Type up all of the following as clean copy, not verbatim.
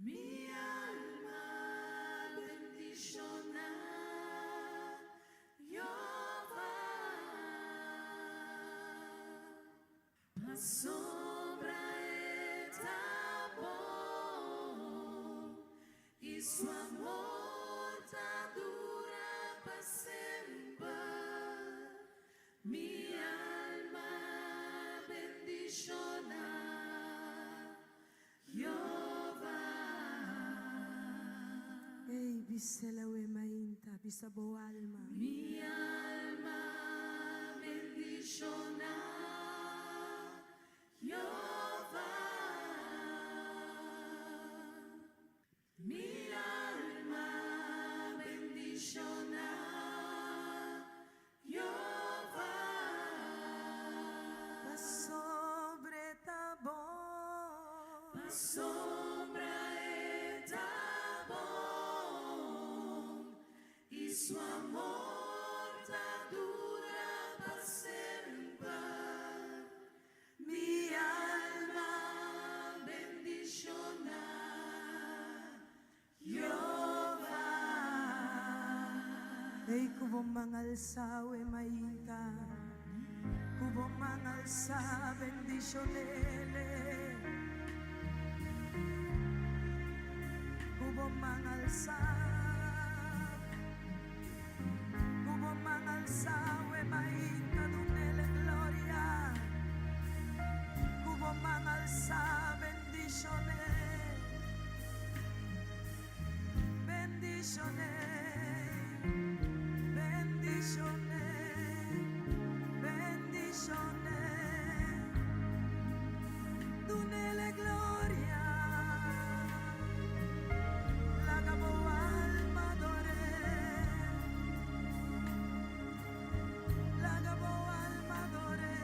Mi alma bendiciona Jehová, a sombra está bom e su amor tá dura para sempre. Mi alma bendiciona Jehová. Ei, biselawe mainta, bisabo alma. Mi alma bendiciona Jehová. Mi alma bendiciona Jehová. La sobre tabor. A sombra está bom e su amor tá dura para sempre. Mi alma bendiciona Jehová. Ei, kubo mangalsawe mainta. Kubo mangalsa bendicionele. Kubo mangalsawe mainta dunele gloria. Kubo mangalsa bendicionele. Bendicionele. Dunele gloria, la cabo alma adore, la cabo alma adore.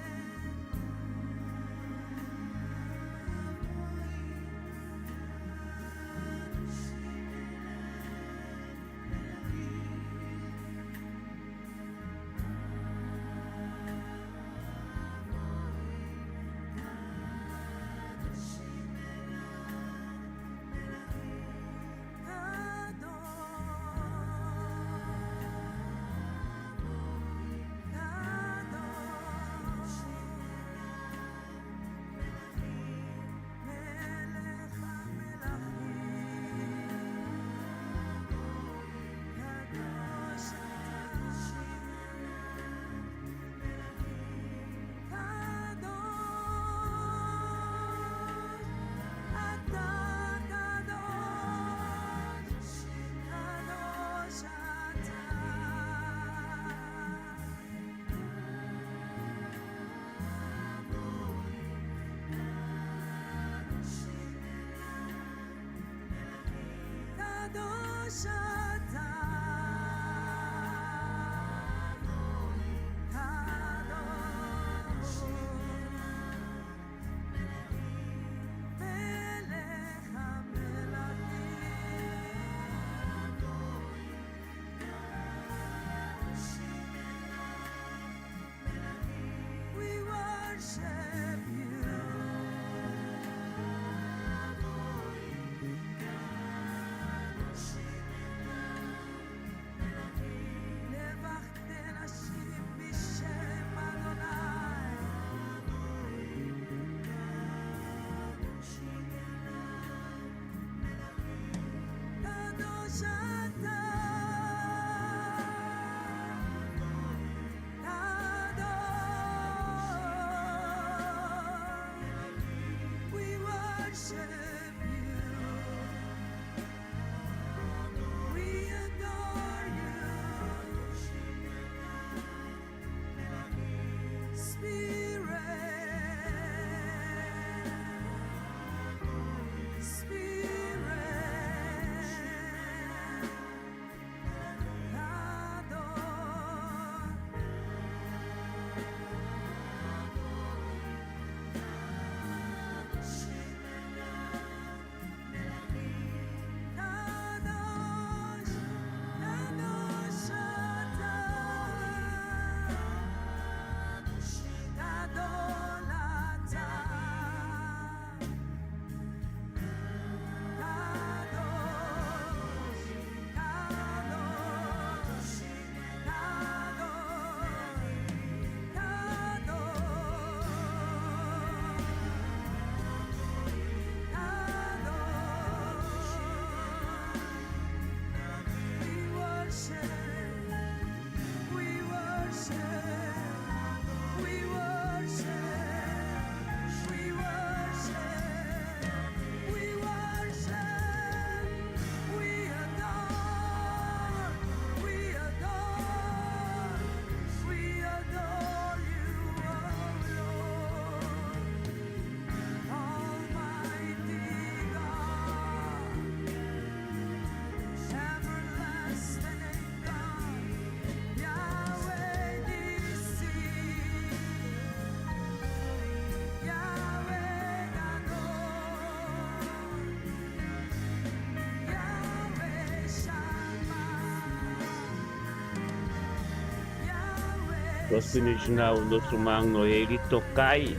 Dios bendicionado nuestro hermano Noeli Tocay.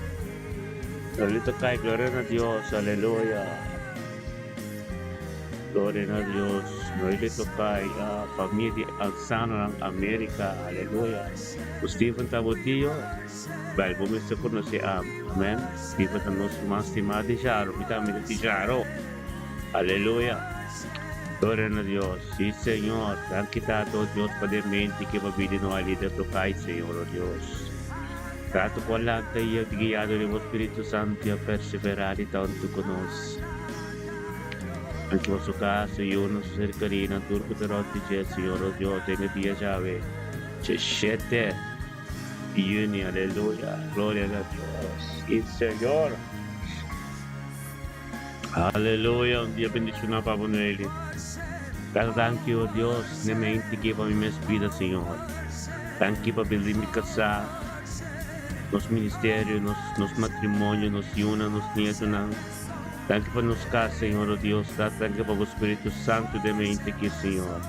Noeli Tocay, gloria a Dios, aleluya. Gloria a Dios, Noeli Tocay, familia Alzano ng Amerika, aleluya. Stephen Tabotillo, dahil bumisa ko na si Amen. Stephen ang nuestro más estimado Jaro, vitamina si Jaro, aleluya. Gloria a Dios, sí Señor, te han quitado Dios pademente que mabili no alida Tocay, Señor, oh Dios. Trato con la tayo, guiado del Espíritu Santo a perseverare tanto con nos. En su caso, yo no soy cercarina, turco de rotiche, Señor, oh Dios, tengo día llave. Cheshete, Yuni, aleluya, gloria a Dios. Y Señor, aleluya, un día bendicionado para Bonelli. Thank you, oh Dios, na maintigay pa minhas vidas, Senhor. Thank you, pabili mi casa, nos ministério, nos matrimônio, nos yuna, nos nieto ng. Thank you pa nos casa, Senhor, oh Dios. Thank you pa o Espírito Santo de mente aqui, Senhor.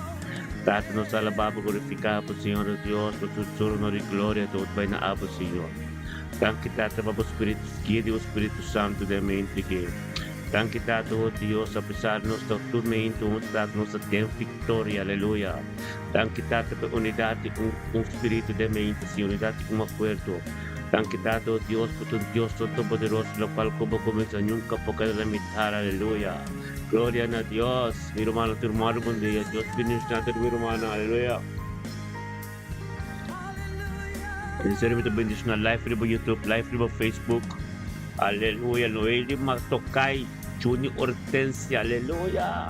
Tata nos alababa, glorificava, Senhor, oh Dios, por tuturo, honor e glória, todo vai na aba, Senhor. Thank you, Tata, pa o Espírito Guia, o Espírito Santo de mente aqui. Thank you, Tato, oh Dios, apesar de nuestra tormento, nos tem victoria, aleluya. Thank you, Tato, por unidade, espírito de mente, sim, unidade, acuerdo. Thank you, Tato, oh Dios, por tu Dios Todopoderoso, lo cual como comienza nunca puede limitar, aleluya. Gloria a Dios, mi hermano, tu hermano, buen día, Dios bendiga mi hermano, aleluya. En serio, me bendiga live riba YouTube, live riba Facebook, aleluya, Noeli Tocay, Juni Hortensia, aleluya.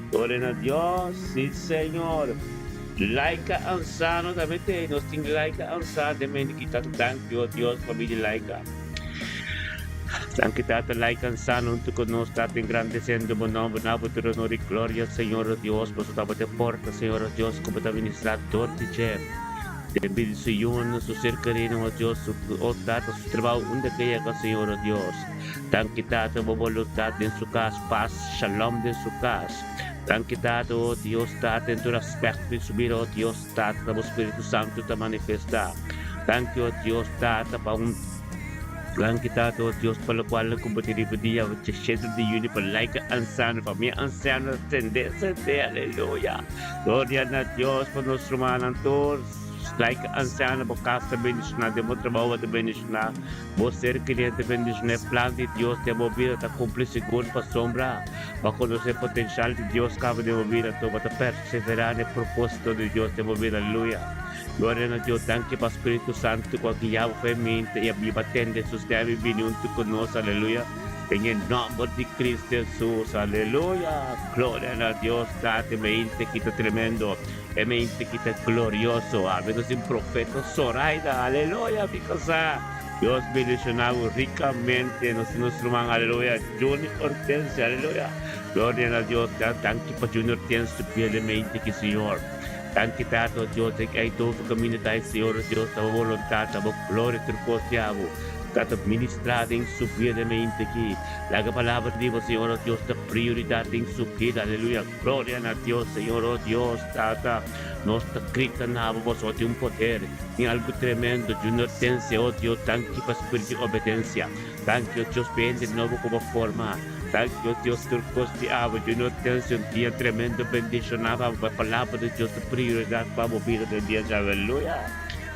Gloria a Dios, sí Señor. Laika Ansano, también nos tiene Laika Ansano, también kita thank you, Dios, familia Laika. Thank you, Tata Laika Ansano, untuk nos dating grandeciendo mo nombre, na por honor y gloria, Señor Dios, por su tapo de porta, Señor Dios, como administrador de Jem. De bendición, su ser querido, oh Dios, su Tata, su trabajo, donde que llega, Señor oh Dios. Thank you, Tata, por voluntad en su casa, paz, shalom en su casa. Thank you, Tata, oh Dios, Tata, en tu aspecto y su vida, oh Dios, Tata, por Espíritu Santo te manifesta. Thank you, oh Dios, Tata, para un Thank you, Tata, oh Dios, por lo cual la compatibilidad de Cheshire de Uni, por Laika Ansano, familia Ansano, tendencia de aleluya. Gloria a Dios, por nuestro hermano todos. Like anciano, por casa bendicionada, de muito trabalho de bendicionar, por ser cliente bendicionar, plan de Deus de movida, está cumprir seguro para sombra, para conhecer o potencial de Deus, cabe de movida, para perseverar no propósito de Deus de movida, aleluia. Glória a Deus, thank you para o Espírito Santo, que guiava a mente e a Bíblia atende, susteve e junto conosco, aleluia. En el nombre de Cristo Jesús, aleluya. Gloria a Dios, date mente quita tremendo, mente quita glorioso. Habiendo sin profeta Zoraida, aleluya, mi casa. Dios bendicionado ricamente, nuestro hermano, aleluya. Junior Hortensia, aleluya. Gloria a Dios, tanto para Junior Hortensia, fielmente que Señor. Tanto Tato, Dios, que hay todo el camino de Señor, Dios, a voluntad, a gloria, te confiamos. Tata ministrada em sua vida mente aqui. La palavra de Deus, Senhor, oh Deus, da prioridade em sua vida, aleluia. Glória a Deus, Senhor, oh Deus, Tata. Nós escrita na voz, oh, tem poder, tem algo tremendo, de inocência, oh Deus, tanto para espírito de obediência. Tanto, oh Deus, vende de novo como forma. Tanto, oh Deus, tu costeava, de inocência, um dia tremendo, bendicionava a palavra de Deus, da prioridade para a vida de Deus, aleluia.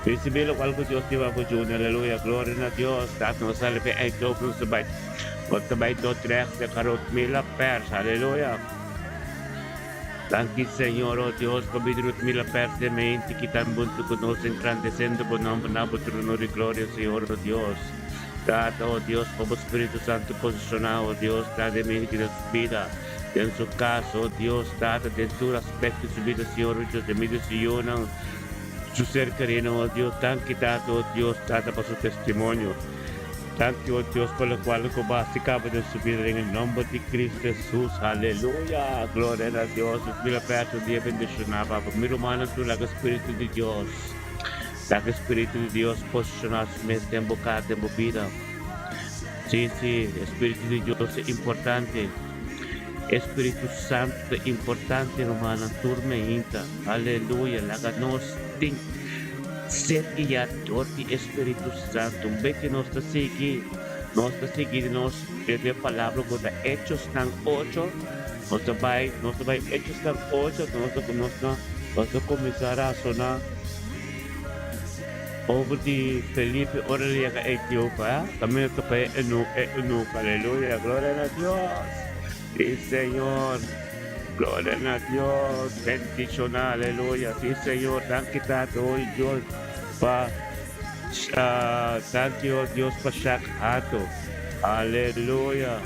Recibilo algo Dios te va a ayudar, aleluya, gloria a Dios, dat nos sale pe ay to plus sabay, wat sabay to trek de karot mila pers, aleluya. Thank you, Señor, oh Dios, kabidrut mila pers de mente, quitan bunto con nos engrandeciendo por nombre, por tu honor y gloria, Señor, oh Dios. Data, oh Dios, como Espíritu Santo posicionado, oh Dios, da de mente que su vida, en su caso, oh Dios, data de su aspecto, su vida, Señor, oh Dios, de mi decisión, su ser querido, oh Dios, thank you, Tata, oh Dios, Tata, por su testimonio. Thank you, oh Dios, por lo cual cobasticaba de su vida en el nombre de Cristo Jesús. Aleluya. Gloria a Dios. Mira, Pedro, día bendicionaba. Mi hermano, tú, la Espíritu de Dios. La Espíritu de Dios posicionar su mente en boca de vida. Sí, sí, Espíritu de Dios es importante. Espíritu Santo es importante, hermano, tormenta. Aleluya. La ganos ser guiado por el Espíritu Santo. Ve que nos está seguindo nos de palabra con Hechos tan 8. Nos vai Hechos tan 8, nos começar a sonar over de Felipe Oralia ka Etiopía. También esto fue en aleluya, gloria a Dios. Sí, Señor. Gloria a Dios, bendición, aleluya. Sí, Señor, danke hoy Dios pa thank you Dios pa Shakhato. Aleluya.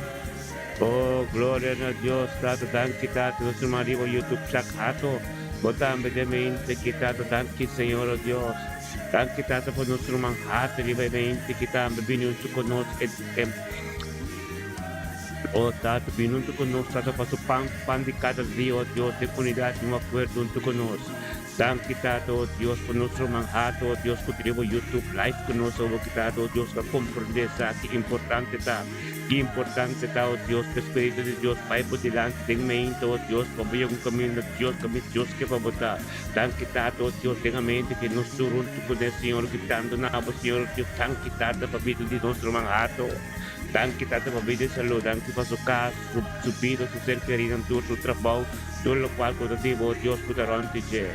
Oh, gloria a Dios, tato, danke tato, nuestro marido YouTube Shakhato. Botame de mente que tato, danke Señor Dios. Danke tato por nuestro manjato, libremente que tato, vindo conosco. Oh, Tato, junto conosco, Tato, para o pão de cada dia, oh Deus, de unidade, um acordo junto conosco. Danke, Tato, oh Deus, por nosso manjato, oh Deus, por ter o YouTube live conosco, oh Tato, oh Deus, para compreender que importante está. Que importante está, oh Deus, que o Espírito de Deus vai por delante, tem mente, oh Deus, para ver um caminho de Deus que vai botar. Danke, Tato, oh Deus, tem a mente que nos junto com o Senhor, que tanto na Senhor, Deus, danke, Tato, para a vida de nosso manjato. Danke Tato para a vida de saúde, danke para o caso, sua vida, seu ser querido, seu trabalho, tudo o qual contigo, oh Deus, poderante de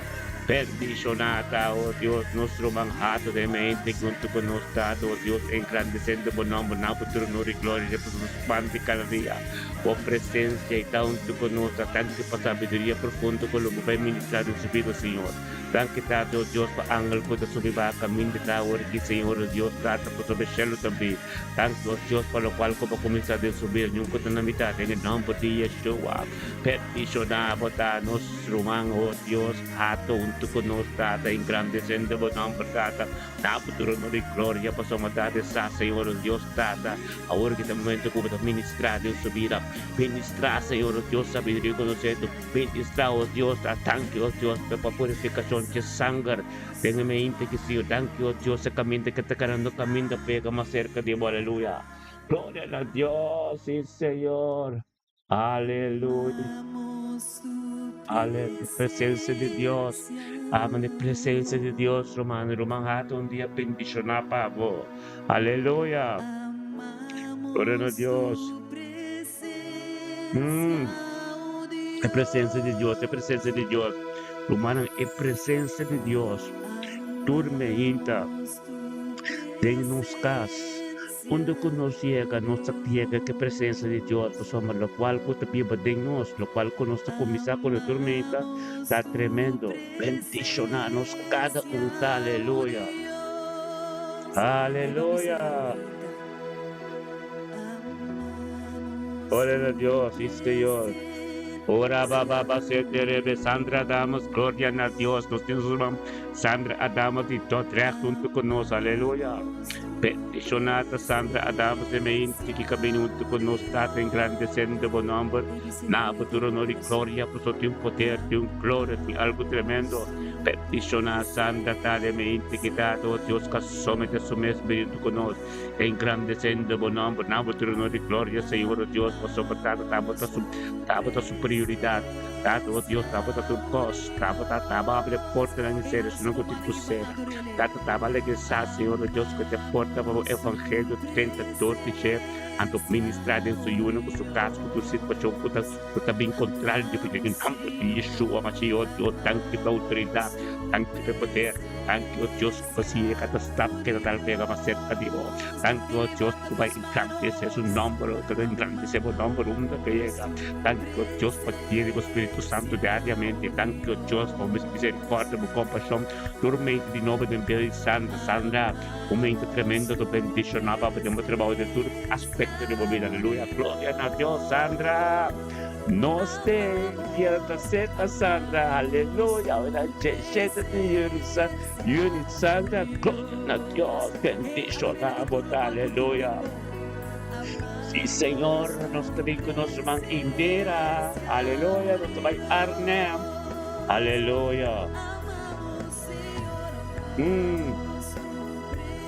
bendicionata, oh Deus, nosso manjato de mente, junto conosco, oh Deus, engrandecendo o nome, na futuro, no e glória, de nos pante cada dia, a presença e tanto conosco, danke para a sabedoria profunda, com o que vai ministrar em sua vida, Senhor. Danke Tato, oh Deus, para angel ko da subiba kami de tawar ki Senhor, oh Deus, Tato, para sobe cielo também. Danke, oh Deus, para o qual ko pa começar a subir, yung ko na mitad, em nome de Yeshua. Peticionar, botar nos rumang, oh Deus, ato, unto ko nos Tata, engrandecendo o nome Tata, na futuro no de glória, para somadade sa Senhor, oh Deus, Tata, agora que momento ko para ministrar, Deus, subira, ministrar, Senhor, oh Deus, sabedoria conhecendo, ministrar, oh Deus, danke, oh Deus, para purificação que sangar, tenha mente que Senhor, danke, oh Deus, sa caminho que está carando caminho da pega mais cerca de aleluia. Glória a Deus, sim, Senhor. Aleluia. Aleluia. Presença de Deus. Amém. Presença de Deus, Romano. Romanhato um dia bendicionar para vós. Aleluia. Glória a Deus. A presença de Deus, a presença de Deus. Romano, a presença de Deus. Turmenta. Tem-nos cas. Quando conhecemos nossa piega que a presença de Deus, somos o qual contabiliza de nós, o qual conosco começar com a tormenta, está tremendo. Bendicionar-nos cada tá, aleluia. Aleluia. Glória a Deus, sim, Senhor. Ora baba se terebe Sandra damos gloria a Deus, nós temos uma Sandra Adamos e todo junto conosco, aleluia. Peticionata Sandra Adamos e mente que caminho junto conosco, está engrandecendo o nome, na futuro no de glória, por seu poder, de glória, de algo tremendo. Peticionar Sandra Tade mente que dá a Deus que somente o mesmo Espírito conosco, engrandecendo o nome, na futuro no de glória, Senhor Deus, por sua vontade, estava a sua prioridade. Tato, oh Deus, estava a tua voz, estava a abrir a porta da miséria, se não que te pusera. Tato, estava a legisar, Senhor Deus, que te porta para o Evangelho, tentador de ser, ando ministrar em sua única, com sua casa, com sua situação, que está bem contrário de que em campo de Yeshua, mas Senhor Deus, tanque para autoridade, tanque para poder, tanque, oh Deus, que você cada estado que tal pega mais cerca de vós. Tanque, oh Deus, que vai engrandecer seu nome, que vai engrandecer o nome, que chega. Tanque, oh Deus, para ter o Espírito Santo diariamente, tanque, oh Deus, por misericórdia, por compaixão, dormente de novo de Espírito Santo, Sandra, um momento tremendo de bendicionar para poder trabalhar de todo aspecto de vida, aleluia, glória a Deus, Sandra. Nos te pierda seta Sandra, aleluia, ora gente de Unit Sandra, glória a Deus, bendicionar, botar, aleluia. Sim, Senhor, nós também com nosso irmão Indira, aleluia, nós também Arnem, aleluia.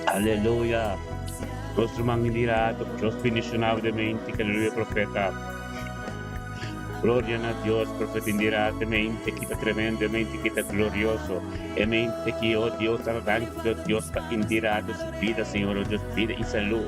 Aleluia. Nosso irmão Indira, Deus bendicionava de mente, aleluia, profeta. Gloria a Dios, profeta Indira, mente quita tremendo, mente quita glorioso, mente que, oh Dios, arrogante, Dios, Indira, de su vida, Señor, oh Dios, vida y salud.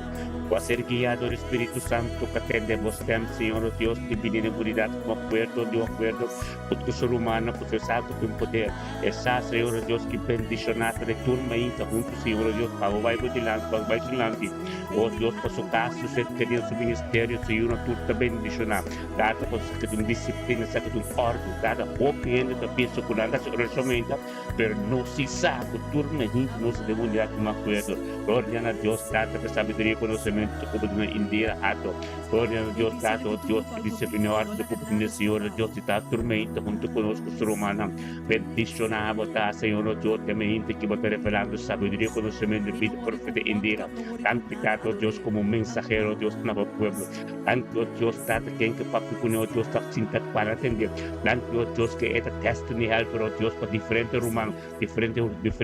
Va a ser guiado el Espíritu Santo que atendemos, Señor, oh Dios, que viene en unidad, como acuerdo, de acuerdo, con tu ser humano, con tu santo, con poder. Esa, Señor, oh Dios, que bendicionada de turma ainda, junto, Señor, oh Dios, para o vai dilante, oh Dios, por su caso, su querido, su ministerio, Señor, tú te bendicionar. Dada por que tu disciplina, que tu orden, dada opinião da pessoa que anda sobre a somente, pero no se sabe, turma ainda, não se deve unidade, como acuerdo. Glória a Deus, dada por sabedoria e conhecimento, como de uma indira, ato. Glória a Deus, dada, oh Deus, que disciplina, ordem, do Senhor, Deus, que está turmenta, junto conosco, ser humano, bendicionar, botar, Senhor, Deus, também, que botar revelando sabedoria e conhecimento, vida, profeta indira. Santificado, Deus, como mensajero, Deus, no pueblo. Tanto, Deus, dada quem que papi com o Deus, está sinta para atender. Tanto, Deus, que é destiny helper, oh Deus, para diferente humano, diferente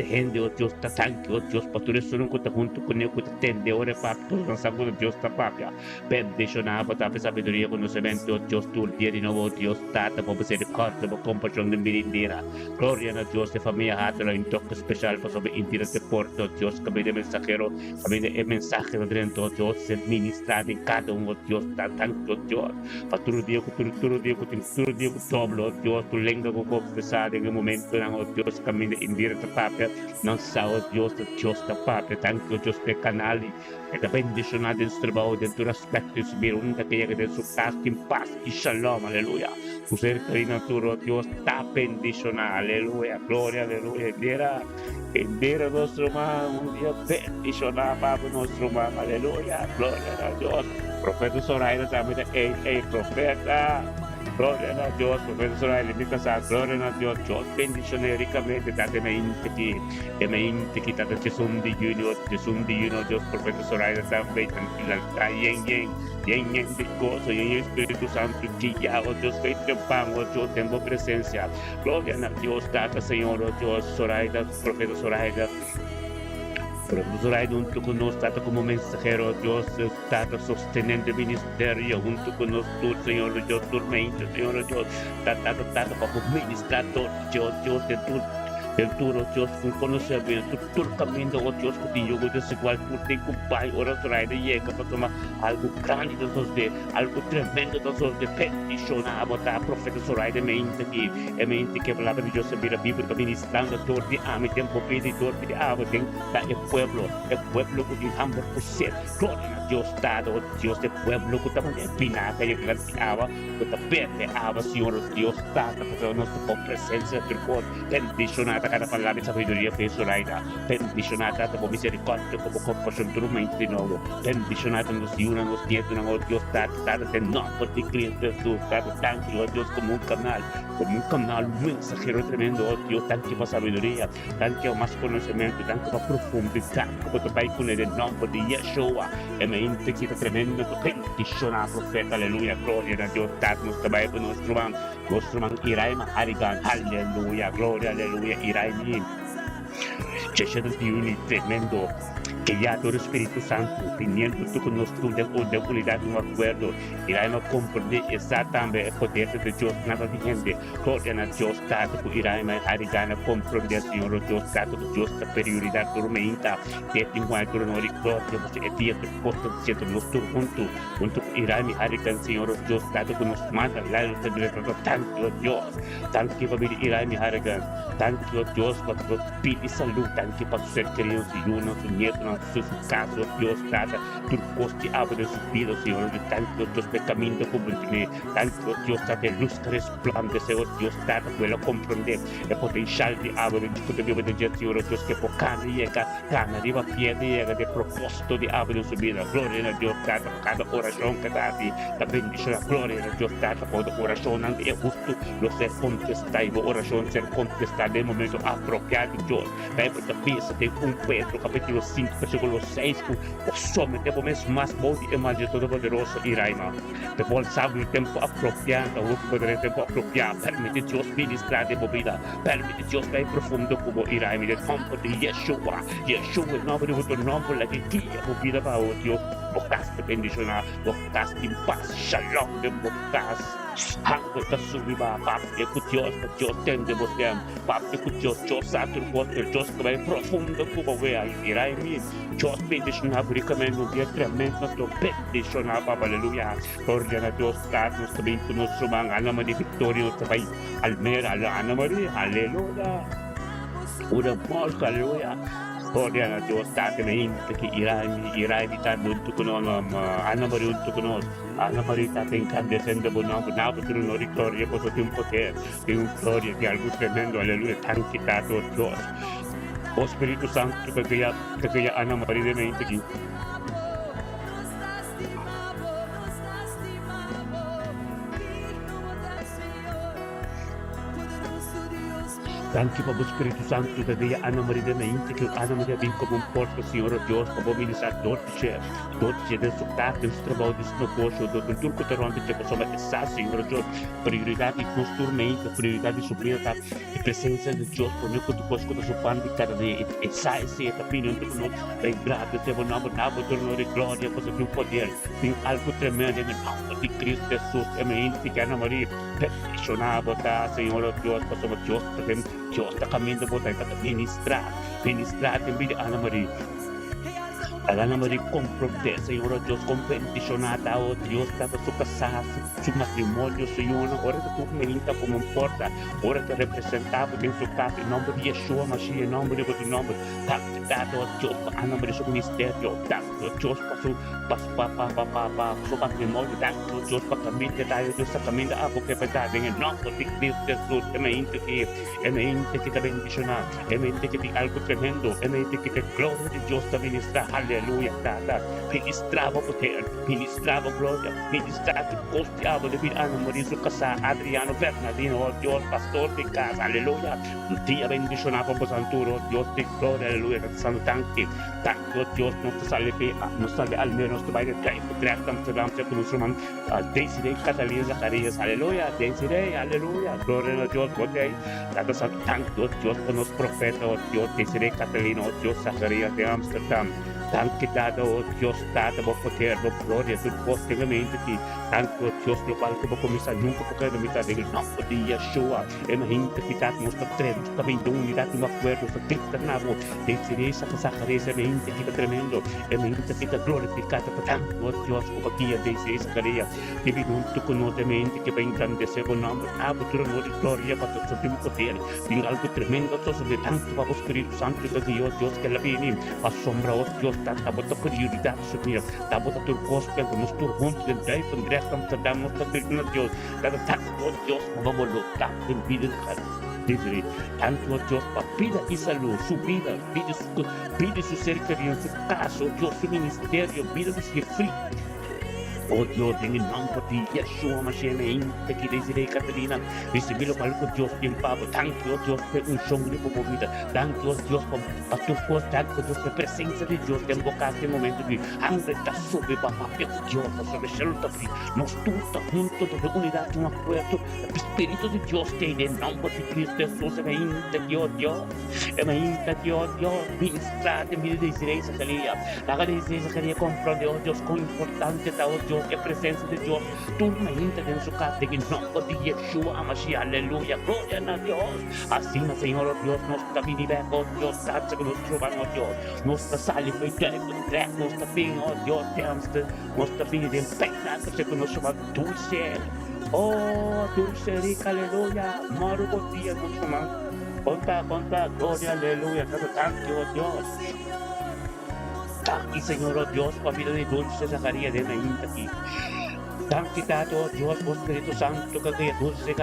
gente, oh Deus, está tanque, oh Deus, para tudo isso não conta junto com ele, conta tende, ora para todos nós sabemos, oh Deus, está papia. Bendicionar, para dar sabedoria, conhecimento, oh Deus, tu dia de novo, oh Deus, tata, para misericórdia, para compaixão de mirindira. Glória a Deus, de família, hata, em toque especial, para sobre indira de porto, oh Deus, que de mensajero, que de mensagem dentro, oh Deus, ser ministrado em cada oh Deus, está tanto, oh Deus, para todo dia, todo dia, dobro, oh Deus, tu lengua, com confessar, em momento, oh Deus, caminho de indira, Papia, não só o Deus da Papia, tanto o Deus de canali, e da bendicionado em trabalho, dentro do aspecto de subir, onde que é de sua casa, em paz e shalom, aleluia. O ser criatura, o Deus está bendicionado, aleluia, glória, aleluia, Indira nosso irmão, um dia bendicionado para nosso irmão, aleluia, glória a Deus. Profeta Soraya também, ei, profeta. Glória a Deus, profeta Soraya, limita sa glória a Deus, Deus bendicionei ricamente, date mente que date tesum di Junior, Deus, profeta Soraya também, tranquila, yen de gozo, yen Espírito Santo, guia, oh Deus, feito de pão, oh Deus, tempo presença, glória a Deus, data Senhor, oh Deus, Soraya, profeta Soraya, junto conosco, está como mensajero, Deus, está sostenendo o ministério, junto conosco, Senhor, Deus, tormento, Senhor, Deus, está como ministrador, Deus, dentro, Deus, com conhecimento, todo caminho, oh Deus, que tem jogo desigual, por ter com pai, oração, e para tomar algo grande das suas de, algo tremendo das suas de, peticionar, a botar a profeta Soraya, mente que a palavra de Deus se vira a Bíblia, ministrando, dor de ame, tempo pedidor de ame, tem, da pueblo que tem amor por ser, glória a Deus, dado, oh Deus, de pueblo que também é pinada, e grandeava, que também é ava, Senhor, Deus, dado, porque nós temos presença do corpo, peticionar, cada palavra de sabedoria personaida, bendicionada por misericórdia, como compaixão turmente de novo, bendicionada nos dias, nos nietos, oh Deus, dada de nome de Cristo Jesus, dada tanto, oh Deus, como um canal, mensajero tremendo, oh Deus, tanto para sabedoria, tanto para mais conhecimento, tanto para profundidade, como tu vai com ele, em nome de Yeshua, e mente que está tremendo, bendicionar, profeta, aleluia, glória a Deus, dada nos trabalho para nosso irmão Iraima Harigan, aleluia, glória, aleluia, Iraim, Cheshire de Uni, tremendo, que ya todo Espíritu Santo, teniendo tú con nosotros de unidad, no acuerdo, Iraima comprende exactamente el poder de Dios, nada de gente, gloria a Dios, tanto que Iraima Harigana comprende, Señor Dios, tanto que Dios, la prioridad tormenta, que tengo algo no gloria, você é dia de costa, siento nos todos junto Iraima Harigan, Señor Dios, tanto que nos manda, la luz de tanto Dios, tanto que va a venir Iraima Harigan, tanto Dios, para tu vida y salud, tanto para su ser querido, si uno, su nieto, su caso, Dios, dada, tu coste abre de sus vidas, Señor, de tanto Dios de camino de comprender, tanto Dios da de luz que resplandece, Dios dada, puede comprender el potencial de abre de Dios de Señor, Dios que por cada arriba pierde de propósito de abre de su vida, gloria a Dios, dada, cada oración que da, la bendición, gloria a Dios, dada, por oración, ante el justo, lo ser contestada, y oración ser contestada de momento apropiado, Dios, la época piensa de 1 Pedro, capítulo 5, versículo 6, sometemos más body e más de Todopoderoso y Raima. De cual sabe el tiempo apropiado, el tiempo apropiado, permite Dios ministrar de vida, permite Dios que hay profundo como Iraima, el nombre de Yeshua, el nombre de tu nombre, la que guía vida para Dios, bocas de bendición, bocas de paz, shalom, de bocas. Hanggang sa sumiba, Papi ko Diyos, tende mo siyam, Papi ko Diyos sa ating water, Diyos ka may profundo ko mawaya, iray mi, Diyos bendition na buri kami nung diya tremendo to, bendition na Papa, hallelujah, Gloria na Diyos, lahat mo sabihin ko nung sumang, naman ni Victorio, sabay, Almera, Ana Maria, hallelujah, unang Paul, hallelujah, Gloria na Diyos, dati na hindi iray mi tayo, untuk ko noon, Ana Maria, untuk ko noon, Ana Maria te incandescente bonavo di gloria por tu poder de un gloria de algo tremendo aleluya tan quitado Dios oh Espíritu Santo que ya Ana Maria de mente aquí Thank you, Papa Espíritu Santo, que día Ana María de mente, que Ana María vem como porta, Senhor Deus, para ministrar doce de su carta, de su trabalho, de su negocio, do turco terreno que você vai pensar, Senhor Deus, prioridade de construir, prioridade de subir, a presença de Deus, por mim, que tu podes com o pão de cada dia, e sai, se a opinião do nome, bem grato, te vou nome, de glória, por seu poder, tem algo tremendo, em nome de Cristo Jesus, é mente que Ana Maria, peticionava, Senhor Deus, para seu Deus, Diyos na kami na po tayo ministrar en vida Ana Maria. Ana Maria compromete, Senhor Deus, com bendicionada, oh Deus, dada su casada, su matrimonio, Senhor, ora que tu me linda como porta, ora que representava em su casa, em nome de Yeshua, Mashiach, em nome de tu nome, dado, oh Deus, Ana Maria, su ministério, dado, oh Deus, para su matrimonio, dado, oh Deus, para caminho, dado, Deus, a caminho, a boca é verdade, em nome de Cristo Jesus, é mente que te bendicionar, é mente que tem algo tremendo, é mente que tem glória de Deus te ministrar, aleluia, dada, ministrava poder, ministrava glória, ministrava costeava de vida, Ana Maria, su casa, Adriano Bernardino, oh Deus, pastor de casa, aleluia, dia bendicionava por Santuro, Deus de glória, aleluia, santo tanque, oh Deus, nos sale al menos tu baile, trae Amsterdam, se consuman, Desiree, Catalina, Zacarias, aleluia, Desiree, aleluia, glória a Deus, poder, dado santo tanque, oh Deus, por nos profeta, oh Deus, Desiree, Catalina, oh Deus, Zacarias de Amsterdam, tanque dado, oh Deus, dado, por poder, por glória, tu poste na mente que tanto, oh Deus, no qual que vou começar nunca por cada metade, em nome de Yeshua, é uma gente que está nos tremendo, também de unidade, uma acordo, se crista na voz, Desiree, Zacarias, é uma gente que está tremendo, é uma gente que está glorificada, por tanto, oh Deus, por aqui, Desiree, Zacarias, que vem junto com nós, mente que vai engrandecer o nome, abertura, no de glória, para o seu poder, tem algo tremendo, sobre tanto, para o Espírito Santo, que Deus, que ela vem, a sombra, oh Deus, tapos a prioridade subir, tapos a tur gospel, nos tur juntos, en day, con direct Amsterdam, nos tapos na Diyos, kada tanto Diyos, mababalo, tapos en vida Desiree, tanto Diyos, papida y salud, su vida, pide su cercanía, su caso, Dios, su ministerio, vida de ser free. Oh Dios, en el nombre de Yeshua Mashiach, que Desiree Catalina, recibirlo para el Dios en pavo, tanto Dios por un sombre como vida, tanto Dios por tu fuerza, tanto Dios por presencia de Dios, en boca este momento de hambre está sobre papá, Dios, sobre el también, nos todos juntos, de unidad, un acuerdo, el Espíritu de Dios, que en el nombre de Cristo Jesús, en el interior Dios, ministra de vida de Desiree Catalina, la Desiree Catalina comprende, oh Dios, con importante, oh Dios, que presencia de Dios, tú me entras en su casa, en el nombre de Yeshua Mashiach, aleluya, gloria a Dios, así, Señor, oh Dios, nos camina, oh Dios, gracias que nos trovan, oh Dios, nos sale, nos también, oh Dios, nos también, en pena, que se nos llama dulce, oh, dulce, rica, aleluya, marugo, día, nos llama, conta, gloria, aleluya, tanto, oh Dios, Tanti, Señor, oh Dios, por vida de dulce Zacarías de Naín aquí. Tanti, oh Dios, por Espíritu Santo, que dulce,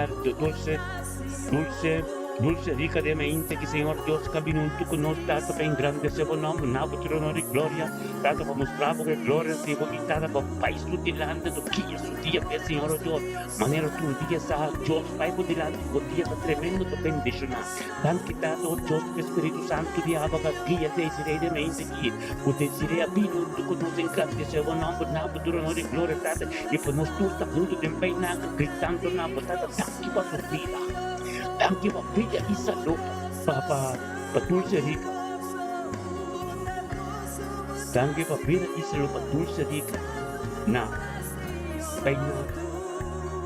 Dulce rica de mente que Señor Dios caminunto con nos dato para engrandecer o nome, nabo tu honor e glória, dato para mostrar que glória te vou quitar para país tu dilante do que é o dia para Senhor Deus, maneira tu dia sa Deus vai por dilante, o dia tá tremendo tu bendicionar, dan kita o Deus que Espírito Santo de abaga guia desirei de mente que o desirei abino tu con nos engrandecer o nome, nabo tu honor e glória, dato e por nos tu tá junto de bem na gritando na botada tanto para sua vida. Tangi pa vida isa lupa pa dulce rica. Tangi pa vida isa lupa dulce rica. Na peña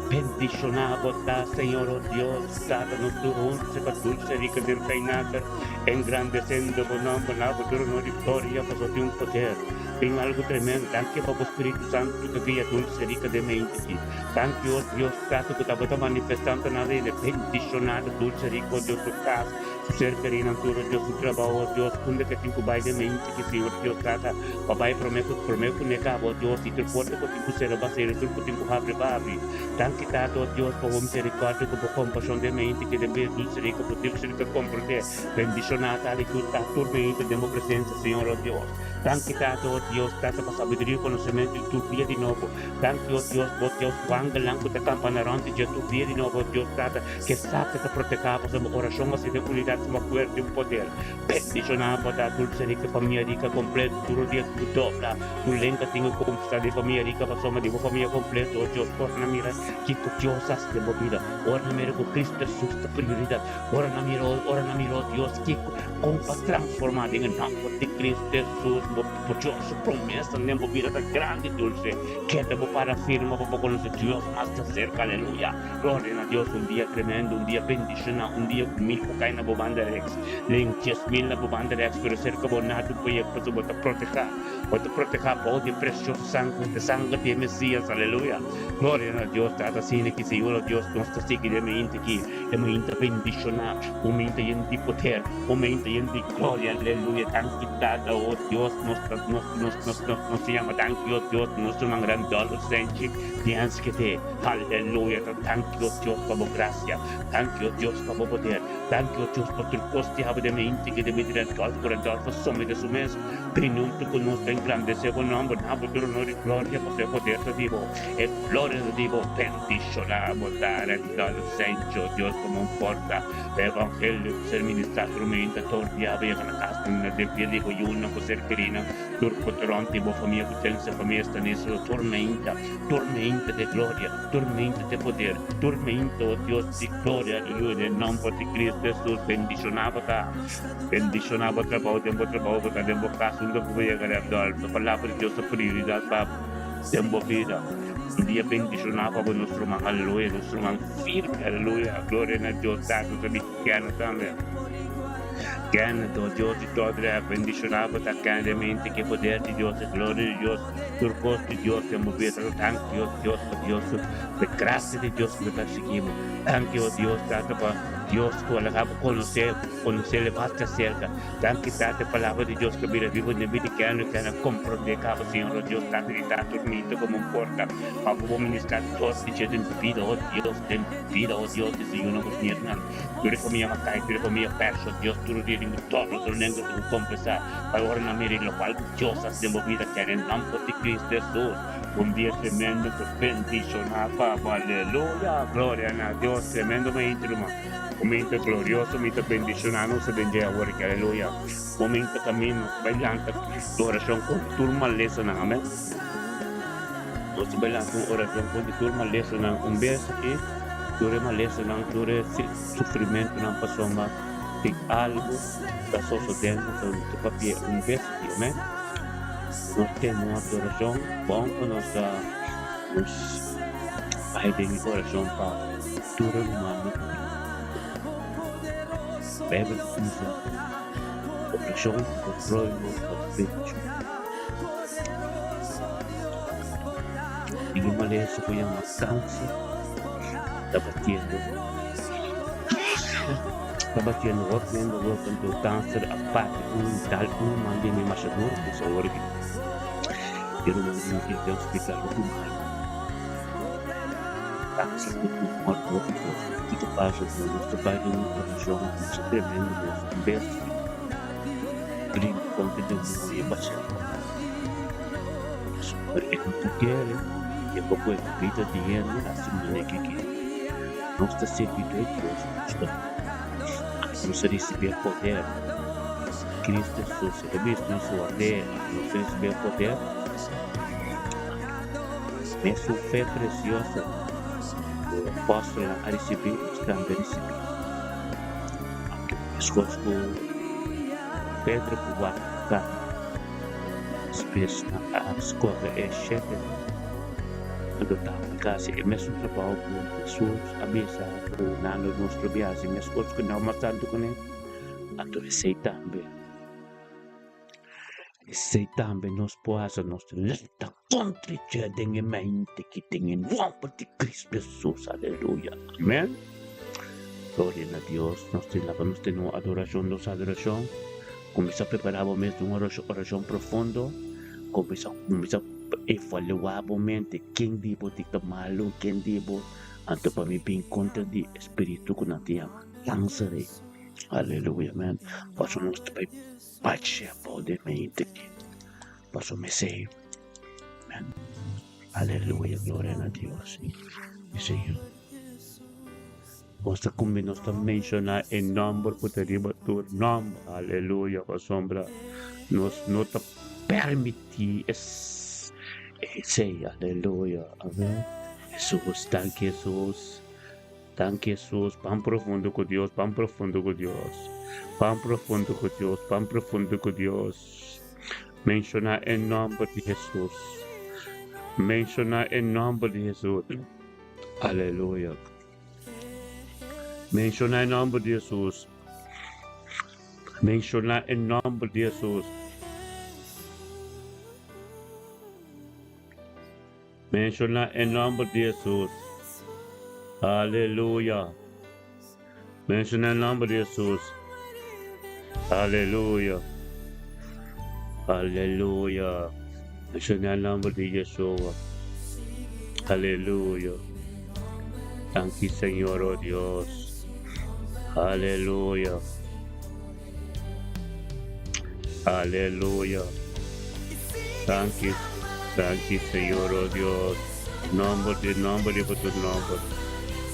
bendicionado ta Señor oh Dios, dada nuestro once pa dulce rica del peinater, engrandeciendo por nombre na futuro no victoria pa su un poder. En algo tremendo, tanto para el Espíritu Santo que guía dulce rica de mente aquí. Tanto Dios trato que estaba manifestando nada de bendicionado dulce rico Dios tu casa, su ser querido anturo Dios su trabajo Dios, kunde que tengo bai de mente que Señor Dios trata, papai prometo negabo Dios y te fuerte que tengo ser basero, tú que tengo abre. Tanto tato Dios por misericordia por compasión de mente que de dulce rico por dulce rico comprende, bendicionada de tu mente de mi presencia Señor Dios. Tanto tato Dios, trata para sabiduría y conocimiento y tu vida de nuevo. Tanto Dios, vos Dios, cuando el ángel te campanaron, y tu vida de nuevo, Dios, trata que sabe que proteja por su oración, así de unidad, su fuerte y un poder. Bendicionado por la dulce rica familia rica completa, tu rodilla, tu dobla, tu lenta, tengo conquistar de familia rica, para soma de familia completa, oh Dios, por la mira, chico, Dios, hace de vida. Ora na mira con Cristo Jesús, tu prioridad. Ora na mira, Dios, chico, con transformar en el nombre de Cristo Jesús, por Dios, su promesa, en la vida tan grande, dulce, que te para firma, para conocer Dios más de cerca, aleluya. Gloria a Dios, un día tremendo, un día bendicionado, un día mil cae na bobanda Rex, len 10,000 na bobanda Rex, pero cerca bonado, proyecto, tu bota proteger, por el precioso sangre de Mesías, aleluya. Gloria a Dios, trata así, que Señor Dios, nos está sigue de mente aquí, de mente bendicionado, un mente en de poder, un mente en de gloria, aleluya, tan quitada, oh Dios, nos se llama tan Dios, nos un gran adolescente, diante que te, aleluya, tan Dios por gracia, tan Dios por poder, tan Dios por tu coste, de mente que debe ir al corredor, por somme de su mes, penunto con nuestra engrandecer con nombre, por tu honor y gloria, por tu poder de Dios, e gloria de Dios, bendicionamos, dar al adolescente, Dios como un porta, evangelio, ser ministrado, instrumento, tordia, vega na casa, de pie digo, y uno, por ser querido, turco, toronti, bo famiglia, potenza, famiglia, stanissero, tormenta de gloria, tormenta de poder, tormenta, oh Dios, de gloria, aleluya, en nombre de Cristo Jesús, bendicionaba trabajo, porque tempo caso, un dopo voy a llegar a la palabra de Dios, la prioridad para tempo vida. Un día bendicionado por nuestro man, aleluya, nuestro man firme, aleluya, gloria a Dios, dato cristiano también. Gana todo Dios y todo bendicionado por grandemente que poder de Dios, gloria de Dios, turcos de Dios, que mover tanto Dios, de gracia de Dios que perseguimos. Tanto Dios, tanto para Dios, conocerle basta cerca. Tanto tanta palabra de Dios que mira vivo en el vida que han comprender cada Señor Dios, tanto y tanto dormido como un porta. Para ministrar todos de Dios en tu vida, oh Dios, de Señor, no es mi hermano. Tú eres como mi amacay, tú eres como mi perso, Dios, tú eres en todo lo negro que confesar. Ahora no mire lo cual Dios hace movida que en el nombre de Cristo Jesús. Un día tremendo que bendicionado, aleluya, gloria a Dios, tremendo momento glorioso, momento bendicionado, se bendiga ahora, aleluya. Momento camino, bailando, oración con turma lesa, amén. Nos bailando oración con turma lesa, un beso aquí, dure maleza, dure sufrimiento, no pasó más. De algo está sucediendo con tu papel, un beso aquí, amén. Nos tenemos adoración, vamos con nuestra hay de mi corazón para dure humano. Bebe usa opresión, control, despecho. Y una maleza que llama cáncer está batiendo workando cáncer aparte tal man de mi machador que se orgue. Quiero mandar un hospital humano. Así que tú, muerto, y te pasas por nuestro Padre en una oración, es tremendo, un beso, brinco con que te voy a pasar. Pero es que tú quieres, y poco de vida de dinero, así me que no está servido de Dios, no se recibe poder. Cristo Jesús, ele mesmo na sua fé, não se receber poder, mas sua fé preciosa, o apóstolo a receber, os também receber. As coisas que Pedro guarda, as pessoas na escola é chefe, quando estava em casa, é mesmo trabalho com pessoas, a mesa, na nossa viagem, mas coisas que não matando com ele, a também. Sei também nós poasa nossa lenta contra dengan mente que tem em nome de Cristo Jesus, aleluia, amém. Glória a Deus, nós temos uma adoração, começa a preparar mesmo uma oração profunda, começa a evaluar mente quem devo ter malo, quem devo anto para me bem contra de espírito que não tem câncer, aleluia, amém. Posso nós também pace poder mente posso me sei, amém. Aleluia, glória a Deus. Senhor, possa como nós também mencionar em nome poderia tu nome, aleluia, a sombra nos não te permitir sei, aleluia, amém. Jesus, thank Jesus. Thank Jesus, pão profundo com Deus, pão profundo com Deus, pão profundo com Deus, pão profundo com Deus. Mencionar em nome de Jesus, mencionar em nome de Jesus, aleluia. Mencionar em nome de Jesus, mencionar em nome de Jesus, mencionar em nome de Jesus. Aleluia. Menciona o nome de Jesus. Aleluia. Aleluia. Menciona o nome de Jesus. Aleluia. Thank you, Senhor, oh Deus. Aleluia. Aleluia. Thank you, Senhor, oh Deus. Nome de tu nome.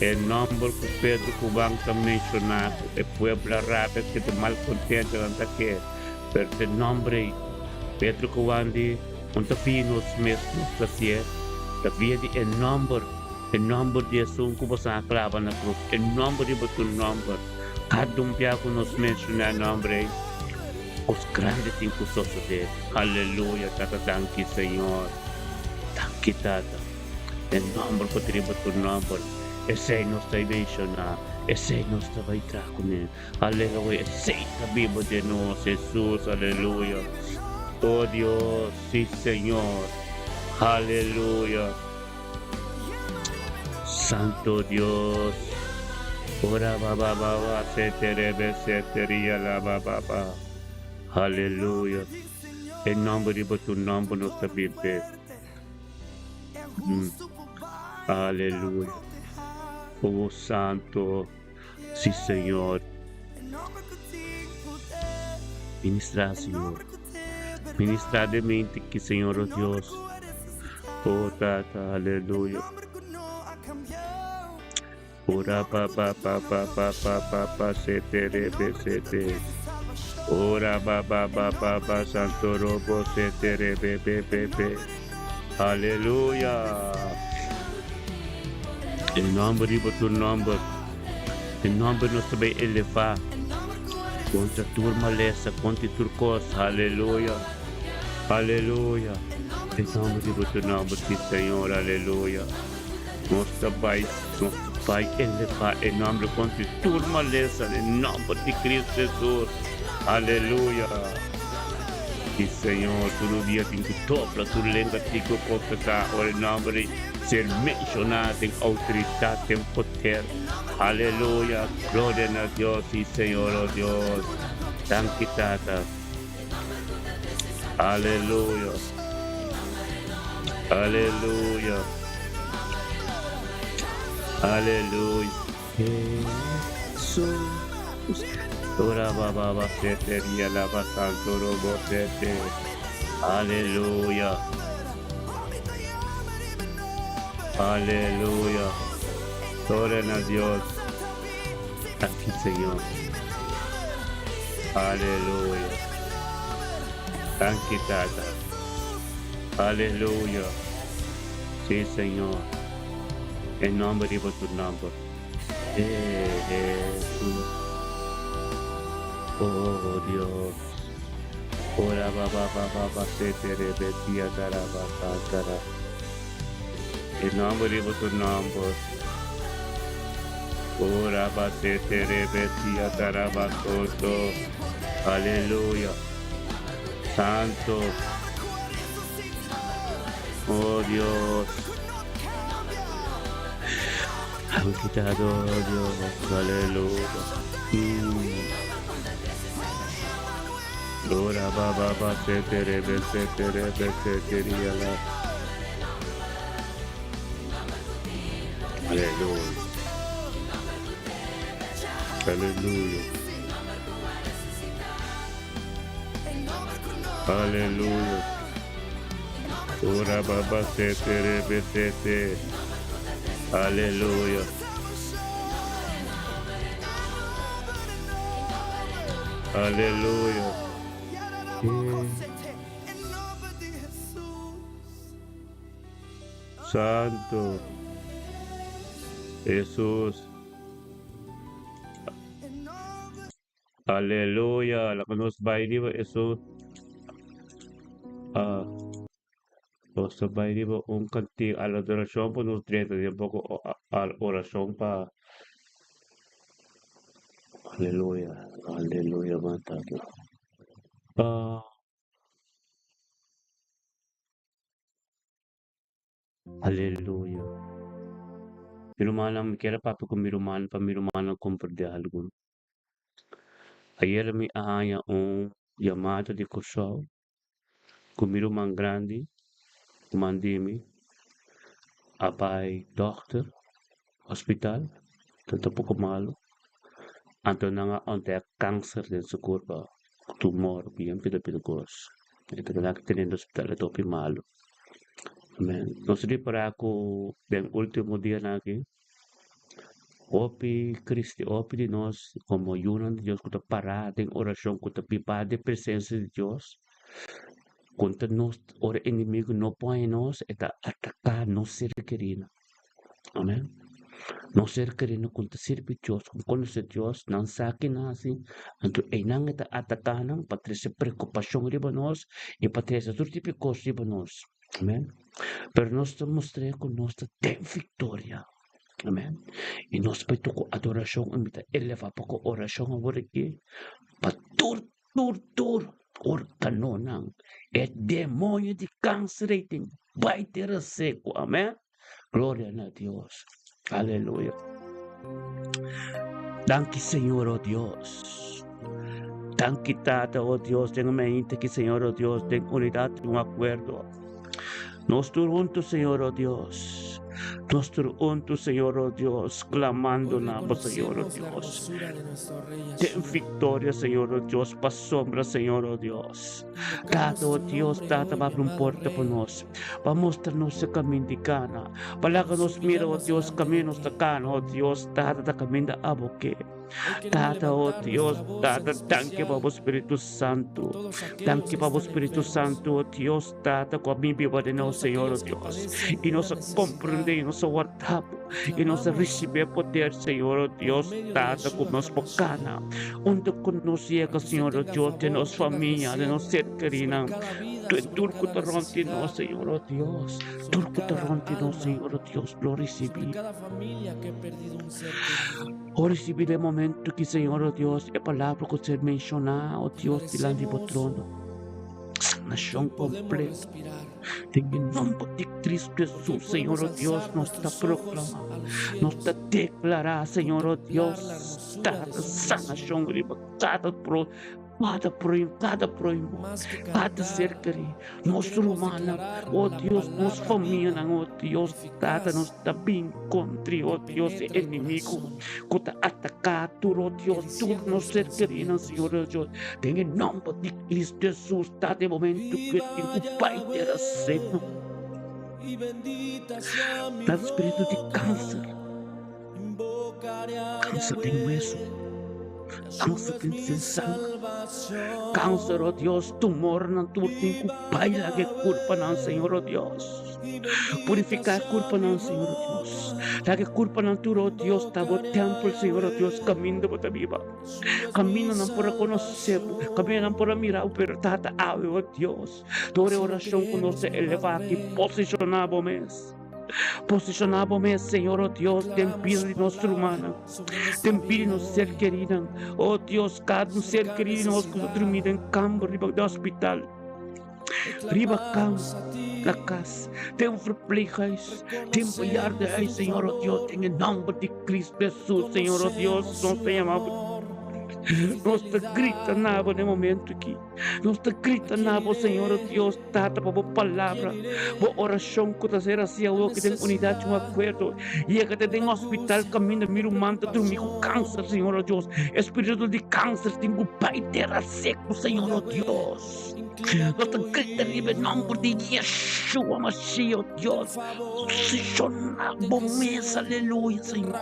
El nombre que Pedro Cubán mencionado, el pueblo árabe que está mal contento ante que, pero el nombre Pedro Cubán de un tafinos mesmos la tierra, la vida el nombre de Jesús que vas a clavar en la cruz, el nombre de tu nombre, cada un día que nos menciona el nombre, os grandes inclusos de aleluya, tata, thank you, Señor, thank you, tata, el nombre que tenemos tu nombre. Esse nos está mencionar, esse nos está vai estar com ele, aleluia, esse está vivo de nós, Jesus, aleluia, oh Deus, sim Senhor, aleluia, Santo Deus, ora baba, se teria la baba, aleluia, em nome de tu nome nos está vivo, aleluia. Oh Santo, sí Señor, ministra Señor, ministra de mente que Señor oh Dios, oh Tata, aleluya, ora pa se te, ora pa Santo robo se te aleluya. Em nome de tu nome, em nome de nosso bem elevar, contra a turma lessa, contra a turcosa, aleluia, aleluia. Em nome de tu nome, sim Senhor, aleluia. Nosso Pai elevar, em nome de contra a turma lessa, em nome de Cristo Jesus, aleluia. E Senhor, todo dia tem que topla, tu lembra que tu confessar, em nome de ser mencionado em autoridade, em poder. Aleluia. Glória a Deus e Senhor, oh Deus. Thank you, Tata. Aleluia. Aleluia. Aleluya. Jesús. Ora baba sete ria lava santo robo sete. Aleluya. Aleluya. Gloria a Dios. Aquí Señor. Aleluya. Thank you, Tata. Aleluya. Sí, Señor. En nombre de tu nombre. Jesús. Oh Dios. Ora baba sete rebetia daraba santara. En nombre de tu nombre. Ora sete rebetia daraba soto. Aleluya. Santo. Oh Dios. Han quitado, Dios. Aleluya. Ora baba sete rebetia la. Aleluya. Aleluya. Aleluya. Ora baba sete rebesete. Aleluya. Aleluya. Santo Jesús. Aleluya. La que nos baile Jesús. Nos baile un cantigo a la adoración por nos trata de un poco a la oración para. Aleluya. Aleluya. Matado. Aleluya. Mirumanan kaya papa ko mirumanan comprende algo. Ayer me haya llamado de Kosovo, com miruman grande, mandimi, apai dokter, hospital, tanto pouco malo, anto nga onte cancer din sa kurba, tumor, biyang pinapinagos. Ito na natin sa hospital, ito malo. Amen. Nos di para ako, den último dia natin, Opi Cristi, opi de nós, como yunan de Deus, que parada em oração, que pipa de presença de Deus, quando nós, o inimigo não põe em nós, é atacar não ser querido. Amém? Não ser querido, quando serve Deus, quando conhece Deus, não sabe nada, então é não está atacando, para ter essa preocupação de nós, e para ter essa todo tipo de coisa de nós. Amém? Pero nós estamos mostrando que nós temos vitória. Amen. E nós peito ko adoração imita eleva pa ko oração agora aqui patur or kanonang e demônio de câncer rating vai ter seco. Amen. Glória a Deus. Aleluia. Danke Senhor, oh Deus. Danke Tata, oh Deus. Tengo mente que Senhor, oh Deus, tem unidade, um acordo. Nós juntos, Senhor, oh Deus. Nuestro unto, Señor, oh Dios, clamando nada, Señor, oh Dios. Ten victoria, Señor, oh Dios, pa sombra, Señor, oh Dios. Dado, oh Dios, dado, abre un puerta por nos. Pa mostrarnos el camino de cana. Para que nos mira, oh Dios, caminos de cana, oh Dios, dado, da camino de aboque. Dado, oh Dios, dado, tanque para o Espírito Santo. Tanque para o Espírito Santo, oh Dios, dado, com a minha vida de nós, Senhor, oh Dios. E nos compreender, e nos guardar, e nos receber poder, Senhor, oh Dios, dado, com nós bocana. Onde nos chega, Senhor, oh Dios, de nossa família, de nossa ser querida. Turco te rompe nós, Senhor, oh Dios. Turco te rompe nós, Senhor, oh Dios. Lo recibí. O recibí de momento que, Senhor, oh Dios, a palavra que ser mencionada, oh Dios, delante do trono. Sanação completa. Em nome de Cristo Jesus, Senhor, oh Deus, nós está proclamando, nós está declarar, Senhor, oh Deus, cada sanação libertada, cada prójimo, cada ser querido, nuestro humano, oh Dios, nos familia, oh Dios, Tata, nos está bien contra, oh Dios, el enemigo, que ataca, oh Dios, tú nos ser querido, Señor Dios, en el nombre de Cristo Jesús, está de momento que tu Pai te receba, está espíritu de cáncer de hueso, cáncer de sangre, cáncer, oh Dios, tumor, no tu Pai, la que culpa, no, Señor, oh Dios. Purificar culpa no, Señor Dios. La que culpa no, tu oh Dios, tabo templo, Señor Dios, camino por viva. Camino no por conocer, camino no por mirar, pero tata ave, oh Dios. Toda oración conoce elevar y posicionamos. Posicionamos, Señor, oh Dios, te pido de nuestra humana, te pido ser querida, oh Dios, cada ser querido, nos dormir en campo, arriba del hospital. Riba cam, la casa, te reflejáis, te enviarás, Señor, oh Dios, en el nombre de Cristo Jesús, Señor, oh Dios, nos te llamamos. Nos te grita nada en el momento aquí. Nos te grita nada, Señor, oh Dios, tata, por palabra, por oración, que te hacer así, algo que tenga unidad, un acuerdo. Y que te den hospital, camino, miro, manta, tu hijo cáncer, Señor, oh Dios. Espíritu de cáncer, tengo Pai, tierra seco, Señor, oh Dios. Nos te grita en el nombre de Yeshua, Mashiach, oh Dios. Posicionamos, mesa, aleluya, Señor.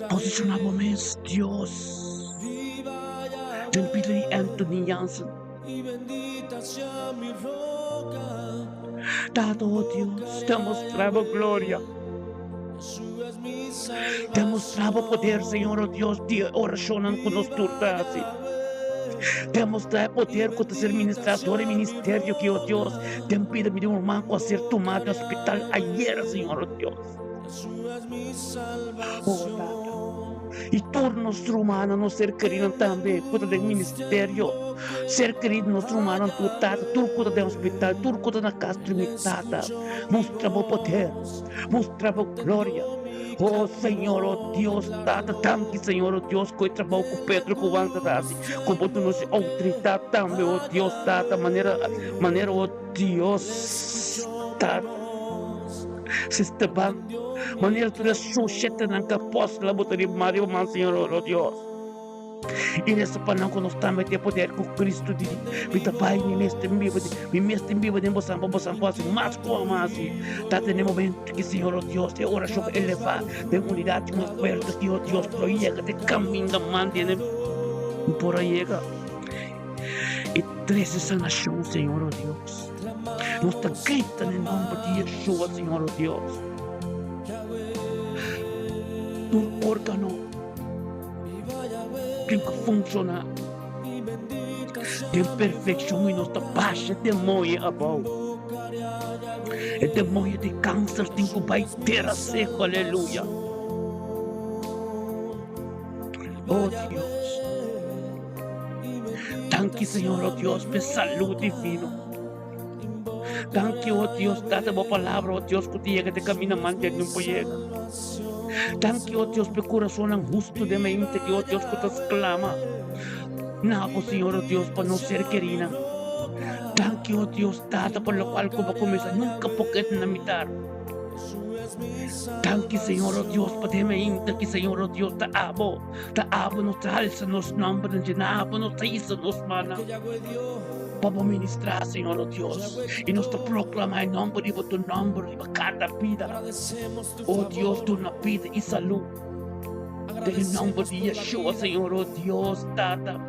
Posicionamos, Dios. Te pido de Anthony Jansen. Dado, oh Dios, te mostraba gloria. Te mostraba poder, Señor, oh Dios, de oración con los turtas. Te mostraba poder con ser ministrador y ministerio que, oh Dios, te pido de un hermano a ser tomado en hospital ayer, Señor, oh Dios. Oh, y todo nuestro humano, no ser querido también, puede del ministerio, ser querido nuestro humano, tu tata, tu cuida del hospital, tu cuida de la casa de mi tata, mostramos poder, mostramos gloria. Oh Señor, oh Dios, tata, tanque, Señor, oh Dios, que trabalho com Pedro, com Wanda, como tu nos autoridade também, oh Deus, tata, maneira, oh Deus, tata. Se estaban, maneira tu ressuscita na apóstola, botaria Maria, mas Senhor, oh Deus. E nessa panão que nós também temos poder com Cristo de vida, Pai, me mestre em viva, de moçam, assim, mas como assim, tá tendo momento que Senhor, oh Deus, é oração elevar, de unidade, uma oferta que, oh Deus, proiega, de caminho da mantém, por aí, e 13 sanação, Senhor, oh Deus. Nos te gritan en nombre de Yeshua, Señor, oh Dios. Tu órgano tiene que funcionar. Tiene perfección y nuestra paz es demonio abajo. El demonio de cáncer tiene que bailar a seco, aleluya. Oh Dios. Tanque, Señor, oh Dios, por salud divina. Thank you, oh Dios, date por palabra, oh Dios, que te te camina manter no llega. Thank you, oh Dios, por corazón justo de mente, que oh Dios, que te exclama. Nada, Señor, oh Dios, para no ser querida. Thank you, oh Dios, date por lo cual como comienza, nunca porque te mitad. Thank you, Señor, oh Dios, para te mente, que Señor, oh Dios, te amo, nos alza, nos nombra, nos hizo, nos mana. Para ministrar, Señor, oh Dios, y nos te proclama en nombre de tu nombre, de cada vida. Oh Dios, tu vida y salud. En nombre de Yeshua, Señor, oh Dios, tata.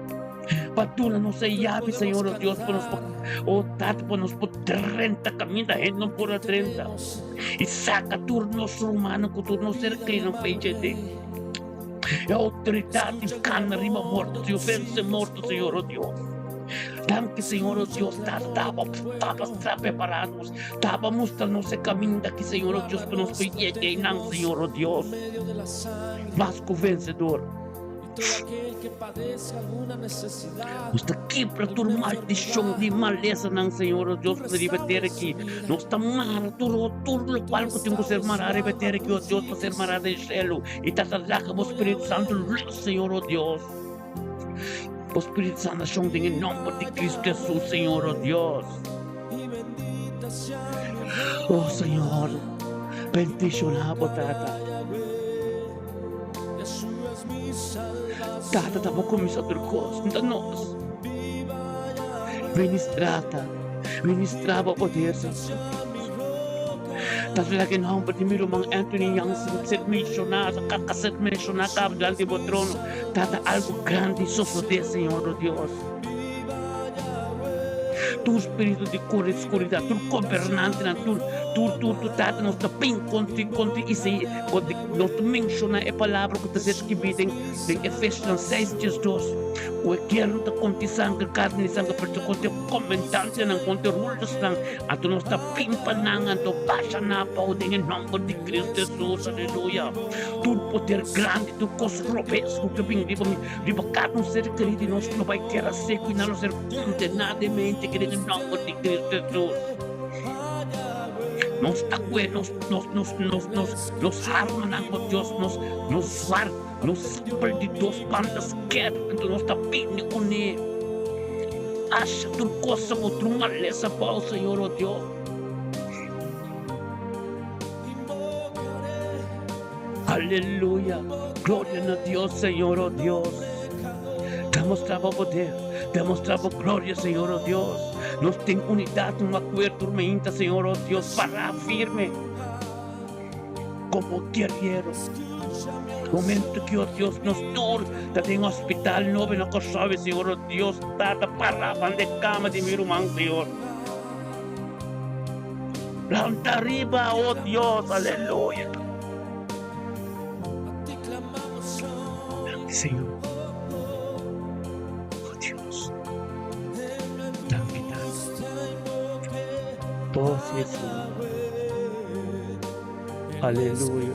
Para tú no se llave, Señor, oh Dios, para nos, oh tata, para nos por 30 caminas, no por 30. Y saca tu nuestro humano, que tu no ser que no feche de. Y autoridad y cana arriba muertos y ofensa muertos, Señor, oh Dios. Tanque, Senhor, oh Deus, estava preparados, estava mostrando esse caminho daqui, Senhor, oh Deus, para nos pedir, não, Senhor, oh Deus, mas com o vencedor, Nos quebra toda maldição de maleza ng Senhor, oh Deus, para rebater aqui. Nos tamara tudo o qual que temos que ser marado, rebater aqui, oh Deus, para ser marado em céu. E tatalaka o Espírito Santo, Senhor, oh Deus. O Espírito Santo, ação em nome de Cristo Jesus, Senhor, oh Deus. Oh Senhor, bendicionado, Tata. Tata, estamos começando a coisa, nós. Ministrava poder, Senhor. Tata, lagi na akong patimiro mga Anthony Young, ser missionário, kakaset missionário, kabdal de botrono. Tata, algo grande suceder, Senhor, oh Deus. Tu espírito de cor e escuridão, tu governante, tu tata, nós está bem contra isso, nós menciona a palavra que está escrita em Efésios 6:2. O eterno está contra sangue, carne e sangue, porque contra comentante, não contra rulos, a tu nós está pimpanangan, tu baixa na pau, em nome de Cristo Jesus, aleluia. Tu poder grande, tu cos robesco, que vem de carne ser querido, nós não vai ter a seco e não ser condenadamente, querido, em nome de Cristo Jesus. Nos tacué, nos arman, oh Deus, nos var, nos perdidos, quantas quedas, nos tapinhos com ele. Acha tu coisa, outro maleza para o Senhor, oh Deus. Aleluia, glória a Deus, Senhor, oh Deus. Demonstrava poder, demonstrava glória, Senhor, oh Deus. Nos tem unidade, um acordo, tormenta, Senhor, oh Deus, para firme. Como guerreiros. Momento que, oh Deus, nos dur, tem um hospital novo na Kosovo, Senhor, oh Deus, tata paraban de cama de mirumang, Senhor. Planta arriba, oh Deus, aleluia. Senhor. Oh, sí, Señor. Aleluya.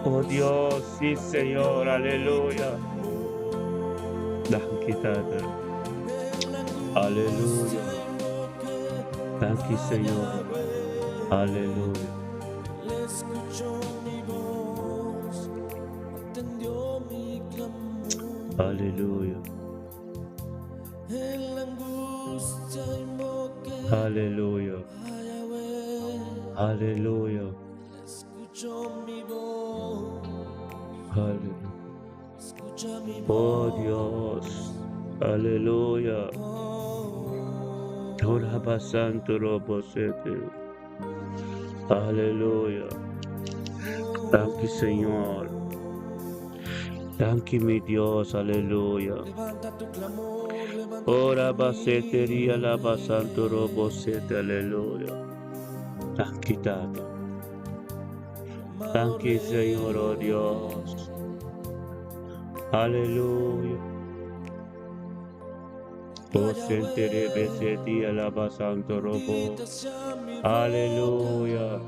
Oh Dios, sí, Señor, aleluya. Thank you, Father. Aleluya. Thank you, Señor. Aleluya. Aleluya. Aleluya. Aleluya. Aleluya. Oh Dios. Aleluya. Oraba Santo Robosete. Aleluya. Thank you, Señor. Thank you, mi Dios. Aleluya. Ora baseteria la basanto robosete, aleluya. Thank you, Tata. Thank you, Señor, oh Dios. Aleluya. O sentere besetia la basanto robo. Aleluya.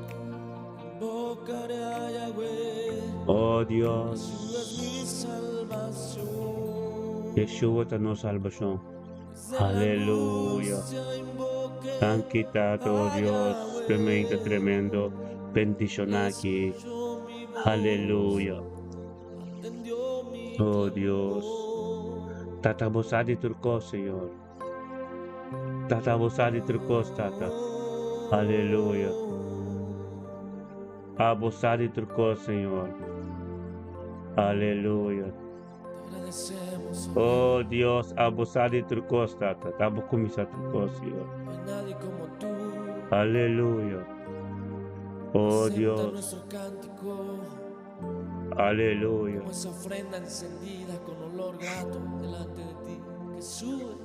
Oh Dios. Yeshua ta no salvación. Aleluya. Thank you, Tato, oh Dios. Tremendo. Bendición aquí. Aleluya. Oh Dios. Tatabosadi turcos, Señor. Tatabosadi turcos, Tata. Aleluya. Abosadi turcos, Señor. Aleluya. Oh Dios, abusar de tu costa, tabo comisa tu costa. Aleluya. Oh Dios. Aleluya. Esa ofrenda encendida con olor grato delante de ti, que sube,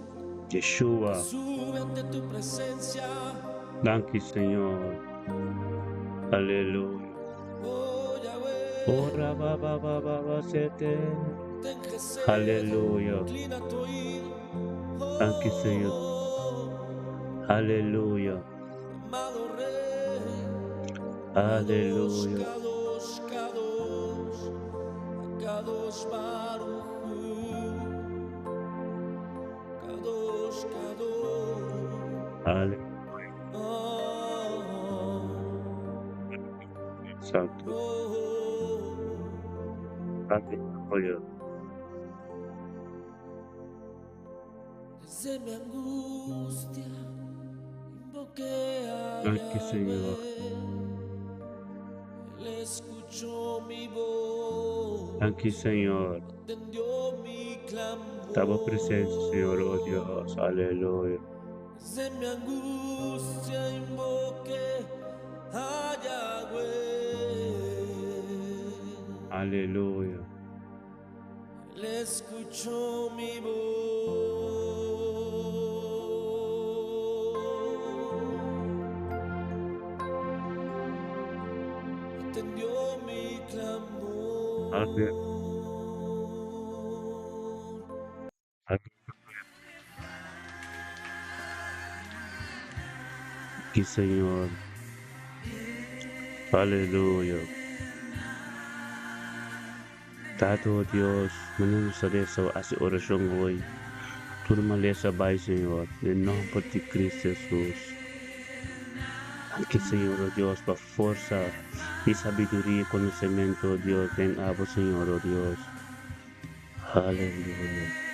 Yeshua. sube ante tu presencia. Thank you, Señor. Aleluya. Oh Yahweh, Ora baba sete. Aleluya. inclina tu oído. Thank you, Señor. Aleluya. Amado Rey, Aleluya. Kadosh, Kadosh, Kadosh, Kadosh Baruch Hu, Kadosh, Kadosh. Aleluya. Oh, Santo. oh, Aleluya. desde mi angustia invoqué a Gracias, Señor. Yahweh. Él escuchó mi voz, Gracias, Señor. atendió mi clamor. Estamos presentes, Señor, oh Dios. Aleluya. Desde mi angustia invoqué a Yahweh. Aleluya. Él escuchó mi voz, atendió mi clamor. Aleluya. Aquí, Señor. Aleluya. Tato Dios, menurut saya así oración hoy. Turmalesa bay, Señor, en nombre de Cristo Jesús. Aquí, Señor, oh Dios, por fuerza y sabiduría y conocimiento, oh Dios, ven a vos, Señor, oh Dios. Aleluya.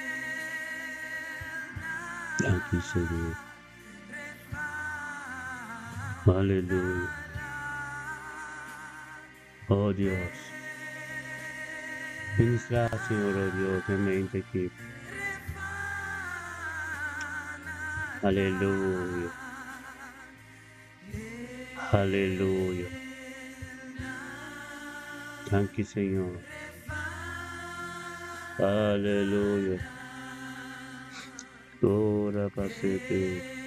Aquí, Señor. Aleluya. Oh Dios. Ministra, Señor, oh Dios, en mente aquí. Aleluya. Aleluya. Thank you, Señor. Aleluya. Ora pasete.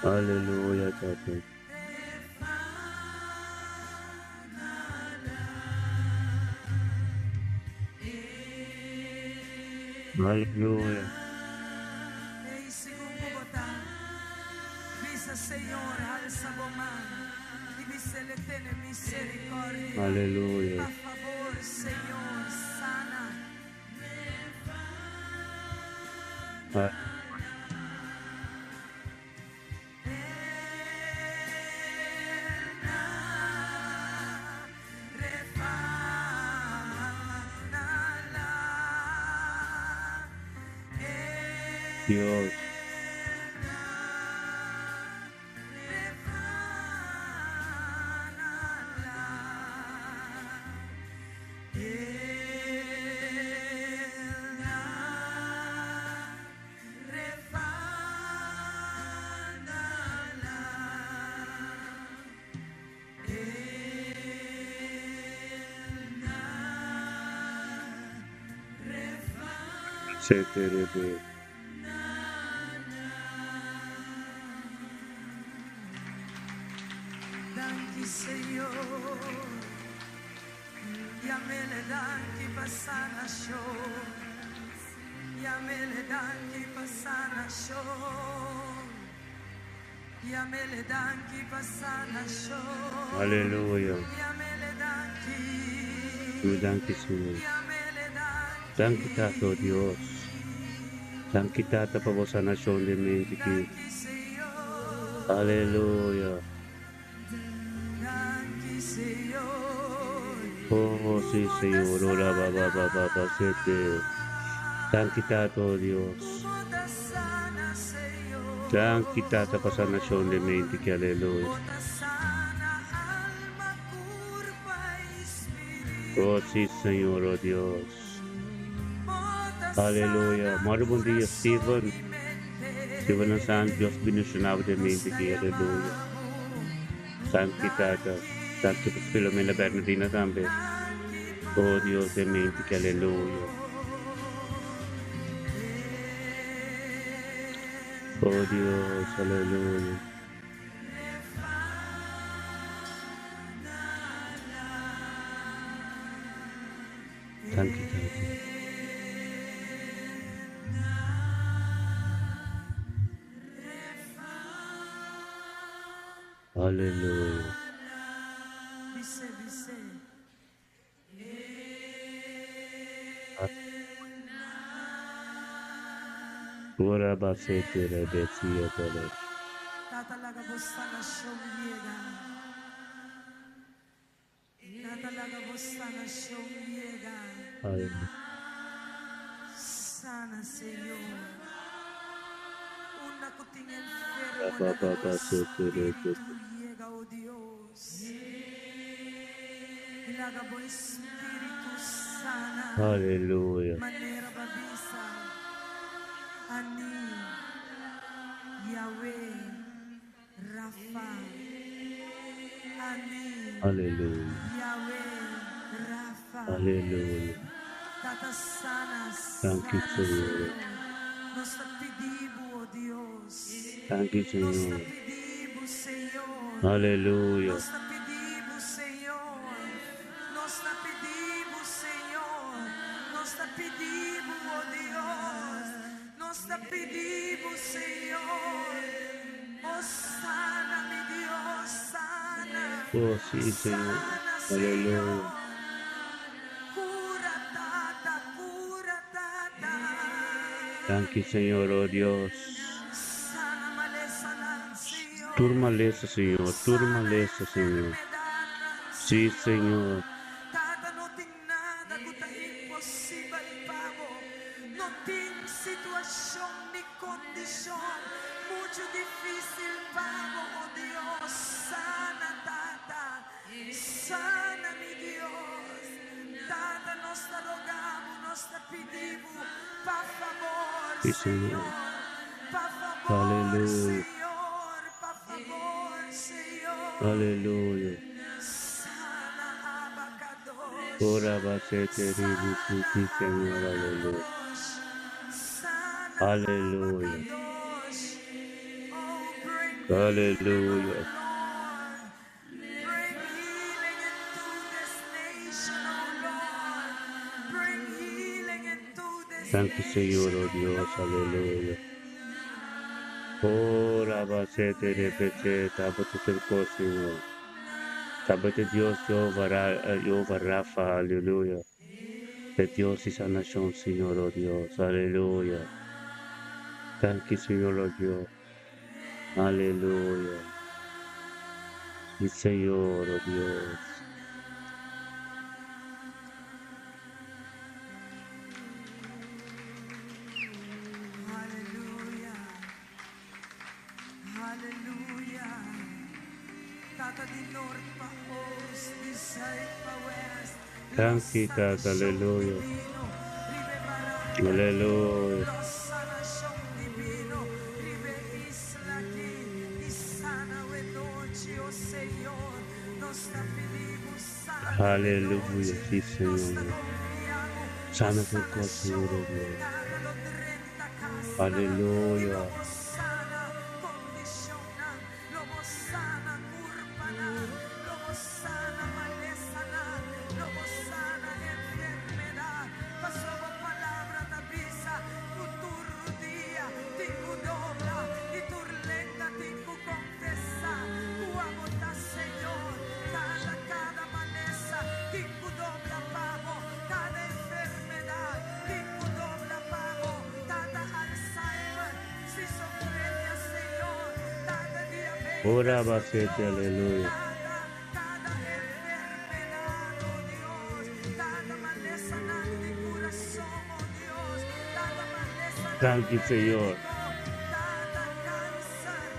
Aleluya, Tata. Aleluya. Ei, segundo botar, visa Senhor, alça a mão, e visa Ele tem misericórdia. Aleluya. A favor, Senhor, sana. Dios. Se te rebe. Danke, Senhor. Yamele danke pasana show. Yamele danke pasana show. Yamele danke pasana show. Aleluya. Yamele danke. We thank you, Señor. Yamele danke. Thank you, Tato Dios. Thank you, Tata, por vossa nación de mente aquí. Danke, Senhor. Aleluya. Danke, Senhor. Oh, sí, Señor. Ora, ba, sete. Thank you, Tato Dios. Bota sana, Senhor. Thank you, Tata, por esa nación de mente aquí. Aleluya. Bota sana, alma, curva, espírito. Oh, sí, Señor, oh Dios. Bota Aleluya. Muy buen día, Steven. mente. Steven and San, Dios bendicionado de mente aquí. Aleluya. Thank you, Tata. Thank you, Filomena Bernardina también. Oh, Dios de mente aquí. Aleluya. Oh, Dios. Aleluya. Thank you, Tata. Aleluya. Dice, dice. Ora basete rebesia tole. Tatalaga bosta na shongiega. Tatalaga bosta na shongiega. Hallelujah. Sana, Señor. Una kuting enfermo Baba na basete rebesi. llega, oh Dios. Ilaga bo Espiritu sana. Hallelujah. Manera babisa. Ani. Yahweh. Rafa. Ani. Hallelujah. Yahweh. Rafa. Hallelujah. Tata sana, Thank you, sana, Señor. Nos te pedimos, oh Dios. Thank you, Nos te Señor. pedimos, Señor. Hallelujah. Nos te pedimos, Señor. Nos te pedimos, Señor. Nos te pedimos, oh Dios. Nos te pedimos, Señor. Oh, sana, mi Dios, sana. Oh, sí, Señor. Sana, Hallelujah. Señor. Cura, tata, cura, tata. Thank you, Señor, oh Dios. Sana, malesa, Señor. Turmaleza, Señor. Turmaleza, Señor. Sí, Señor. Tata, no tem nada que está impossível, Pavo. Não tem situação ni condição muito difícil, Pavo, oh Deus. Sana, Tata. Sana, mi Dios. Tata, nós te rogamos, nós te pedimos, por favor, Sí, Señor. Senhor. Por favor, Aleluya. Senhor. Por favor, Senhor. Aleluya. Sana, abacados. Ora basete rebesi, Señor. Aleluya. Sana, Aleluya. abacados. Oh, bring Aleluya. Lord. Bring healing into this nation, oh Lord. Bring healing into this Thank you, Señor, oh nation, Dios. oh Lord. Aleluya. Ora basete rebesi, tabote cerco, Señor. Tabote Dios, Jehová Rafa. Aleluya. De Dios y sanación, Señor, oh Dios. Aleluya. Thank you, Señor, oh Dios. Aleluya. Sí, Señor, oh Dios. Hallelujah. Hallelujah. Tata di North pa East, di South pa West. Thank you, God. Hallelujah. Hallelujah. Los sanación divino, ribe isla aquí, y sana we noche, oh Señor. Nos te pedimos sana we Aleluya, noche. sí, Nos te Señor. confiamos, Sana oh tu cuerpo, sanación. Señor, oh Dios. Hágalo 30 casas. Aleluya. Lobo sana, condiciona. Lobo sana, curpana. Lobo sana, malesana. Lobo sana, enfermedad. Pasó palabra de avisa. Futuro día, tico dobla. Y tu lenta, tico confesa. Tu abota, Señor. Cada maleza, tico dobla pago. Cada enfermedad, tico dobla pago. Cada Alzheimer, esquizofrenia, Señor. Cada diabetes, Ora basete, Señor. aleluya. Cada enfermedad, oh Dios. Cada maleza de corazón, oh Dios. Cada maleza Thank you, Señor. cada cáncer,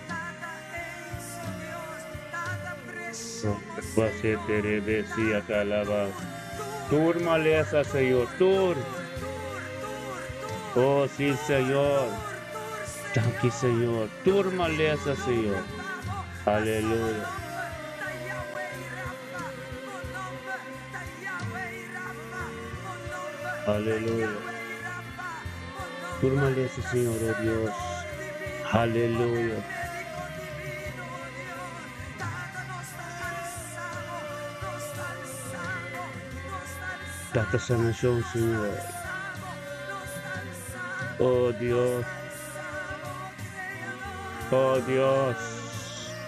cada AIDS, oh Dios. Cada presión, oh Basete Señor. rebesi, atalaba. Turmaleza, Señor. Tur. Oh, sí, Señor. Thank you, Señor. Turmaleza, Señor. Aleluya. Aleluya. Turmaleza, Señor, oh Dios. Aleluya. Tanta sanación, Señor. Oh Dios. Oh Dios.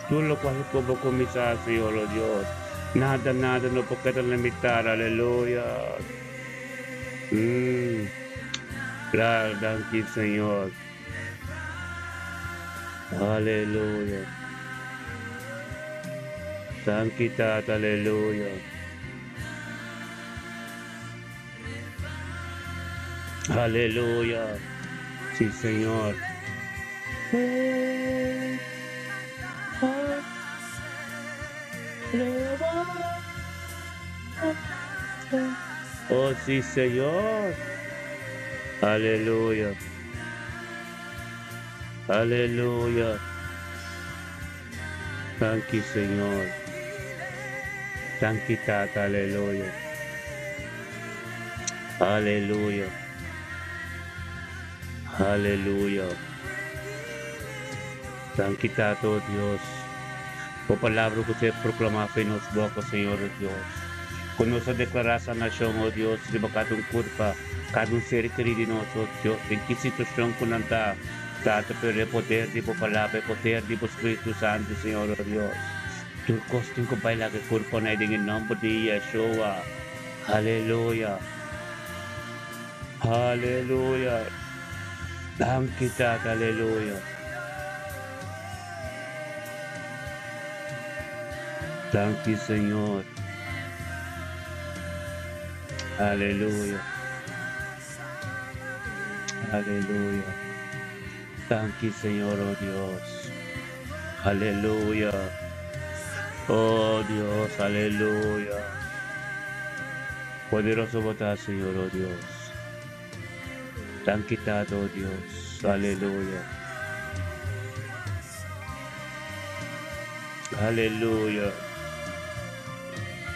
Tú lo cual como comisar, Señor, oh Dios. Nada no puede limitar. Aleluya. Claro, thank you, Señor. Hallelujah. Thank you, Tata. Hallelujah. Hallelujah. Sí, Señor. Oh, sí, Señor. Aleluya. Aleluya. Thank you, Señor. Thank you, Tata. Aleluya. Aleluya. Aleluya. Thank you, Tata, oh Dios. O palabra que usted proclama en los bocas, Señor Dios. Con nuestra declaración, nación, oh Dios, de cada culpa, cada ser querido en nosotros, Dios, en qué situación con anta, Tata, pero el poder de tu palabra, el poder de tu Espíritu Santo, Señor Dios. Tu costo con baila que culpa en el nombre de Yeshua. Aleluya. Aleluya. Thank you, Tata, aleluya. Thank you, Señor. Aleluya. Aleluya. Thank you, Señor, oh Dios. Aleluya. Oh Dios, aleluya. Poderoso votar, Señor, oh Dios. Thank you, Tata, oh Dios. Aleluya. Aleluya.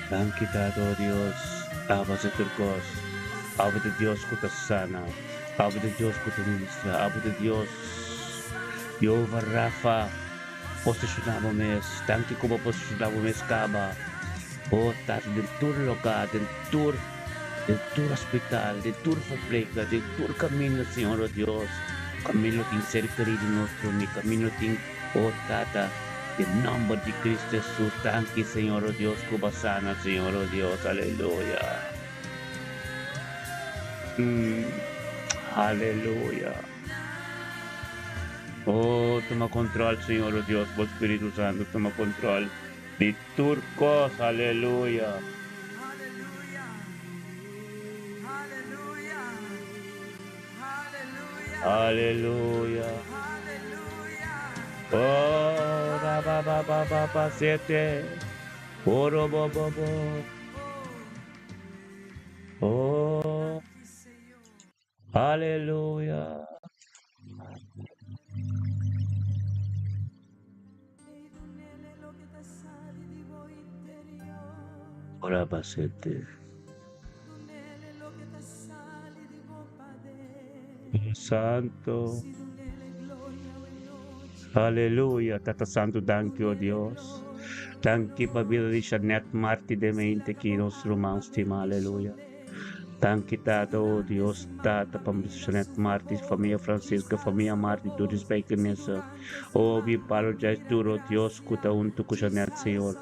Thank you, Tata, oh Dios. Abba sa Turcos. Abba de Dios que te sana. Abba de Dios que te ministra. Abba de Dios. Jehová Rafa. Posicionamos mes. Thank you como posicionamos mes kaba. Oh, Tata, del tour local, del tour hospital, del tour fabrica, del tour camino, Señor, oh Dios. Camino sin ser querido nuestro, mi camino sin, oh Tata. En nombre de Cristo Jesús, thank you, Señor, oh Dios, como sana, Señor, oh Dios, aleluya. Aleluya. Oh, toma control, Señor, oh Dios, por Espíritu Santo, toma control. De turcos, aleluya. Aleluya. Aleluya. Aleluya. Aleluya. Aleluya. Oh, ba, 7. Oro, bo. Oh, aleluya. Ora, ba, 7. Santo. Aleluya, Tata Santo, thank you, oh Dios. Thank you per vida di Jeanette Marti de mente che i nostri romani stima, aleluya. Thank you, Tata, oh Dios, Tata, per Jeanette Marti, famiglia Francisca, famiglia Marti, tu rispecchionessa. Oh, we apologize to oh Dios, kuta unto ku Jeanette, Señor.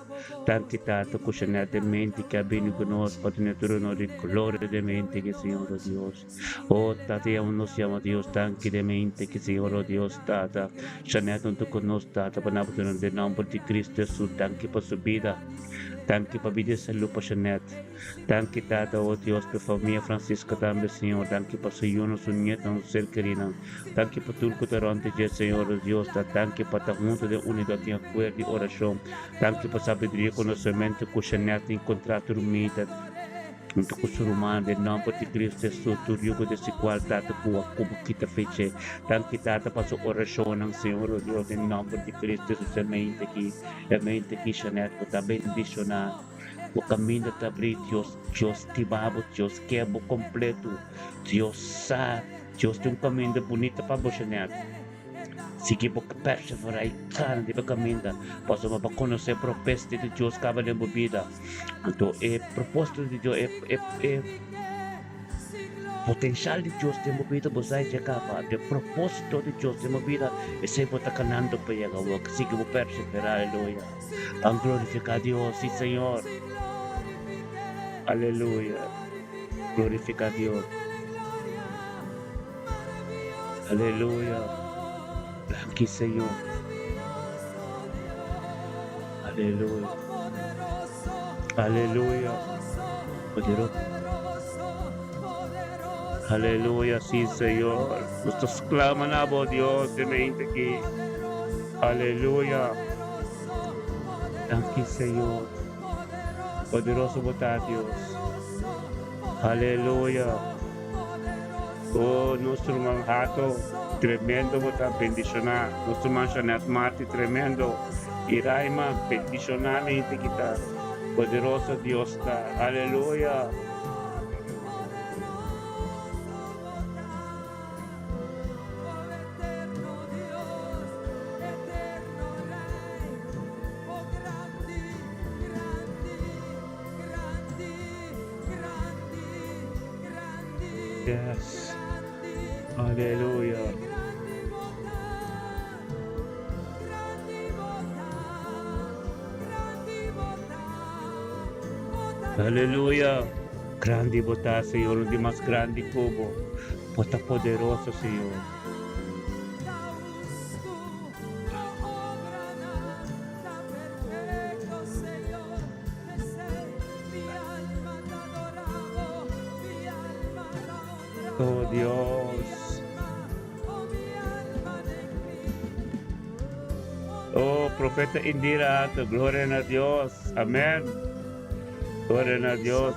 Thank you, Tata, ku Jeanette de mente che abbini conosco, patinatura no di colore de mente che, Señor, oh Dios. Oh, Tata, non siamo Dios, thank you de mente che, Señor, oh Dios, Tata. Jeanette, non tu conosco, Tata, panapatunan de nombre di Cristo Jesús, thank you per su vida. Thank you per vida salud per Jeanette. Thank you, Tata, oh Dios, per famiglia Francisca también, Señor. Thank you por su uno, su nieto, su ser querido. Thank you por todo lo que te ronde, Señor, oh Dios. Thank you por estar junto de unidad de acuerdo y oración. Thank you por sabiduría, conocimiento, que Jeanette encontrar dormida. Junto con su humano, en nombre de Cristo Jesús, tu yugo de su cual, Tata, como kita feche. Thank you, Tata, por su oración, Señor, oh Dios, en nombre de Cristo Jesús, la mente que Jeanette, por estar bendicionada. O caminho está abrido, Deus te babo, Deus quebra completo, Deus sabe, Deus tem caminho bonito para você, né? Se que você perseverar e cara de caminho, posso conhecer a proposta de Deus que vai na vida. Então, a proposta de Deus é potencial de Deus tem uma vida, você já acaba. O propósito de Deus tem uma vida, é sempre estar caminhando para chegar ao que se que você perseverar, aleluia. Vamos glorificar Deus, sim, Senhor. Aleluya. Glorifica a Dios. Aleluya. Thank you, Señor. Aleluya. poderoso, Aleluya. Poderoso. Aleluya, sí, Señor. Nosotros claman a vos, Dios, de mente aquí. Aleluya. Gracias, Señor. Poderoso botar, Dios. Aleluya. Oh, nuestro manjato, tremendo botar, bendicionar. Nuestro manchanet mati, tremendo. Iraima, bendicionar, mente kita. Poderoso Dios está. Aleluya. Yes. Aleluya. Aleluya. Grande botar, Señor, un día más grande como. Bota poderoso, Señor. Oh Dios. Oh, profeta Indira, gloria a Dios. Amén. Gloria a Dios.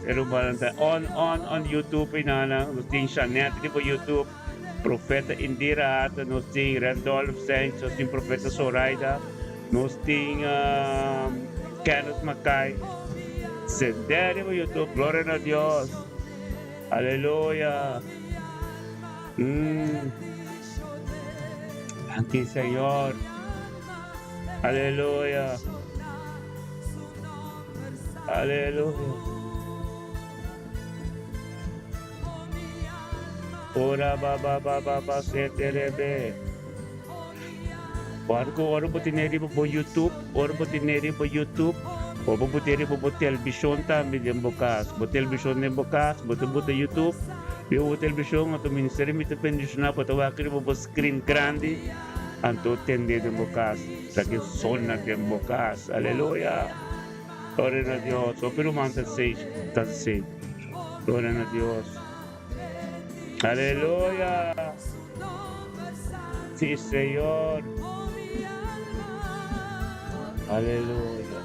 On YouTube, inana. Nos ting Shanet, tipo YouTube. Profeta Indira, nos ting Randolph Saints, nos ting Profeta Zoraida, nos ting Kenneth Mackay. Sender, tipo YouTube. Gloria a Dios. Aleluya. Aquí, Señor. Aleluya. Aleluya. Ora baba seterebe. Ora butineri po YouTube. Ora butineri po YouTube. O buteri po television también din bukas. Bo television din bukas. Bo YouTube. Yung television atau ministeri mito pendisyon na po tawakir po screen grande. Anto tende din bukas. Lagi sona din bukas. Aleluya. Gloria a Dios. O pero man say. Gloria a Dios. Aleluya. Sí, Señor. Aleluya.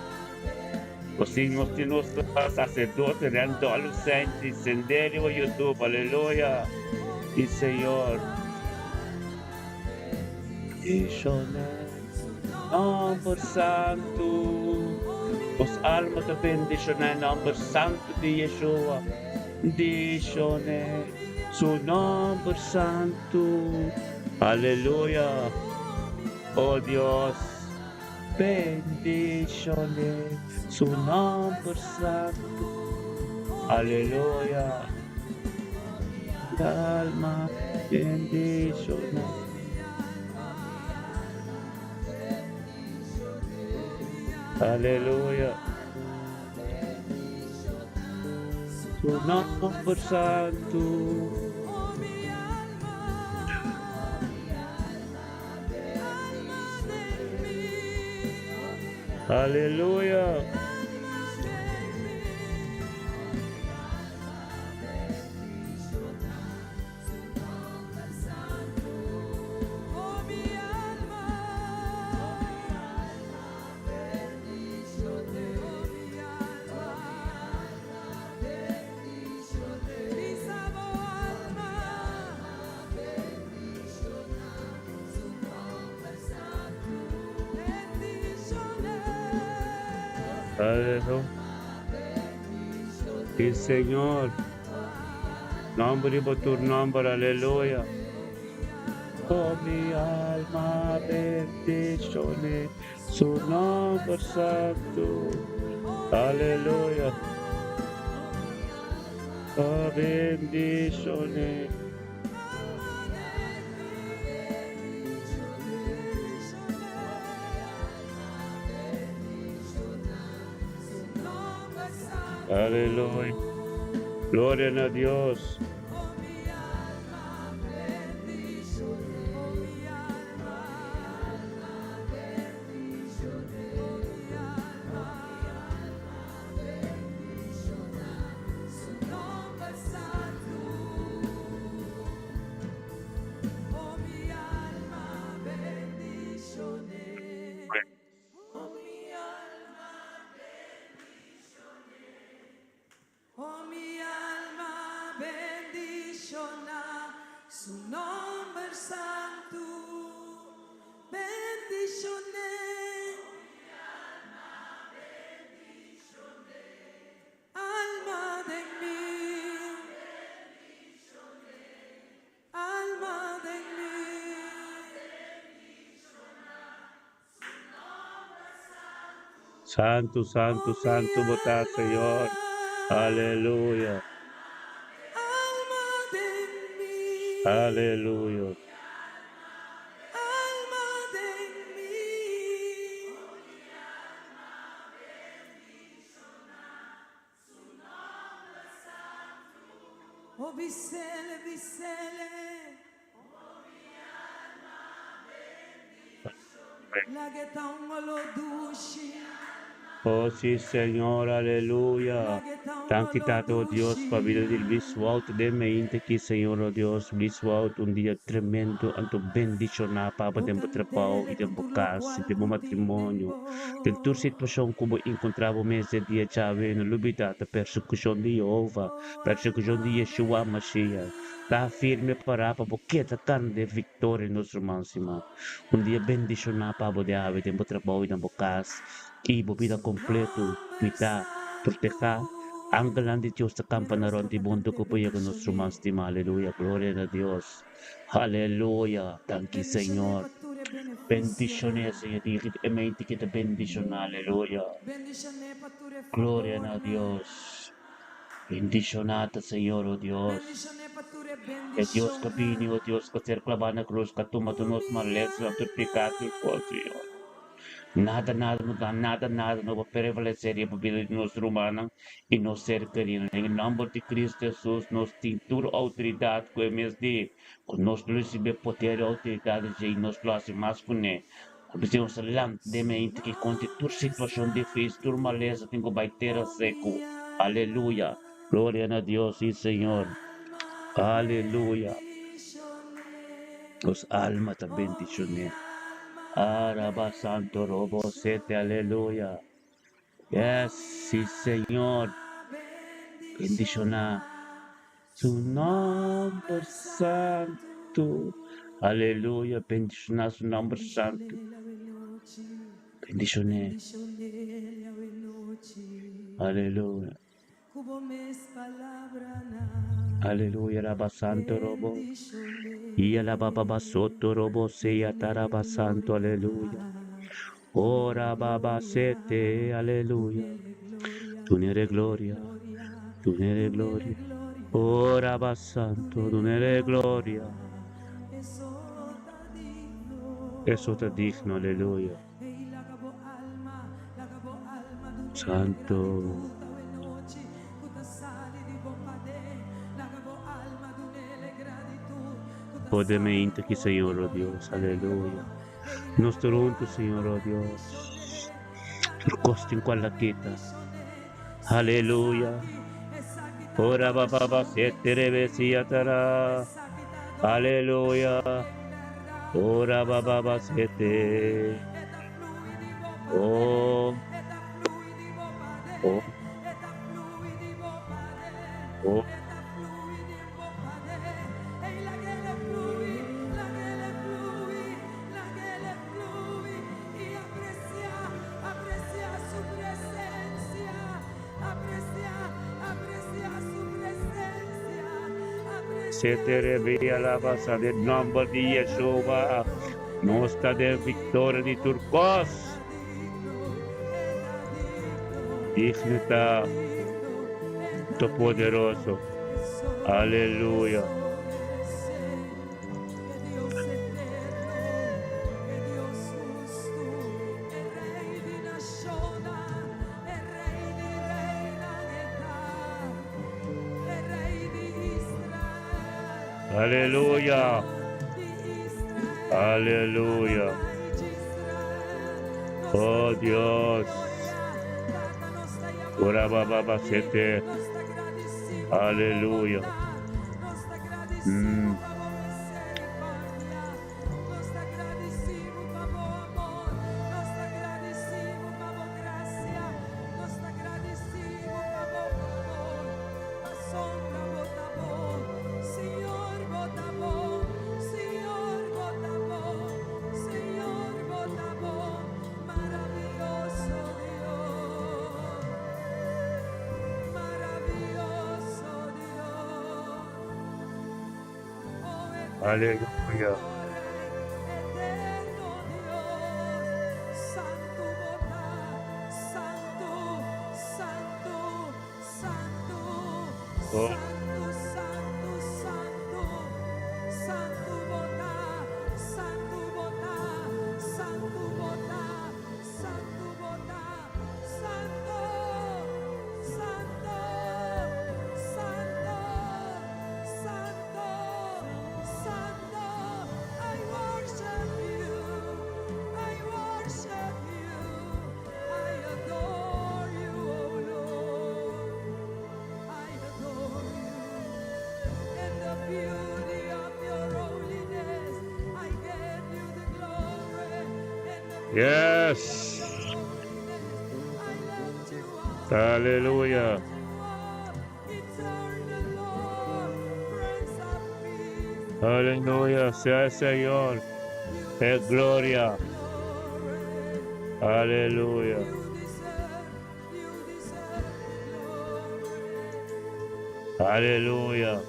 Os signos de nuestros sacerdotes, Randolph Saints, Senderio YouTube, aleluya. Y Señor. Y nombre santo. Os almas te bendicionan, nombre santo de Yeshua. Bendiciones su nombre santo. Aleluya. Oh Dios. Bendiciones su nombre santo. Aleluya. Alma bendiciones. Aleluya. Su nombre santo. Aleluya. Aleluya. Sí, Señor. Nombre por tu nombre, aleluya. Oh, mi alma bendiciones su nombre santo. Aleluya. Oh, bendiciones. Aleluya. Gloria a Dios. Santo, santo, santo bota, Señor. Aleluya, alma de mí, aleluya. alma de mí. Oh, Visele, Visele, la che t'angolo duci, Oh sí, Señor, la aleluya. che Tan t'angolo quitado, oh Dios, para vida del visual, de mente que, Señor, oh Dios, visual, un día tremendo, anto bendición, Papa, tempo trabalho e tempo casa, tempo matrimonio. Del tu situação como encontrava mês de dia chave no lubidata, persecução de Jeová, persecução de Yeshua Mashiach. Está firme para porque tá de vitória nos irmãos, irmão. Um dia bendição, Papa, de ave, tempo trabalho e tempo casa. Ibu vida completo, tuita, proteja, angelan de Dios, campanaron de mundo ko po yung nuestro mastima, aleluya, gloria a Dios, aleluya, thank you, benedizione, Señor, fatture, beneficio. bendiciones, Señor, emeiti kita bendición, aleluya, Benedizione, fatture, gloria favore, a Dios, bendicionata, Señor, oh Dios, benedizione, fatture, que Dios que vini, benedizione. oh Dios, que ser clavada na cruz, que toma tu nos males, a tu pecado, Señor. Nada, nada, nada no va a prevalecer y vida de nuestro humano y no ser querido. En el nombre de Cristo Jesús, nos tintura autoridad que en vez de nos recibe poder y autoridad y nos lo hace más con él. Como decimos, delante de mente que con tu situación difícil, tu maleza, tengo baitera Oh, seco. mi Aleluya. alma, Gloria a Dios y Señor. alma, Aleluya. benedizione. Los almas te Oh, mi bendiciones. alma, Araba Santo Robo Sete. benedizione. Aleluya. Oh, Yes, mi sí, Señor. alma, Bendicionar bendicionar su su nombre nombre santo. santo. Aleluya. Bendicionar su nombre santo. Bendicionele la veloci, Bendicionar. bendicionele la veloci. Aleluya. Cubo mes palabra na, Aleluya. Araba Santo Robo. Y alaba Baba Soto Robo Se Ataraba Santo. Aleluya. Ora Baba Sete. Aleluya. Tu ne eres gloria. Tu ne eres gloria. Ora Baba Santo. Tu ne eres gloria. Eso te digno, aleluya. Santo. Podemente que Señor, oh Dios, aleluya. Nos torunto, Señor, oh Dios. Turcoste en cual la quita. Aleluya. Ora Baba Sete Rebesi Atara. Aleluya. Ora Baba Sete. Oh, oh, oh. Se te revela la base del nombre de Yeshua. Nos está de victoria de Turcos. Dignidad, tu poderoso. Aleluya. Aleluya. Aleluya. Oh Dios. Ora Baba Sete. Aleluya. Aleluya. Oh, Santo, santo, santo, santo bota, santo bota, santo bota, santo bota, santo, santo, santo, santo, santo. I worship you, I worship you, I adore you, oh Lord. I adore you. In the beauty of your holiness, I give you the glory. In the beauty yes. of your holiness, I lift you up. Hallelujah. I lift you up. Eternal Lord, Prince of Peace, Hallelujah. Prince of Sea el Peace. Señor. You Es deserve gloria. the glory. Aleluya. You deserve glory. Aleluya.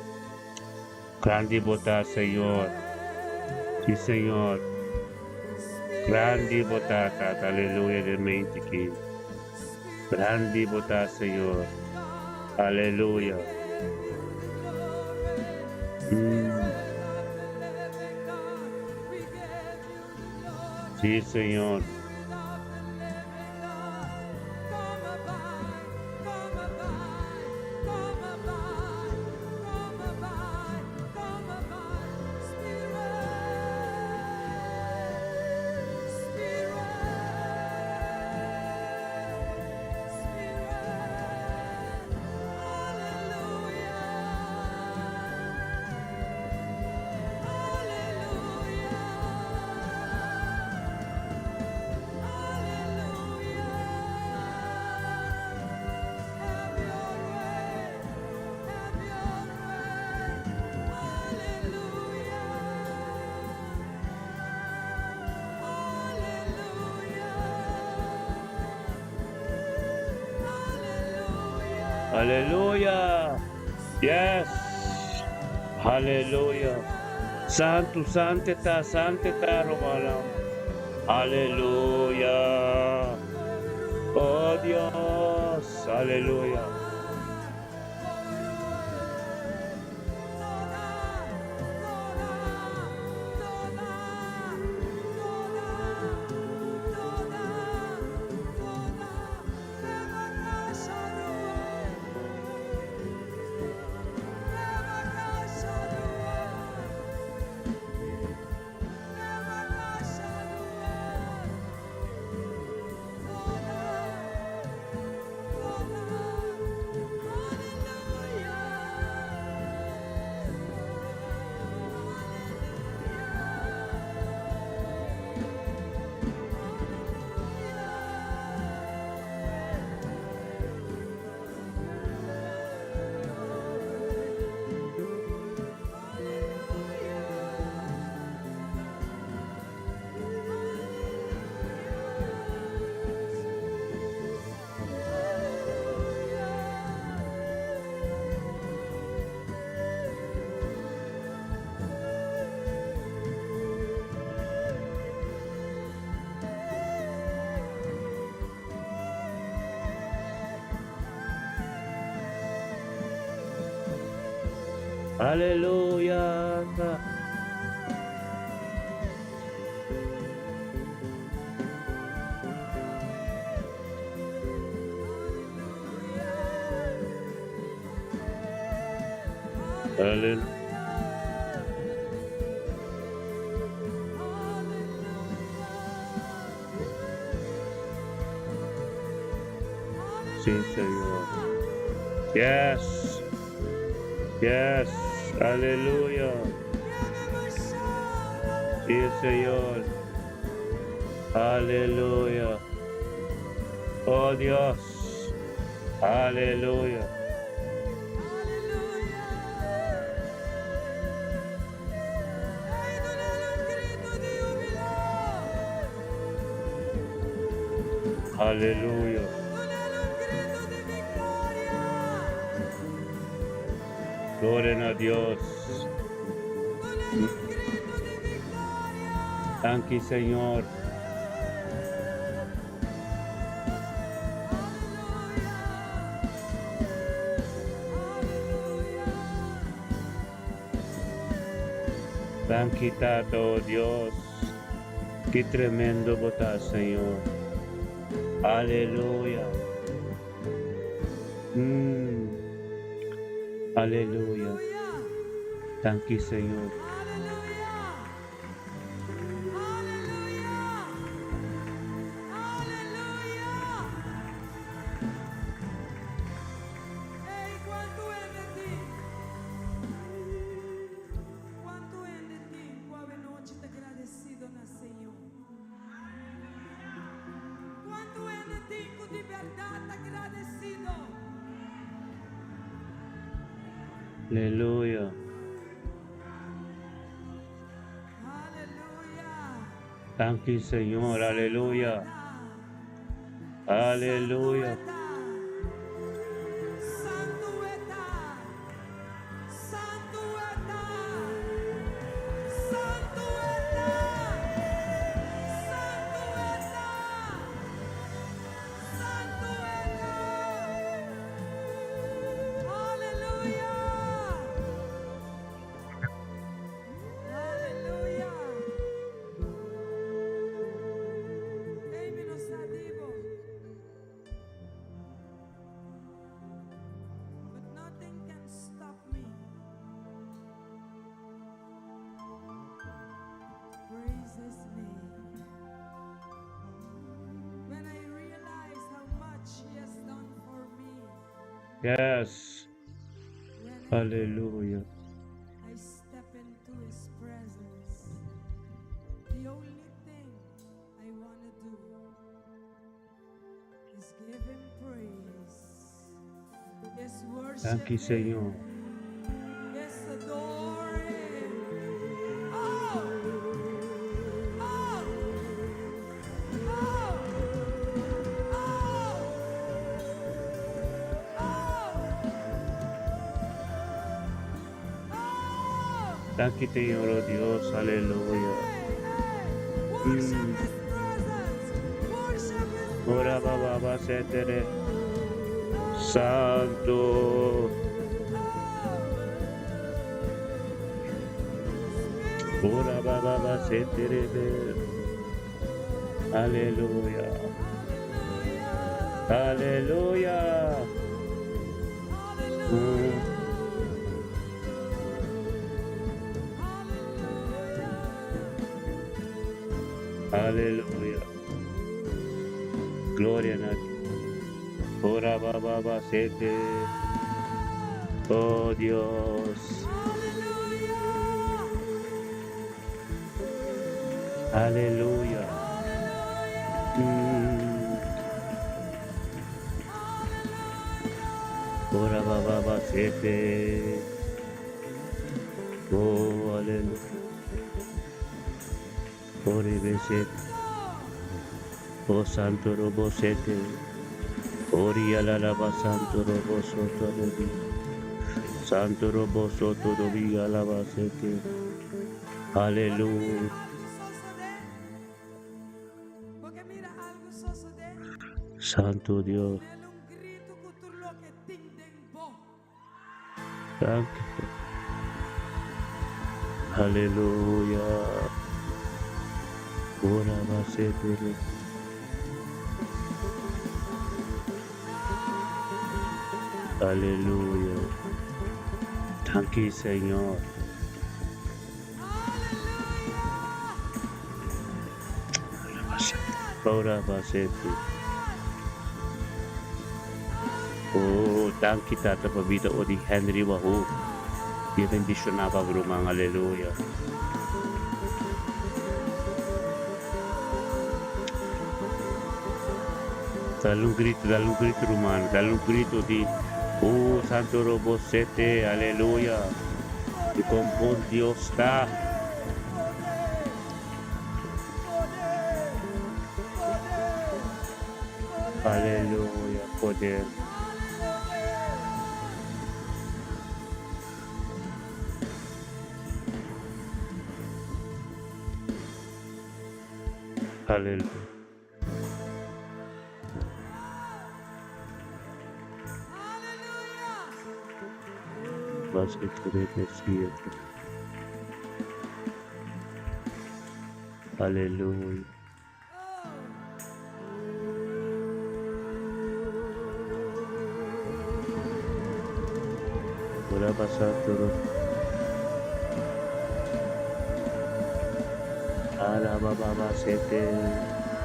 Grande botar, Señor. Sí, Señor. Grande botar, Tata. Aleluya. Del mente que. Grande botar, Señor. Aleluya. Sí, Señor. Aleluya. Yes. Aleluya. Santo, santita, santita, Romana. Aleluya. Oh Dios. Aleluya. Aleluya. Aleluya. Sí, Señor. Yes. Yes. Aleluya. Sí, Señor. Aleluya. Oh Dios. Aleluya. Aleluya. Gloria a Dios. Thank you, Señor. Tangkita, oh Dios. Qué tremendo botas, Señor. Aleluya. Aleluya. Thank you, Señor. Hallelujah. Hallelujah. Hallelujah. Hey, ¿cuánto es de ti? ¿Cuánto es de ti? Quale noite te agradecido na Senhor. ¿Cuánto es de ti con de verdad agradecido? Aleluya. Hallelujah. Thank you, Señor. Aleluya. Aleluya. But nothing can stop me. Praise His name. When I realize how much He has done for me, Yes. when Aleluya. I step into His presence, the only thing I want to do is give Him praise, is worship Thank you, Him, Señor. is adore Him. Oh! Oh! Oh! Thank you, Señor, oh Dios. Aleluya. Worship His presence. Worship His Ora presence. baba setere. Santo. Ora baba setere. Aleluya. Aleluya. Aleluya. Gloria a Dios. Ora baba sete. Oh Dios. Aleluya. Ora baba sete. Oh aleluya. Ore besete. Oh santo robo sete. Ori alaba santo robo soto robi. Santo robo soto robi alaba sete. Aleluya. Porque mira, algo sucede. Santo Dios. Nel un grito con lo que tinden bo. Thank you. Aleluya. Ora basete. Aleluya. Thank you, Señor. Ora basete. Oh, thank you, Tata Pabita o di Henry Wahu. Di bendicionava Grumang. Aleluya. Dall'un grito romano, dall'un grito di Oh Santo Robosete, aleluya. Y con buen Dios está. Aleluya, poder. Aleluya. Vas a querer decir. Aleluya. Ora pasatoro. Ara baba sete.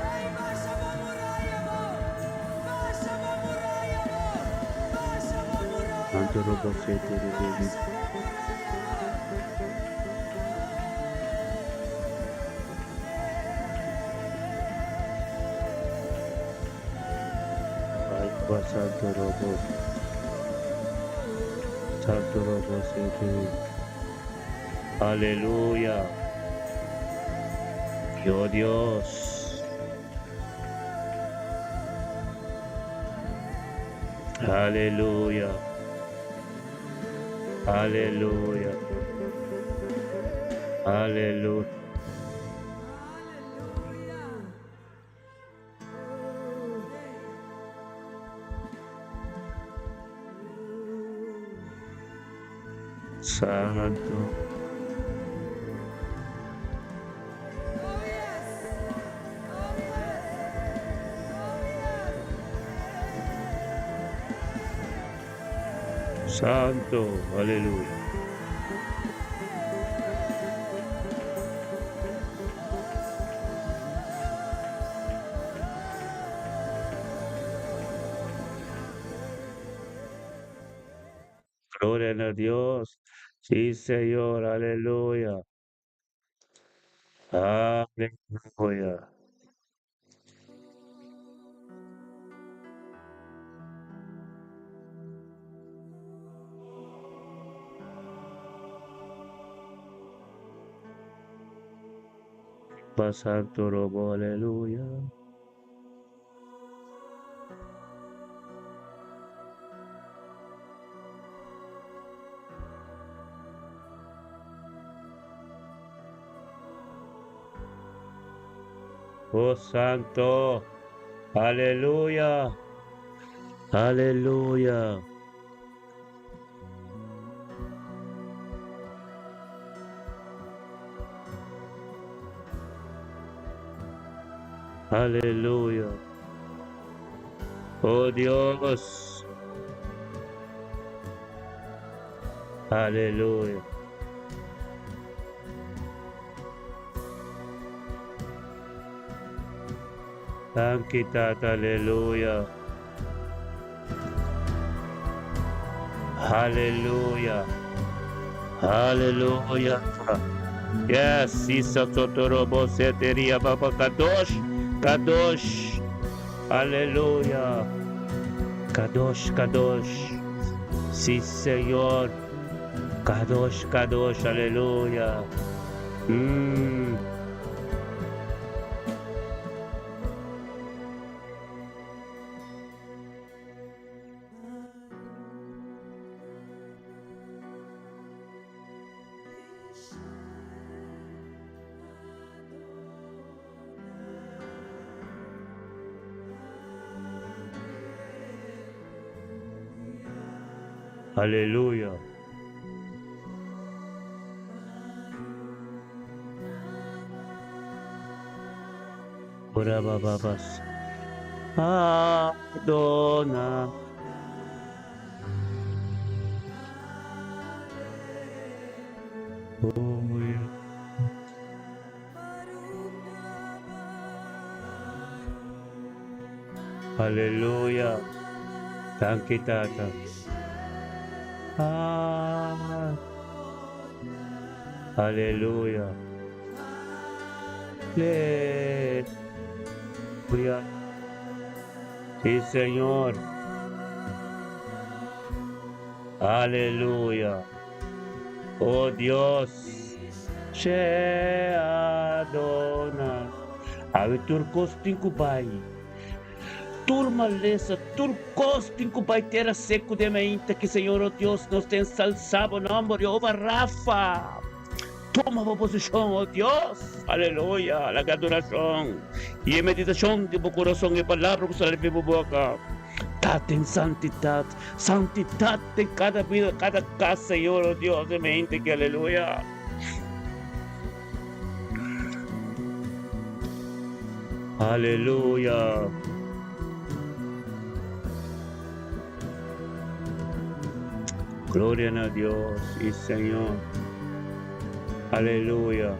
Ay, basa mo muraya mo. Basa mo muraya mo. Basa mo muraya mo. Antoro sete de baby. Basa mo muraya mo. Ay pasatoro. Santoro sete. Aleluya. Oh Dios. Aleluya. Aleluya. Aleluya. Santo. Oh yes. Oh yes. Oh yes. Santo. Aleluya. Gloria a Dios. Sí, Señor. Aleluya. Aleluya. Santo robo, aleluya. Oh Santo, aleluya, aleluya. Aleluya. Oh Dios. Aleluya. Sanctidad, aleluya. Aleluya. Aleluya. Yes, Isa Totorobo Seteria Baba Kadosh. Kadosh. Aleluya. Kadosh, Kadosh. Sí, Señor. Kadosh, Kadosh, aleluya. Aleluya. Ora babas. Adona. Oh, yeah. Aleluya. Thank you, Tata. Aleluya. Aleluya. Sí, Señor. Aleluya. Oh Dios. She Adonai. Ave turcos tinkubai. Turmaleza, turcos tinkubai terra seco de mente que Senhor, oh Deus, nos tem ensalzado nombre, Jehová Rafa. Toma a posición, oh Dios. Aleluya, la adoración y meditación de mi corazón y palabra que sale de mi boca. Date en santidad, santidad en cada vida, cada casa, Señor, oh Dios, de mente que aleluya. Aleluya. Gloria a Dios y Señor. Aleluya.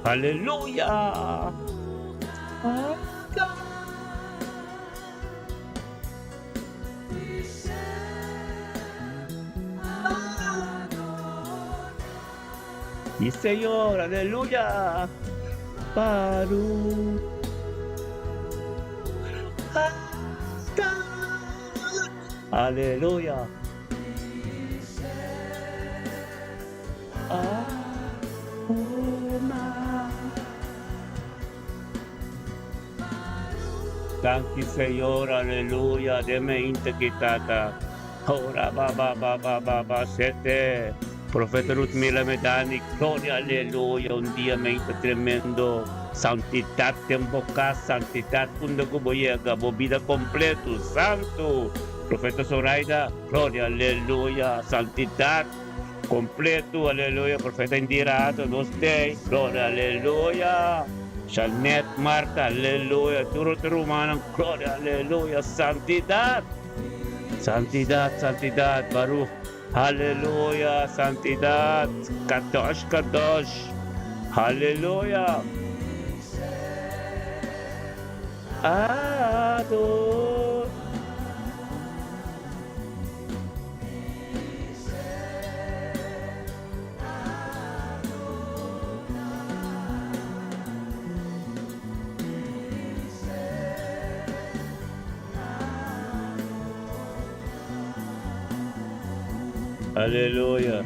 Aleluya. Y Señor, aleluya. Baru. Aleluya. Thank you, Señor, aleluya. Deme integritata. Ora ba sete. Profeta Ruth Mila Medani, gloria, aleluya. Un día me hizo tremendo. Santidad en boca, santidad cuando boyega, vida completo, santo. Profeta Zoraida, gloria, aleluya. Santidad completo, aleluya. Profeta Indira, todos ustedes, gloria, aleluya. Janet, Marta, aleluya. Turo Terumana, gloria, aleluya. Santidad, santidad, santidad, Baruch. Aleluya, santidad, Kadosh, Kadosh, aleluya. Ador. Aleluya.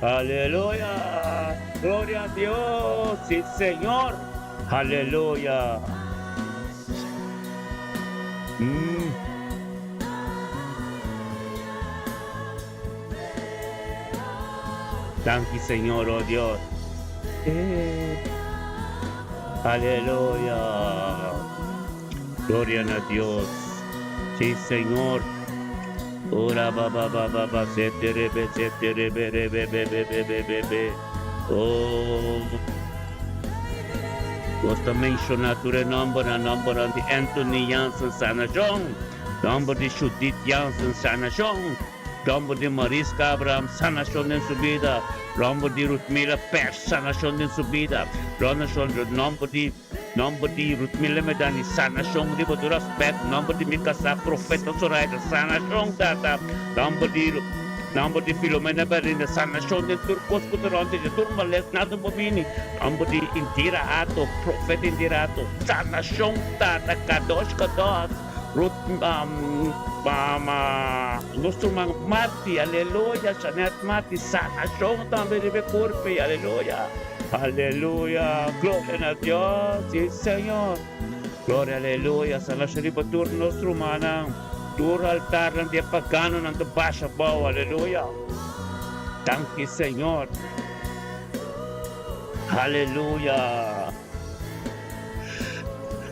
Aleluya, gloria a Dios, sí Señor, aleluya. Thank you, Señor, oh Dios. Aleluya, gloria a Dios, sí Señor. Ora ba seterebe. Oh, gosto mencionature number on the Anthony Janssen Sanajong, number the Judith Janssen Sanajong, number the Mariska Abraham Sanajong en su vida, number the Ruthmila Pesh Sanajong en su vida, number the Ruthmila Medani Sanajong di Botura Spek, number the Mikasa Profeta Zoraida Sanajong Tata, number the Filomena Berlin Sanajong de Turcos Puteronte de Turmales Nato Bobini, number the Indira Ato, Profeta Indira Ato, Sanajong Tata, Kadosh Kadosh, Ruth nostro Mati, aleluya, Janet Mati, Sanajong también de Corpe, aleluya. Aleluya, gloria a Dios, sí Señor. Gloria, aleluya, sa nasariba tur nostro manang, tur altar ng dia pagano ng tabasha bao, aleluya. Thank you, Señor. Aleluya.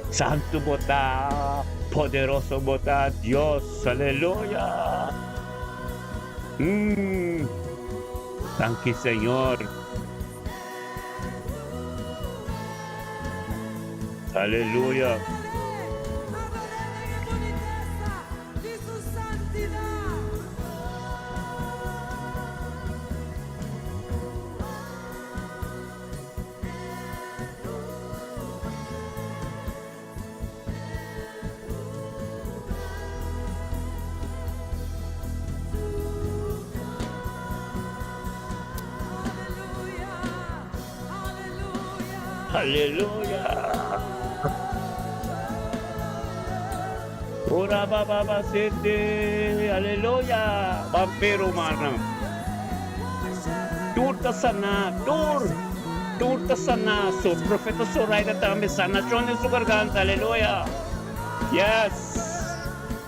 Santo bota, poderoso bota, Dios, aleluya. Thank you, Señor. Aleluya. Aleluya. Ora baba sete. Aleluya. Pampero mana. Tur ta sana. Tur ta sana. So profeta Zoraida también sanación en su garganta. Aleluya. Yes.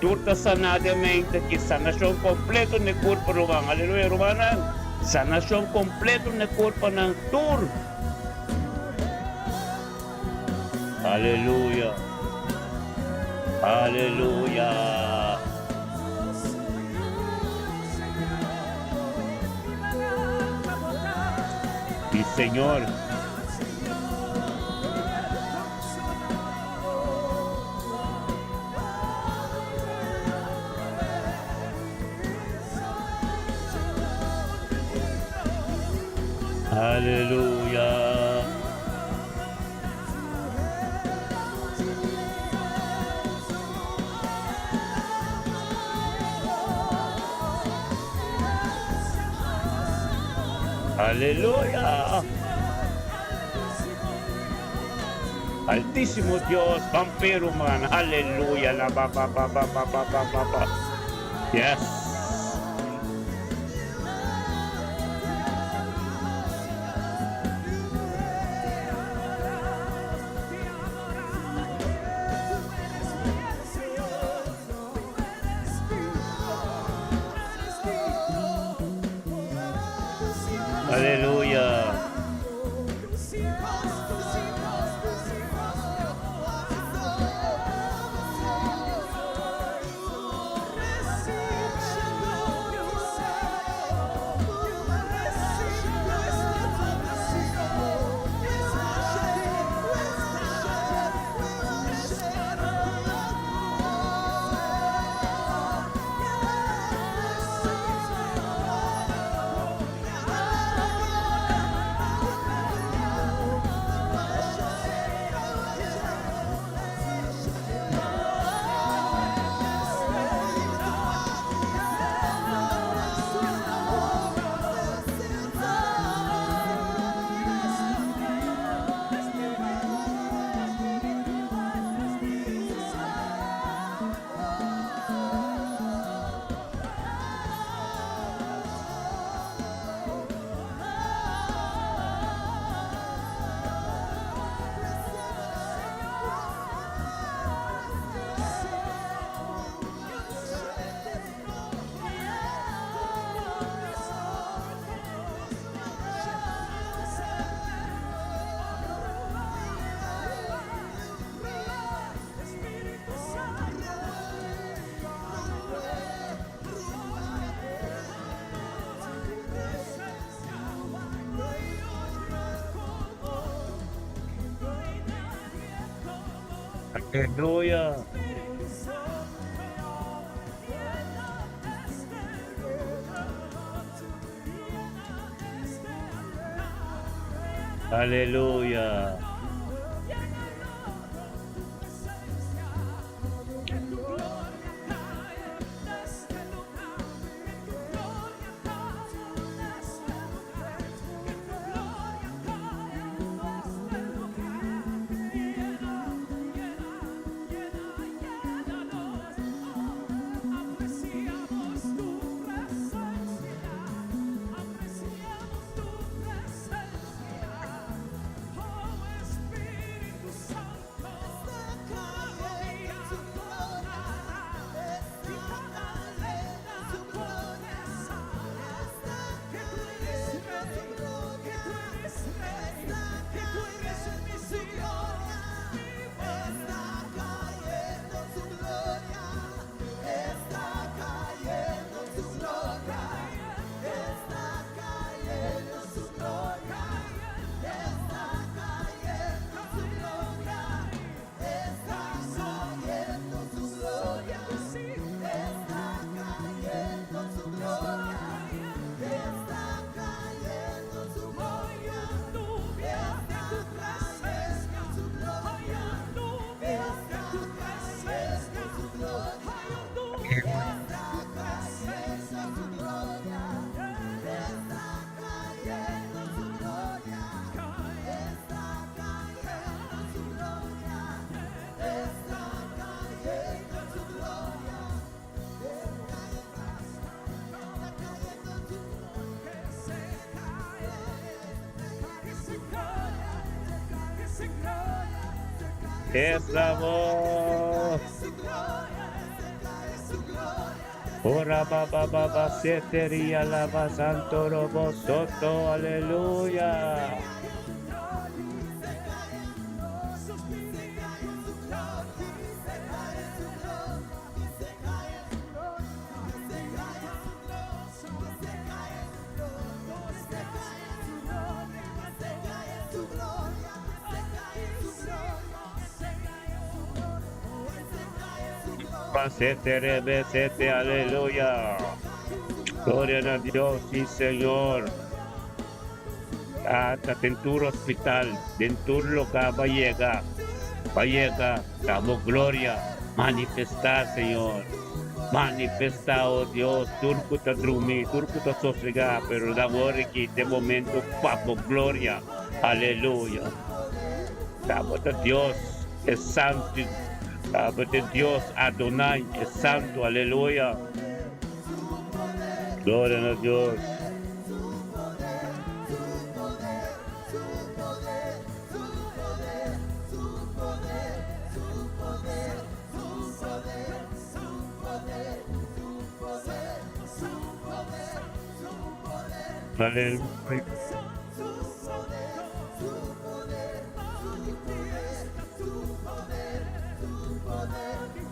Turta sanadamente que sanación completo en el cuerpo romano. Aleluya, romana. Sanación completo en el cuerpo ng tur. Aleluya. Aleluya. Y Señor. Aleluya. Aleluya. Altísimo Dios, vampiro man. Aleluya. La ba ba ba ba ba ba ba ba ba. Yes. Aleluya. Aleluya. Aleluya. es la voz. Ora baba baba seteria lava santo robo soto, aleluya. Sete, aleluya. Gloria a Dios, sí Señor. Hasta tentur hospital, tentur loca Vallega, damos gloria, manifestar Señor. Manifesta, oh Dios, turco te drumi, turco te sosega, pero damos aquí de momento, papo, gloria, aleluya. Damos a Dios, es santo. De Dios Adonai es santo, aleluya. Gloria a Dios. Aleluya.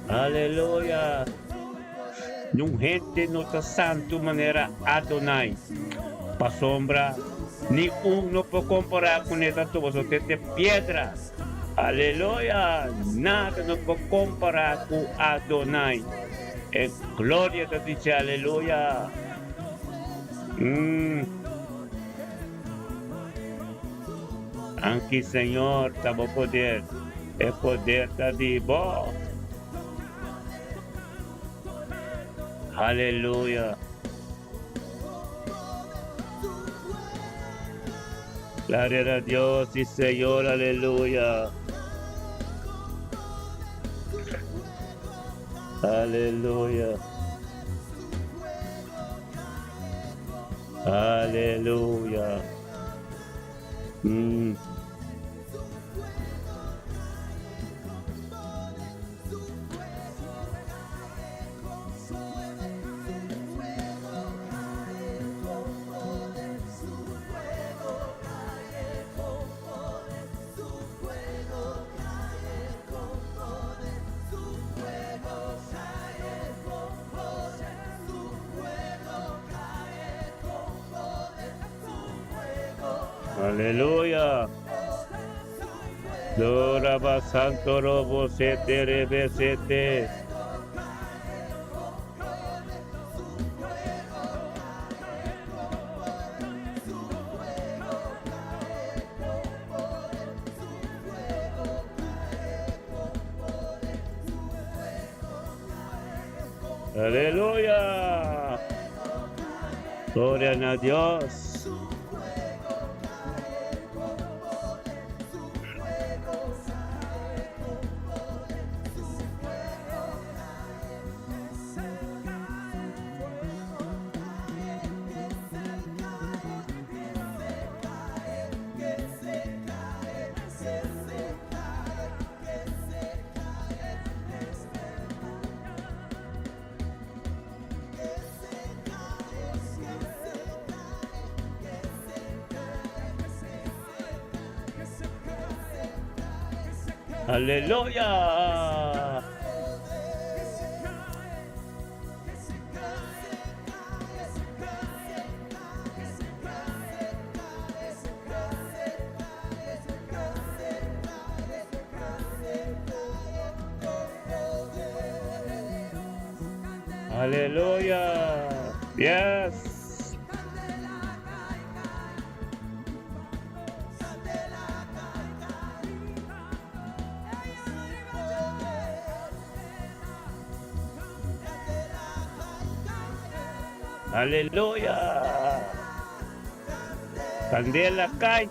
Aleluya. Yung gente no está santo manera Adonai. Pa sombra, ni uno puede comparar con esta tubosote de piedra. Aleluya. Nada no puede comparar con Adonai. En gloria te dice aleluya. Anche Señor, estamos poder. El poder de Dios. Aleluya. Gloria a Dios y Señor, aleluya. Aleluya. Aleluya. Aleluya. Doraba santo robo sete rebe sete. Aleluya. Gloria a Dios. Aleluya. Aleluya. Yes. Aleluya. Candela kai.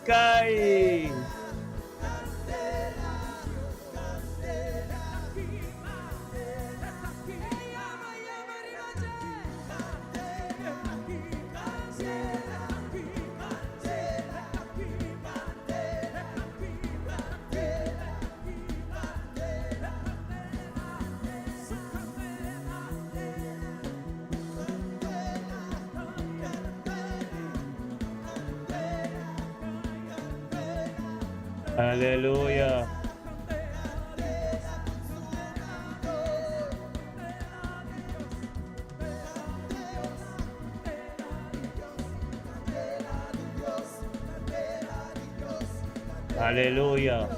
Aleluya. Aleluya.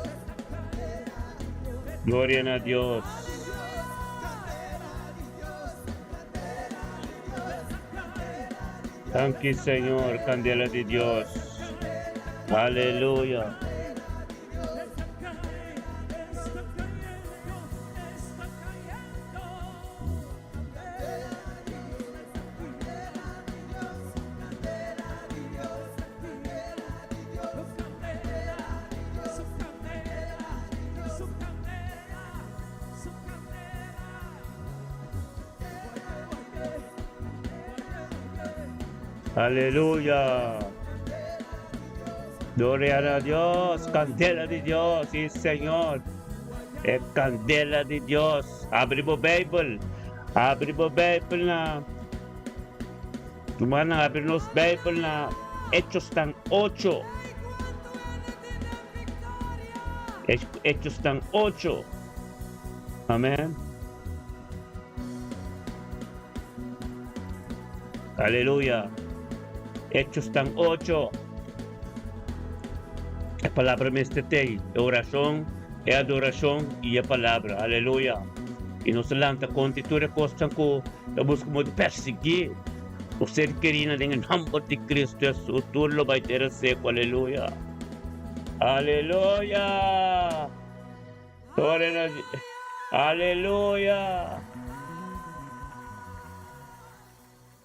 Gloria a Dios. Thank you, Señor, candela de Dios. Aleluya. Aleluya. Gloria a Dios, candela de Dios, sí, Señor. Es candela de Dios. Abre mo Bible. Abre mo Bible na. Tumana, abre nos Bible na. Hechos tan 8. Hechos tan 8. Amén. Aleluya. Hechos tan 8. A palavra me estetei. Oração é adoração e a palavra. Aleluia. E não se lanta contitura costa com eu busco de perseguir. O ser querido em nome de Cristo Jesus. Tudo vai ter seco. Aleluia. Aleluia. Aleluia.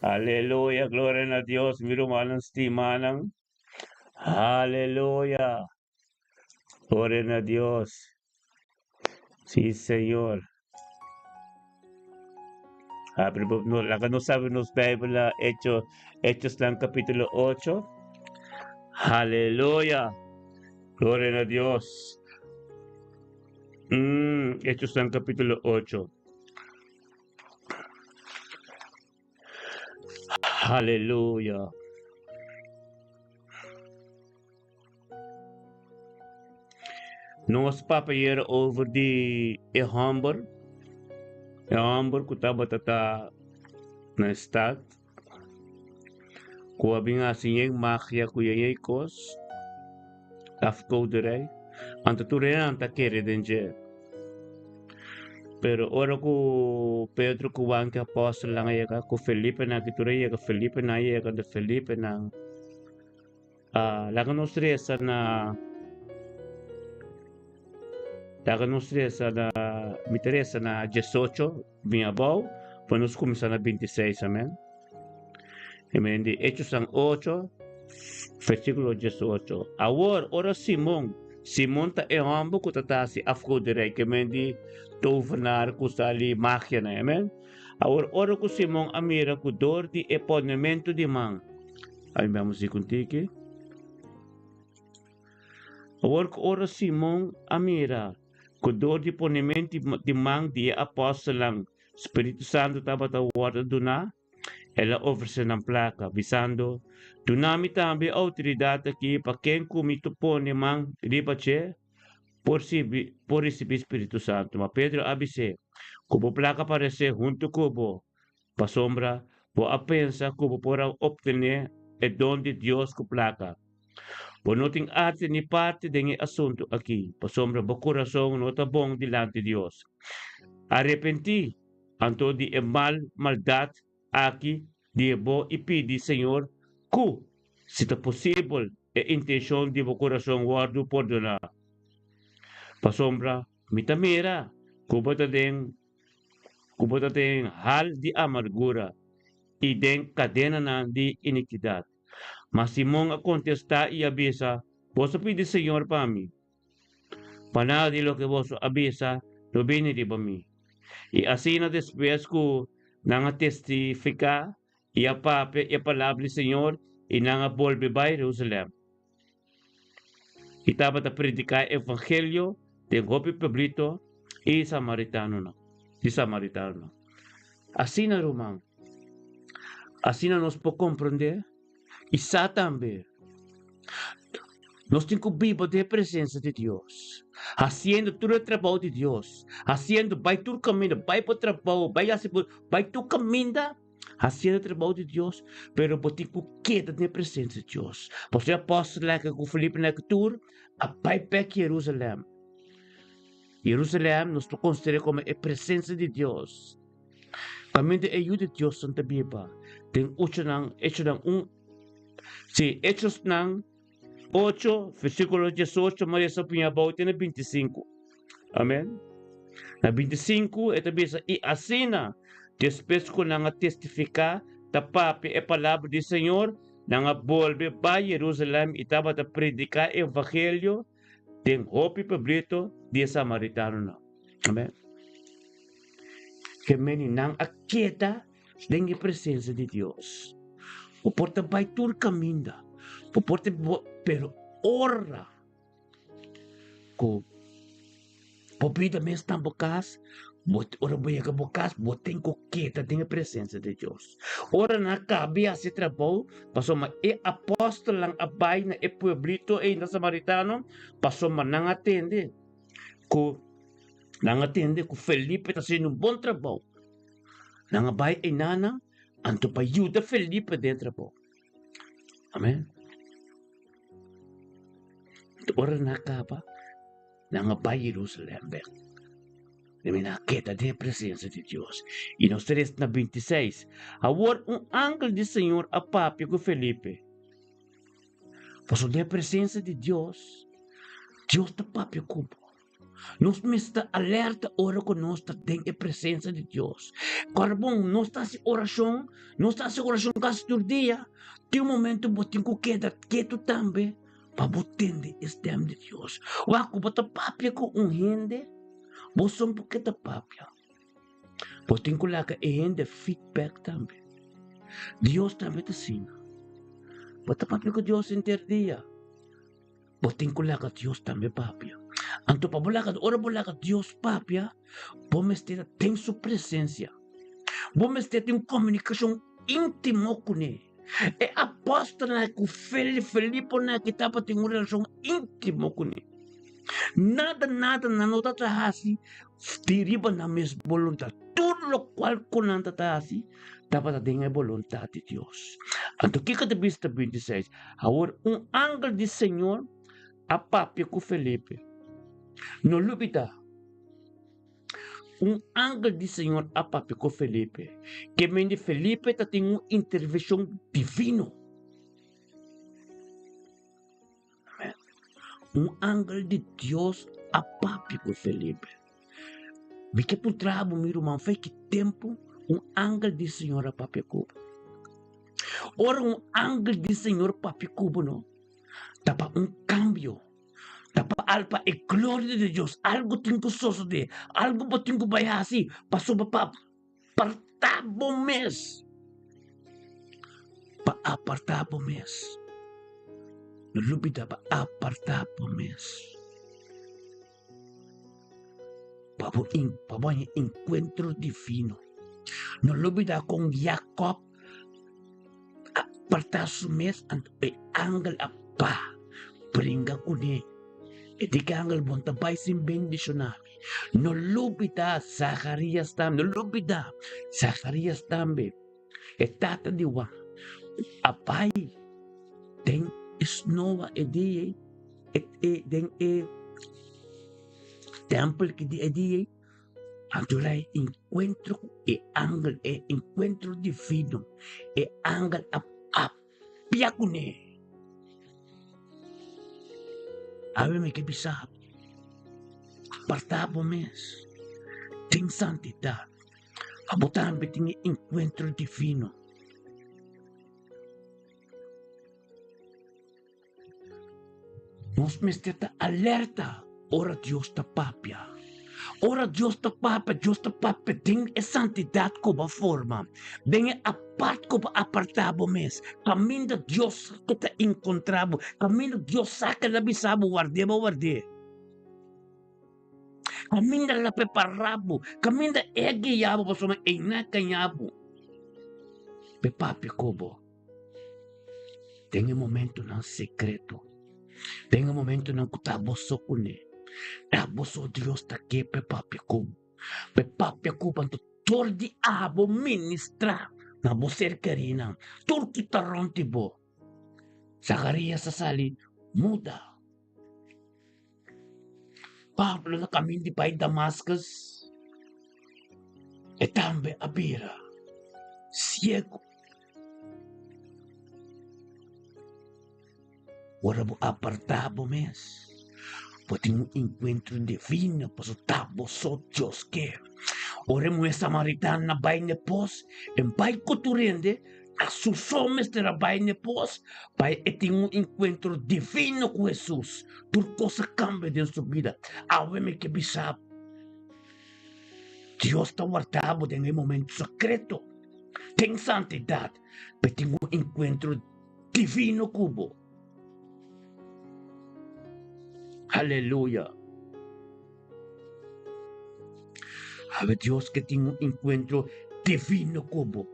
Aleluya, gloria a Dios, mi hermano estimanang. Aleluya, gloria a Dios. Sí, Señor. La que no sabe nos Biblia, Hechos lang capítulo 8. Aleluya, gloria a Dios. Hechos lang capítulo 8. Aleluya. Nós papaier over die Hamburg. Hamburg kutaba tata na stad. Kuha binga sinyeng magia kuya yekos. Afkoderij. Antaturean anta kere denje. Pero ora ku Pedro kuwan ka apostol lang ayaka ku Felipe na kituraya ka Felipe na ayaka de Felipe na lagan ustresa na Miteresa na 18 Miabaw, panos kumisa na 26, amen. Amen. Di Hechos ang 8, versículo 18. Awor, ora Simon ta ehambo ko tatasi afko direk, amen. Di tovenaar ko sali magia na, amen. Awor, ora ko Simon amira ko dor di eponemento di mang. Ay, may musikuntiki. Awor ko ora Simon amira. Kudor di ponimento di mang di apostol lang Espiritu Santo taba tawada duna ela ofrece ng plaka visando dunami tambi autoridad aqui para quem comito pone mang di pa che por receber Espiritu Santo. Ma Pedro abise kubo plaka parece junto kubo pa sombra po apensa kubo pora obtener el don de Dios ku plaka. Ponuting atin ni parte dengi asunto aqui, pa sombra bo coração no tabong dilante Dios. Arrepenti, anto di maldad aqui, di bo ipidi Senhor, ku, sita possible, intention di bo coração guardo perdona. Pa sombra, mitamira, kubata den hal di amargura, e den cadena na di iniquidad. Mas Simón a contestar y avisa, vos pide Señor para mí. Para nada de lo que vos avisa, no viene de para mí. Y así no después que nanga testifica y a pape y a palabra del Señor y nanga volve a Jerusalén. Y estaba a predicar el evangelio de Gopi Pablito y Samaritano. Así no, Román. Así no nos puede comprender. Y Satan, Nós temos que viver da presença de Deus. Haciendo todo o trabalho de Deus. Haciendo, vai tu caminho, vai para o trabalho, vai tu caminho, haciendo o trabalho de Deus, pero você tem que quedar na presença de Deus. Você apóstolo lá com Filipe na cultura, a pai para Jerusalém. Jerusalém nós consideramos como a presença de Deus. Caminho de ajuda de Deus Santa Bíblia. Tem Hechos nang 8, versículo 18, Maria sa pinyabaw, ito na 25. Amen? Na 25, ito bisa, e asina, después ko na nga testificar, tapapi e palabra di Senhor, na nga volve ba Jerusalem, itaba ta predicar evangelho, tem hopi pablito, di Samaritano na. Amen? Kemeni nang akita, dengue presença de Deus. O porta vai tur caminda. O porta pero ora. Ko popida mes tambokas, ora boia ka bokas, botem ko kita dengue presença de Deus. Ora na cabe esse trabalho, passou ma e apóstolo lang abay na e pueblito e na Samaritano, passou ma nang atende. Ko Felipe está fazendo bom trabalho. Nang abay e nana, anto pa ajuda Felipe dentro po. Amen. Ora na kapa, nang abay Jerusalem bek. Demi nakita de presença de Deus. E nos 3 na 26, agora ángel do Senhor apapi com Felipe. Posso de presença de Deus, Deus está papi com nós está alerta ora que nós tem a presença de Deus. Carbon, nós está em oração, quase todo dia. Tem um momento que tem que quedar quieto também para entender esse tempo de Deus. Waku bota papia com gente, você um pouquinho de papia. Você tem que colocar gente feedback também. Deus também está assim. Bota papia com Deus inteiro dia. Você tem que colocar Deus também papia. Anto pa ora bulakat Dios papia, vamos ter tem sua presença. Vamos ter uma comunicação íntima com ele. E apóstolo na com Felipe na que estava tem uma relação íntima com ele. Nada na nota tahasi, diriba na mesma vontade. Tudo o qual conanta tahasi, estava tem a vontade de Deus. Anto que cada vista 26, agora ángel do Senhor a papia com Felipe. No lupita, ángel do Senhor apapi com Felipe, que mende Felipe está tendo uma intervenção divina. Ángel de Deus apapi com Felipe. Vi que por trabo, meu irmão, faz que tempo ángel do Senhor apapi com. Ora ángel do Senhor apapi com, não? Tapa cambio. Tapa alpa e glória de Deus, algo tem que suceder, algo tem que vai assim, passou para apartar bom mês. Para apartar bom mês. Não lubida para apartar bom mês. Para um encontro divino. Não lubida com Jacob apartar o mês, e ángel apa, brinca com ele. E di ka angel bonta bay sim bendicionami. No lupita Zacarias tambe. No lupita Zacarias tambe. E tata diwa. Apay. Den isnova e di den temple ki di e di Antulay encuentro e angel e encuentro divino. E angel apiakune. Ave me que bisa, apartado mes, tem santidade, abotan tem encontro divino. Nós estamos alerta, ora Deus está papia. Ora Deus está papia, tem a santidade como forma, tem a parte como apartado mes, caminho de Deus que te encontramos, caminho de Deus saca da bisabo, guarde. Caminho da preparabo, caminho da eguiabo, passou em na canhabo. Pepapi como, tem um momento não secreto, Tenga momento ng kutaboso ko ni. Taboso Diyos take pepapya ko. Pepapya ko pan tutor di abo ministra. Na boser karina. Turki taron tibo. Sakaria sa sali muda. Pablo na kami di pa Damascus. Etambe abira. Ciego. Ora mo apartabo mes. Pwede mo encuentro divino pa sa tabo so Diyos que. Ora mo Samaritan na bay ne pos. En bay kuturende. A sus homes de la bay ne pos. Bay eting mo encuentro divino con Jesus. Por cosa cambia de su vida. Awe me que bisap. Dios está guardado en el momento secreto. Ten santidad. Pero tengo un encuentro divino cubo. Aleluya. A ver, Dios que tengo un encuentro divino cubo.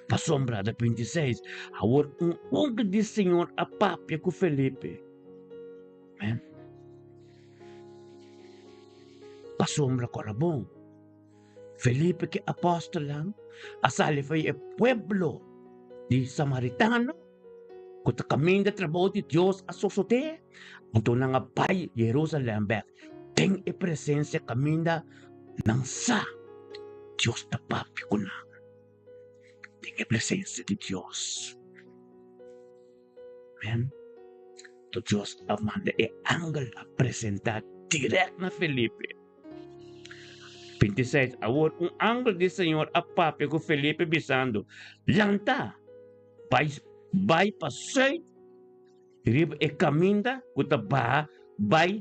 Pa sombra de 26. Ahora un hombre del Señor a papia con Felipe. Amen. Pa sombra corabón. Felipe que apóstol lang. Asali fue el pueblo de Samaritano. Kuta kami na trabaho di Diyos asosote. Ito na nga pa'y Jerusalem back. Teng presensya kami na nang sa Diyos na papi ko na. Teng presensya di Diyos. Amen. To Diyos amanda angle a presentar direct na Felipe. 26. Agora um angle de Senhor a papi com Felipe bisando. Lanta. Vai para sud, riba e caminda, kuta ba, vai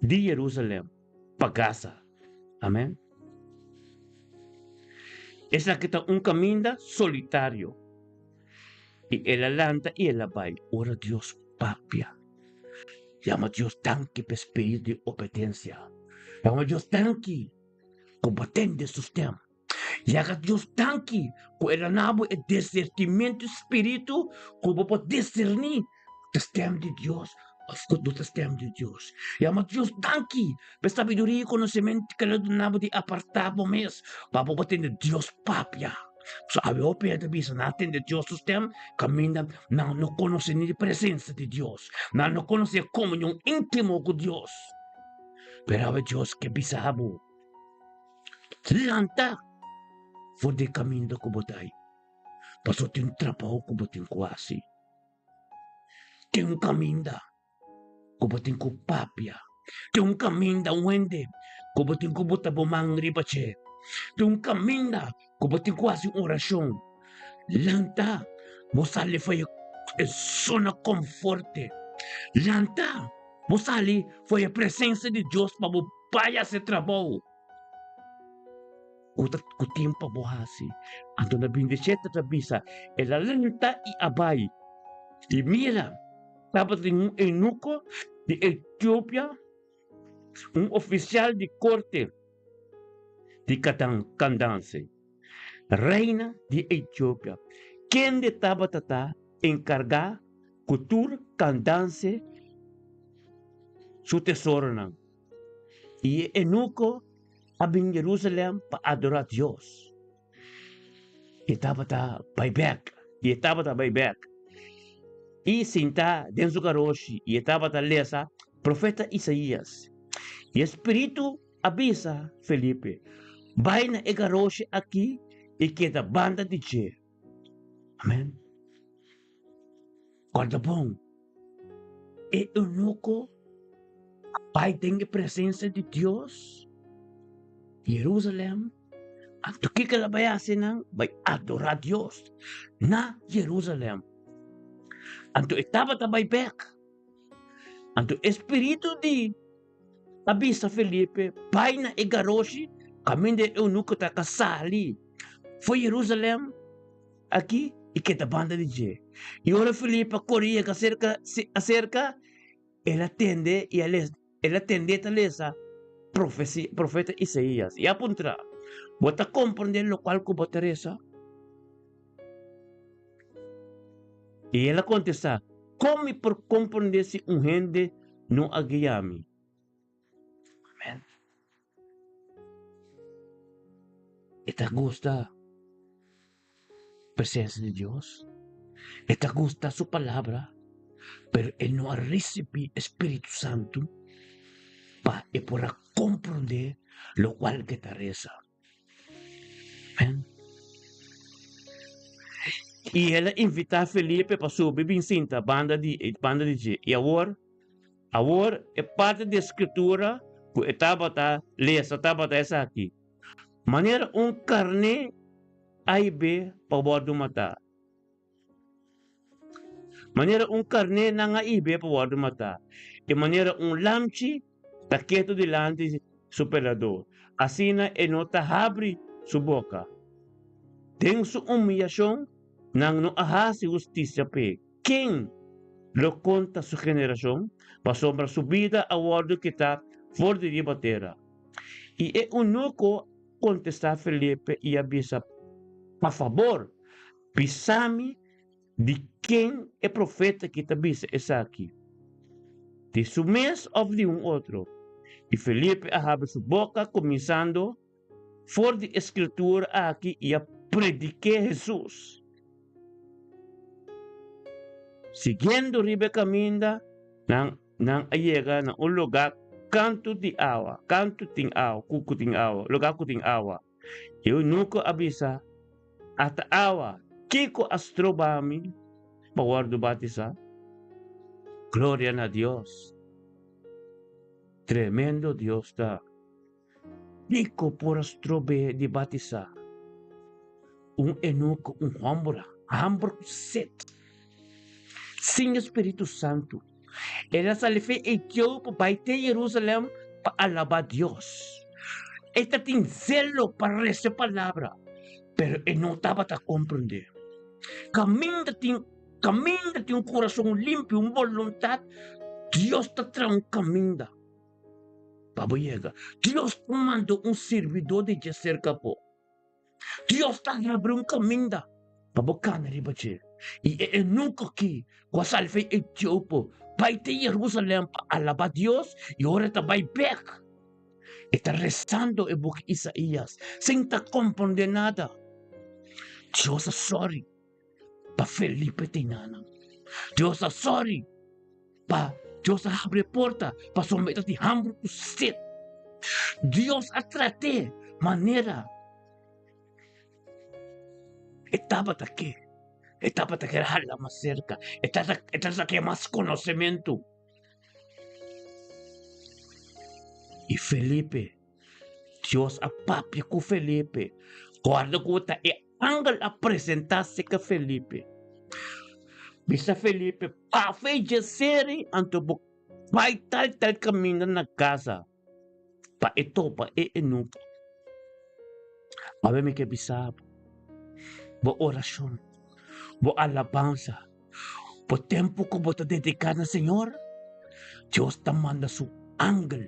de Jerusalém, para Gaza. Amém? Essa kita caminda solitário. E ela lanta e ela vai. Ora Deus papia. Llama Deus tanque para espírito de obediência. Llama Deus tanque, combatente sistema. Yaga Deus tanque, com ela nabo e discernimento espírito, como pode discernir o sistema de Deus, o sistema de Deus. Yama Deus tanque, para sabedoria e conhecimento que ela nabo de apartar o mês, para poder ter Deus papia. Sabe o Pedro bisa natin de Deus sistema, caminha não conhece nem a presença de Deus, não conhece a comunhão íntima com Deus. Pero a Deus que bisabo, lanta. For de caminho ko botay. Paso tin trabaho ko botin kuasi. Tin caminda. Ko botin ko papia. Tin caminda wende. Ko botin ko bota bomangri bache. Tin caminda. Ko botin kuasi orasyon. Lanta. Bosali foi a zona conforte. Lanta. Bosali foi a presença de Deus para mo paya se trabaho. Utat kutim pabuhasi. Anto na 27 na bisa, elalanta i abay. I mira, dapat rin enuko de Ethiopia, un oficial de corte de Candace, reina de Ethiopia, quien de tabatata encarga cultura Candace su tesoro na. Y enuko abing Jerusalem para adorar a Dios. Y estaba bayback. Y sinta den su garoshi. Y estaba lesa profeta Isaías. Y espíritu avisa Felipe. Vaina e garoshi aquí y queda banda de che. Amén. Guarda bom. E eunuco vai ter presença de Deus. Jerusalem, ang tukikalabayasin ng may adorar Diyos na Jerusalem. Ang to itabatabay back. Ang to espiritu di abisa Felipe, bay na igaroshi, kami de eunuco ta kasali. Foi Jerusalem, aqui, ikitabanda de Je. E ora Felipe, Coreia, acerca, ela atende, e ela atende talesa, profeta Isaías. Y apunta, ¿vos a comprender lo cual como Teresa? Y ella contesta, come por comprender si un gente no aguiami. Amén. ¿Te gusta presencia de Dios? ¿Te gusta su palabra? Pero él no ha recibido Espíritu Santo para poder comprender lo cual que te reza. Amén. E ela invita Felipe para subir em cinta, banda de G. E agora é parte da escritura que estava essa aqui. Maneira carne A e B para bordo matar. Maneira carne não A e B para bordo matar. E maneira lamchi está quieto delante do superador. Assim ele não está abre sua boca. Tem sua humilhação. Nang no ahasi justicia pe. Quem lo conta su generación, pa sombra su vida a guardo que está for de debatera. E é único contestar Felipe e avisa, por favor, pisame de quem é profeta que te avisa essa aqui. De su mês ou de outro. E Felipe abre sua boca, começando for de escritura aqui e a predicar Jesus. Siguiendo ribe caminda nang ayega na un lugar canto ting awa, kuku ting awa, lugar ku ting awa. Eu nunca avisa ata awa, kiko astrobami, pawardo batisa. Gloria a Dios. Tremendo Dios da. Kiko por astrobe di batisa. Un enuco, un hambra set. Sem Espírito Santo. Ela se lhe Etiópia para ir a Jerusalém para alabar Deus. Esta tem zelo para receber a palavra, mas ele não estava a compreender. Caminha tem um coração limpo, uma vontade. Deus está trazendo caminho. Baboyega. Deus está mandando servidor de Jesus capô. Deus está abrindo caminho. Babocana ribache. E nunca aqui, com a salve Etiópia, vai ter Jerusalém para alabar Deus e agora está vai back. Está rezando o book Isaías, sem estar compreender nada. Deus é sorry para Felipe Tinana. Deus é sorry para Deus abre porta para somente de hambre o set. Deus a tratar maneira. Estava aqui. Estava aqui a mais cerca. Estava aqui mais conhecimento. E Felipe, Deus a papi com Felipe. Guarda que é angel apresentar-se com Felipe. Bisa Felipe, pa fez ser anto vai tal caminho na casa. Pa ito pa nunca. Abe me que bisabo. Bo oração, bo alabanza, bo tempo que você dedicar ao Senhor, Deus te manda seu ángel.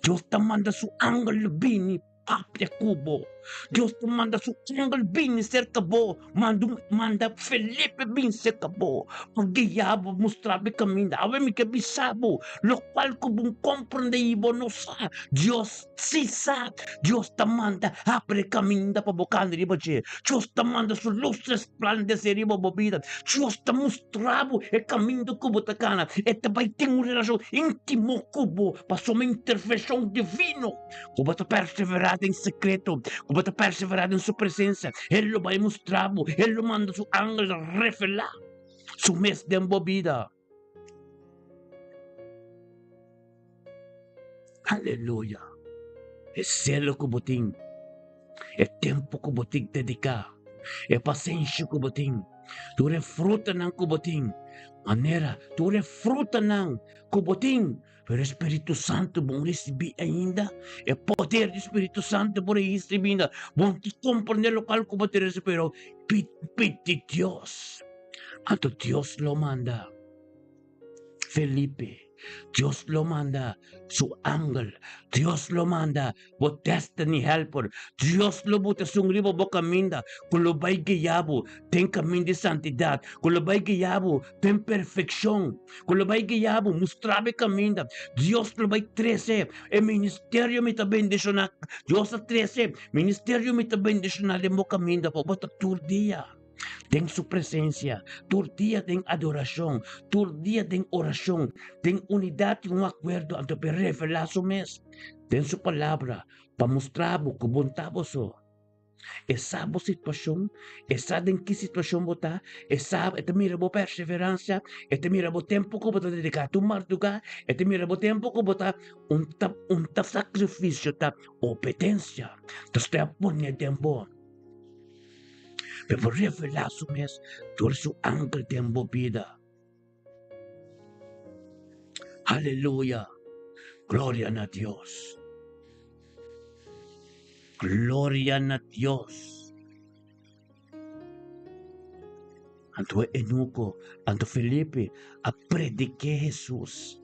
Deus te manda seu ángel bini papia cubo. Deus te manda seu ángel bini cerca bo. Manda Felipe bini cerca bo. Pagiyabo mostrabe caminho. Awe me que bisabo. Lo qual que bom compreende ibo no sa. Deus si sa. Deus te manda abre caminho para bocan de ribache. Deus te manda su luz resplandece riba bobida. Deus te mostrabo e caminho do cubo tacana. E te vai ter uma relação íntimo cubo para sua intervenção divino. Cubo te perseverar em secreto. Cubo te perseverar em sua presença. Ele vai mostrar, ele manda seu ángel revelar sua mês de embobida. Aleluia. É zelo que botim. É tempo que botim dedicar. É paciência que botim. Tu refruta não que botim. Maneira, tu refruta não que botim. Pero Espírito Santo bom receber ainda. É poder do Espírito Santo por receber ainda. Bom que compreender o local que você recebeu. Pede Deus. Anto Deus lo manda. Felipe. Dios lo manda su ángel. Dios lo manda po destiny helper. Dios lo buta sungribo bo kaminda. Kulubay giyabo, ten kamin de santidad. Kulubay giyabo, ten perfección. Kulubay giyabo, mustrabe kaminda. Dios lo bay 13. E ministerio mita bendicional. Dios a 13. Ministerio mita bendicional de mo kaminda po. Bota turdia. Ten su presencia, tu día ten adoración, tu día ten oración, ten unidad y un acuerdo ante revelar su mes, ten su palabra, para mostrar que bontamos. Esa situación, esa en qué situación vota, esa mira bo perseverancia, mira bo tiempo que vota dedicar tu martuga, mira bo tiempo que vota un tap sacrificio, tap obediencia, entonces te pone tiempo. Pero revelar su mes, por su ángel de embobida. Aleluya. Gloria a Dios. Gloria a Dios. Anto Enuco, Anto Felipe, a predique Jesús.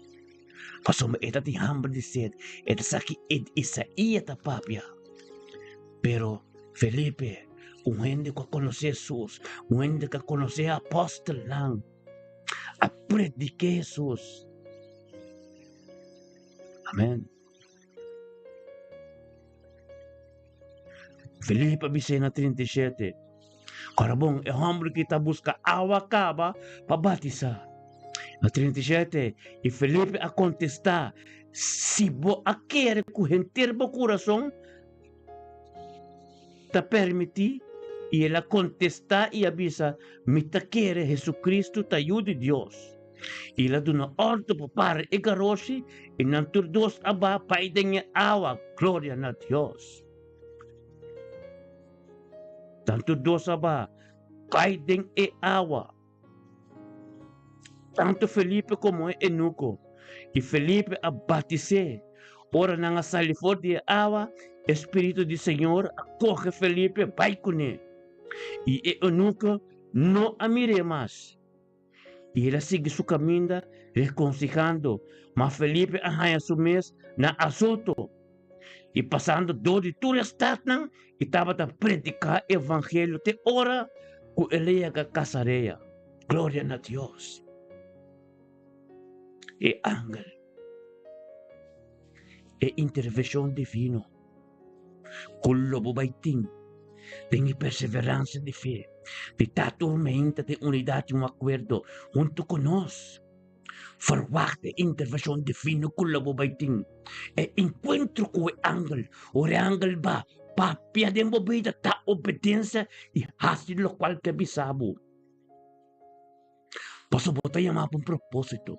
Pasó me eta de hambre de sed, eta saki et Isaías ta papia. Pero Felipe, un gente que conoce Jesús, un gente que conoce apóstol lang, a predique Jesús. Amén. Filipe Vicena 37. Karabong, e hombre que busca agua cava para batizar. Na 37, e Felipe a contestar, se você quer correnter o coração, te permitir, e ele a contestar e avisa, me te quer Jesucristo, te ajude Deus. E ele dá uma ordem para o garoto, e não todos aba para ir água, glória a Deus. Tanto dos aba, caem e água. Tanto Felipe como Enuco. E Felipe a batizar. Ora na salifo de água, Espírito do Senhor acoge Felipe, vai com ele. E Enuco não a mire mais. E ele sigue seu caminho, reconciliando. Mas Felipe arranha seu mês na assunto. E passando dor de toda a cidade, e estava a predicar o evangelho de hora com ele ia casareia. Glória a Deus. E ángel. E intervenção divina. Kullo baiting. Tem perseverança de fé. De tormenta de unidade e um acordo junto conosco. Verwachte intervenção divina kullo baiting. E encontro com o ángel. O ángel ba. Papia de movida ta obediência e hasil lo qual que bisabo. Paso bota chamar para um propósito.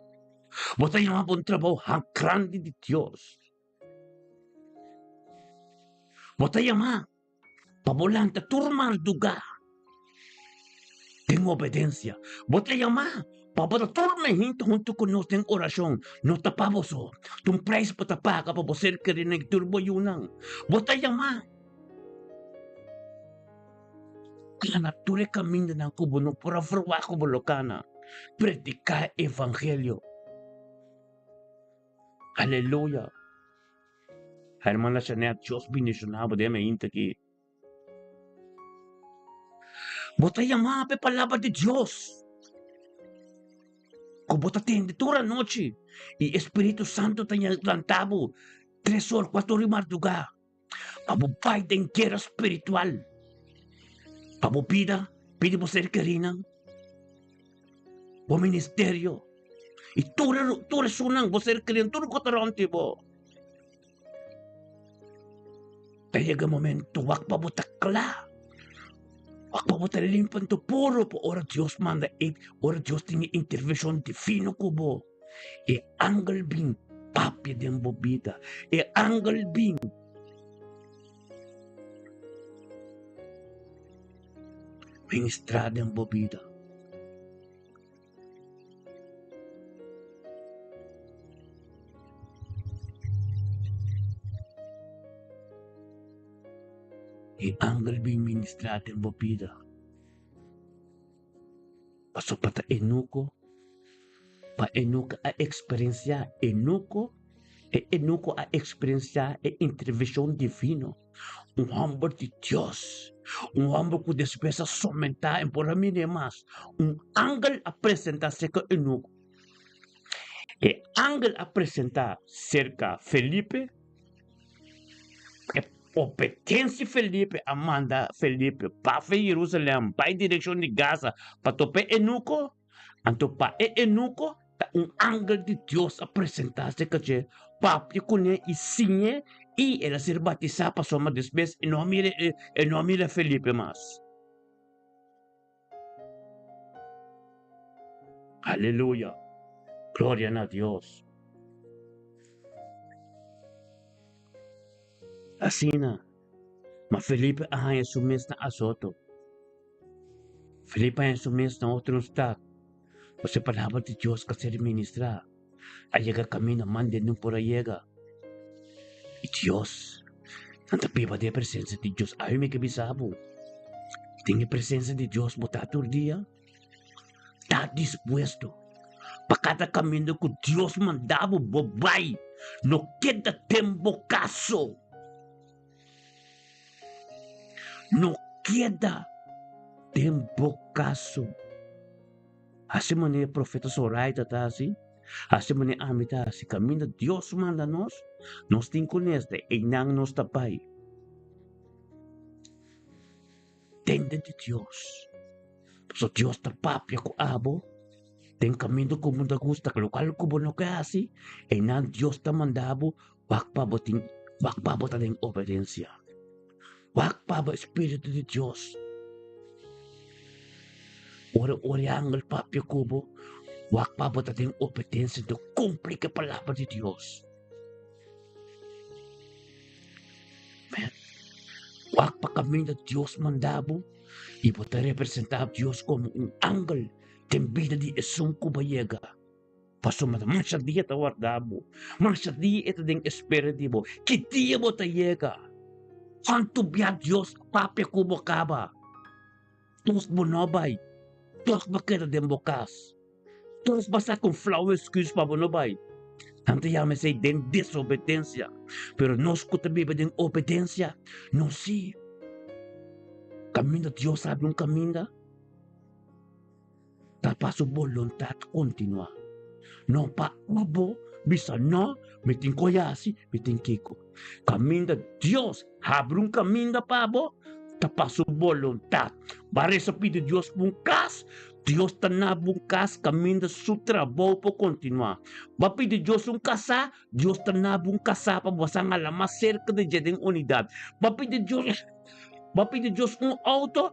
Bota chamar para um trabalho grande de Deus. Bota chamar para volante turmar lugar. Tem obediência. Bota chamar para botar turma junto conosco em oração. Não tapamos só. Tum preço para tapar para você querer nem turbo yunang. Bota chamar. La natura caminho ng kubuno para verwa ko bolokana. Predicar evangelio. Aleluya. Hermana Janet, Dios bendicionado de me aquí. Bota llamada pe palabra de Dios. Como bota tenditura noche. Y Espíritu Santo te plantado 3 horas, 4 horas madrugada. Pabupay de guerra espiritual. Pamo pida mo ser querina. O ministerio. Y tú eres unang, mo ser querina, tú ko taronti mo. Kaya ga momento, wak pa mo takla. Wak pa mo talimpan to puro po. Ora Dios manda, ora Dios tingi intervention divino ko mo. E angel bing, papi de mbobida. E angel bing, ministrada em bobida. E angel bing ministrada em bobida. Pasok pata Enuco, pa enuco a experienciar, enuco a experienciar a intervenção divina. Homem de Deus, homem que despesa somente em por mim mais. Ángel apresentar-se com enuco. E ángel apresentar cerca Felipe, obediência Felipe, Amanda Felipe, para Jerusalém, para a direção de Gaza, para tope enuco, então para enuco, ángel de Deus apresentar-se com ele, papi com ele e sinhe, e ela ser batizada para soma después, e não mira Felipe mais. Aleluia, glória a Deus. Assim, mas Felipe é sumis na Azoto. Felipe é sumis na outro estado. Você palavra de Deus que ser ministrar. Ayaga kami naman din nung por ayaga. E Deus, ang tapiba de presença de Deus, ayaw may kabisabo. Tem a presença de Deus botator dia. Está dispuesto. Para cada caminho que Deus mandava bobay. No queda tempo caso. No queda tempo caso. Assim maneira profeta Zoraida tá assim. Assim maneira amita assim. Caminho Deus manda nós tem conhece e nang nos tapay. Tende de Deus. So Deus tapapya ko abo. Tem caminho como da gusta. Kalukal ko bono kaya asi. E nang Deus ta mandabo. Wakpabotin ng obediencia. Wakpabo Espiritu de Deus. Ori angel papya kubo, wak pa ba tating obediência de cumprir a palavra de Deus. Wak pa kami na Deus mandabo, e pode representar Deus como ángel, tem vida de esung kubayega. Paso mansa dia tawardabo, mansa dia ito ding espiritibo, kitiya mo tayega. Santo biya Deus, papya kubo kaba. Tus bonobay. Todos bakit din bukas. Todos basta com flower excuse para bonobay. Tanto llama say den desobediencia. Pero nos kutabi ba din obediencia? No si. Camino Dios sabe un camino. Tapos su voluntad continua. No pa ubo, bisa no, metin koyasi, metin kiko. Camino Dios abre un camino pa bo. Tapos su voluntad. Para sa pide Dios bungkas, Dios na bungkas, caminho su trabaho po continua. Ba pide Dios un casa, Dios na bungkasa pa basang alama cerca de jeding unidad. Ba pide Dios un auto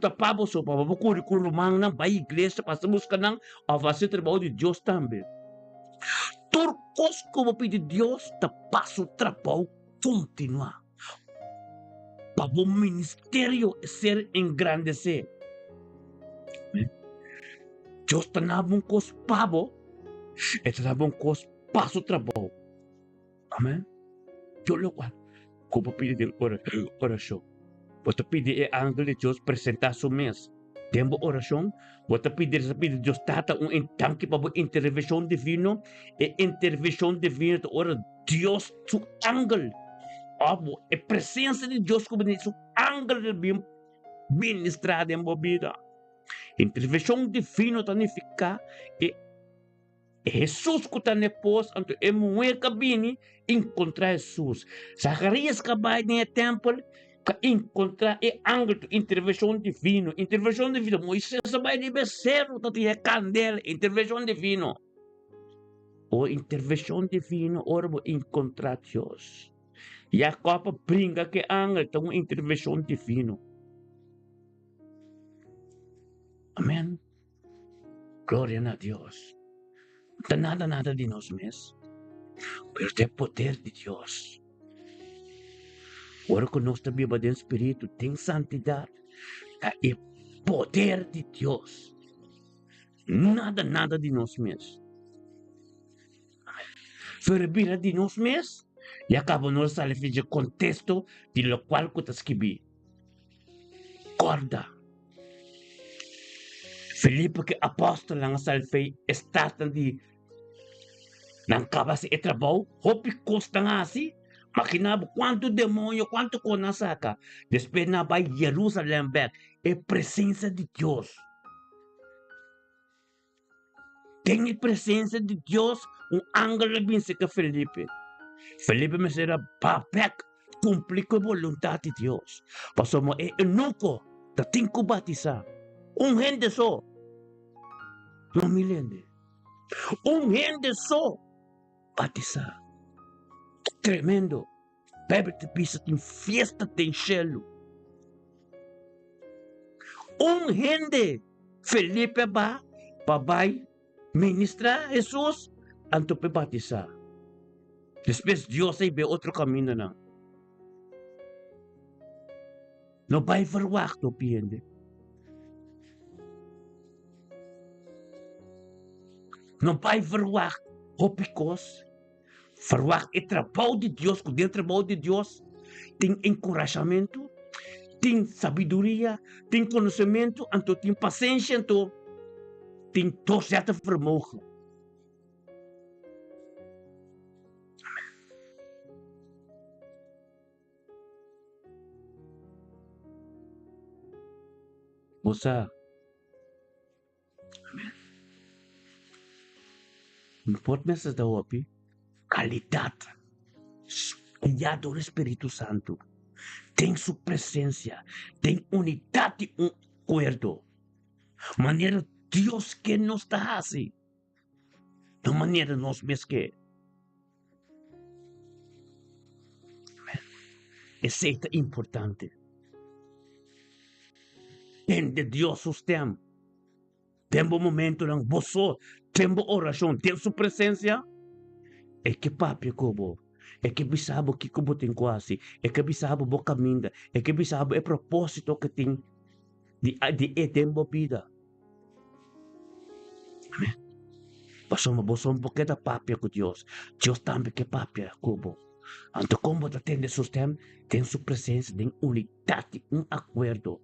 tapabo so pa babukuri kurumang ng bay iglesia para buscar ng avance trabaho de Dios também. Turcos como pide Dios, tapos su trabaho continua. Para o ministério ser engrandecer. Deus está na bom cos pabo, está na bom cos passo trabalho. Amém? Eu lo qual, como pedir oração. Você pedir a ángel de Deus apresentar seu mês. Tempo oração, você pedir Deus tata tanque para a intervenção divina, e intervenção divina ora Deus su ángel. A presença de Deus como isso, ángel de ministrar em vida. Intervenção divina significa e Jesus que está nepos, então é muito cabine encontrar Jesus. Zacarias que vai no templo, que encontrar e ángel de intervenção divina. Intervenção divina, Moisés vai de becerro, que é candela, intervenção divina. Ou intervenção divina, ora encontrar Deus. Jacob brinca que ángel tem uma intervenção divina. Amém? Glória a Deus. Não tem nada de nós mesmos. Pero tem poder de Deus. Ora que nós também tem Espírito, tem santidade. E poder de Deus. Nada de nós mesmos. Fervira de nós mesmos. E acaba nos fazer de contexto de lo qual que está escrito. Corda. Felipe que apóstolo lang salvei estatan di nang kabasi trabaho, hopi costa nga si makinabo quanto demonio, quanto konasaka. Después na vai Jerusalém back, é presença de Deus. Tem a presença de Deus, um ângulo bem se que Felipe. Felipe me será papek, cumprir com a vontade de Deus. Passamos é enuco, da tinko batizar. Gente só, não me lembro. Gente só, batizar. Tremendo. Bebe te pisa, tem fiesta, tem chelo. Gente, Felipe ba, pabai, ministra Jesus, anto pe batizar. Depois Deus aí vê outro caminho não. Não vai verwacht op je. Não vai verwacht op je kos. Verwacht het trabalho de Deus, com o trabalho de Deus tem encorajamento, tem sabedoria, tem conhecimento, então tem paciência, então tem todo certo vermogen. Você, não pode pensar da opi, qualidade, guiado do Espírito Santo, tem sua presença, tem unidade, acordo, maneira Deus que nos dá assim, de maneira nós mesmos que. Isso é importante. Entende Deus os tem. Tem um momento em você, tem uma oração, tem sua presença. É que papi kubo. É que bisabo que kubo tem quase. É que bisabo bo caminha. É que bisabo é propósito que tem de tempo vida. Amém. Passamos bosom porque da papi com Deus. Deus também que papi kubo. Então como da tem de sistema, tem sua presença, tem unidade, acordo.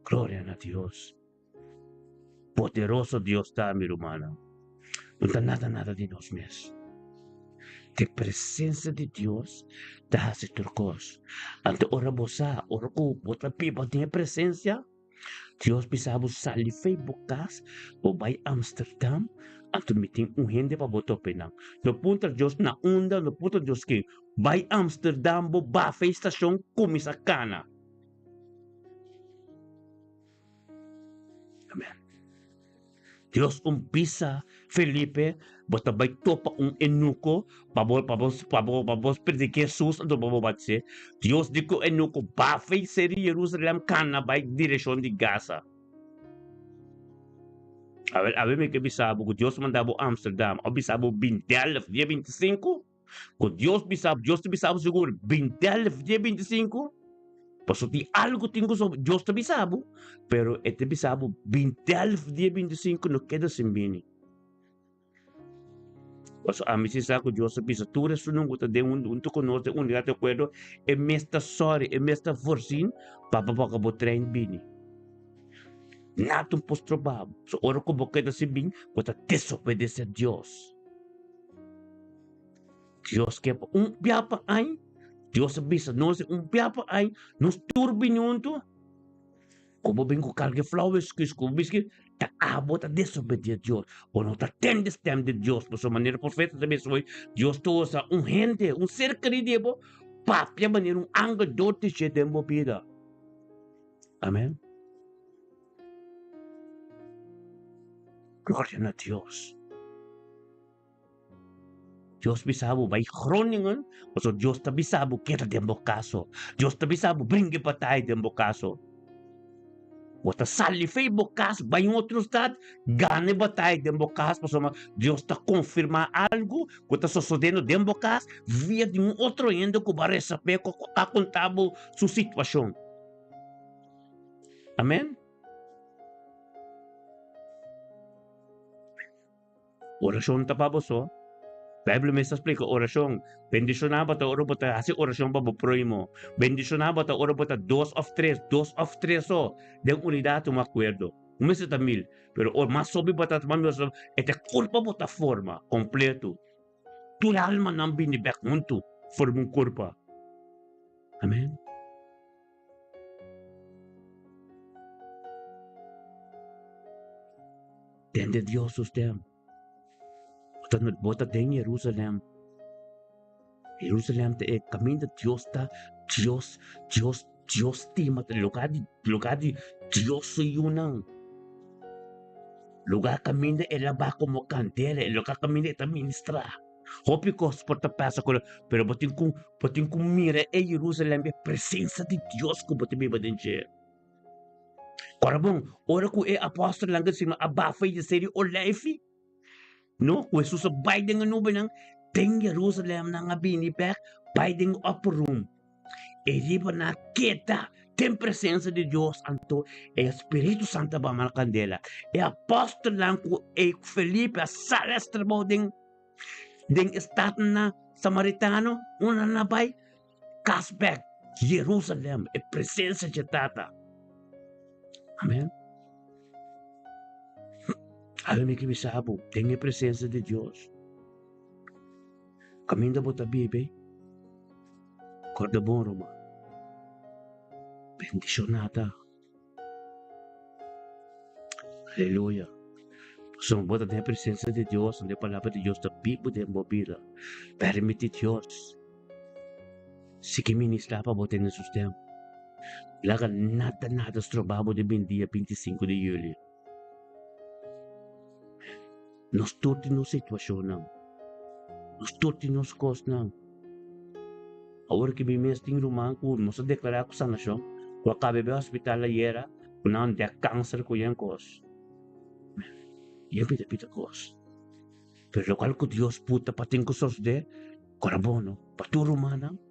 Glória a Deus. Poderoso Deus está, meu irmão. Não está nada de nós mesmos. A presença de Deus está se turcos. Ante ora bosa, ora ko, bota pipa tem presença. Deus precisava sair fei bocas, ou vai Amsterdam, ante me tem gente para botar penang. No ponto Deus na onda, no ponto Deus que vai Amsterdam, bo ba fei estação comisa cana. Amém. Deus pisa Felipe, bota vai topa enuco, pabos predicar Jesus, então pabos batse. Deus dico enuco, ba fei seri Jerusalém, cana vai direção de Gaza. A ver me que bisabo, que Deus mandava Amsterdam, o bisabo 20, dia 25, que Deus bisabo seguro 20, dia 25, Paso ti algo tengo sobre Dios te bisabo, pero este bisabo 20 dia 25 no queda sin bini. Paso a mí si saco Dios te bisa, tu resunong ko de un tu conoce un gato acuerdo, e mesta sorry, e mesta forcin, papa bo train bini. Natum postrobabo. So oro ko bokeda si bin, ko ta desobedece a Dios. Dios que biapa ay, Dios bisa, no se biapa ay, nos turbinunto, como bem com carga flowers que escubis ta abot a desobedecer a Dios o no ta tendes tem de Dios por sua maneira profeta também foi Dios to usa gente ser querido papia maneira anga dote che tempo vida. Amém. Glória a Deus. Dios bisabo vai kroningen, so Dios ta bisabo kita tempo caso. Dios ta bisabo brinque patay tempo caso. Wata sali fei bocas, vai em outro estado, gane batalha de bocas, para Deus está confirmar algo, que está sucedendo de bocas, via de outro endo que vai saber que está contando sua situação. Amém? Oração está para você. Bible may explica orasyon. Bendisyonaba ta oro bota asi orasyon pa boproy mo. Bendisyonaba ta oro bota dos of tres so. Den unidad tu acuerdo. Umesa ta mil. Pero o mas sobi bota mami so ete culpa bota forma completo. Tu alma não binibek muito forma um corpo. Amém. Tende Dios usted. Bota tem Jerusalém. Jerusalém é caminho de Deus tá. Deus tima lugar de Deus yunang. Lugar caminho é lavar como candela, lugar caminho é ministrar. Hope ko porta pasa ko pero botin kung mira e Jerusalém é presença de Deus ko botin me badenche. Korabong ora ko e apostol lang sino abafa de série o life. No, kung Jesus bay dengan ba ng ting Jerusalem na nga binibek, bay dengan upper room. E di ba nakita, tem presença de Deus anto, e Espírito Santo ba man candela. E apostol lang ko, e Felipe, salas trabaho ding estat na Samaritano, una na bay, cashback, Jerusalem, e presença de tata. Amen. Alam mo kibisabo, tem a presença de Deus. Caminho bota bibe, corda bom Roma. Bendicionada. Aleluia. São bota tem a presença de Deus, onde a palavra de Deus está vivo de mobila. Permite Deus. Se que ministrar para botar no sistema. Laga nada trabalho de bem dia 25 de julho. Nós todos nos situação não. Nós todos nos cos não. Agora que bimes ting rumang ko, nós declarar ko sa nasyon, kung akabe ba hospital ayera, kung naon dia cancer ko yan kos. Yan pita kos. Pero lokal ko Dios puta pating ko sos de, korabono, paturo manang,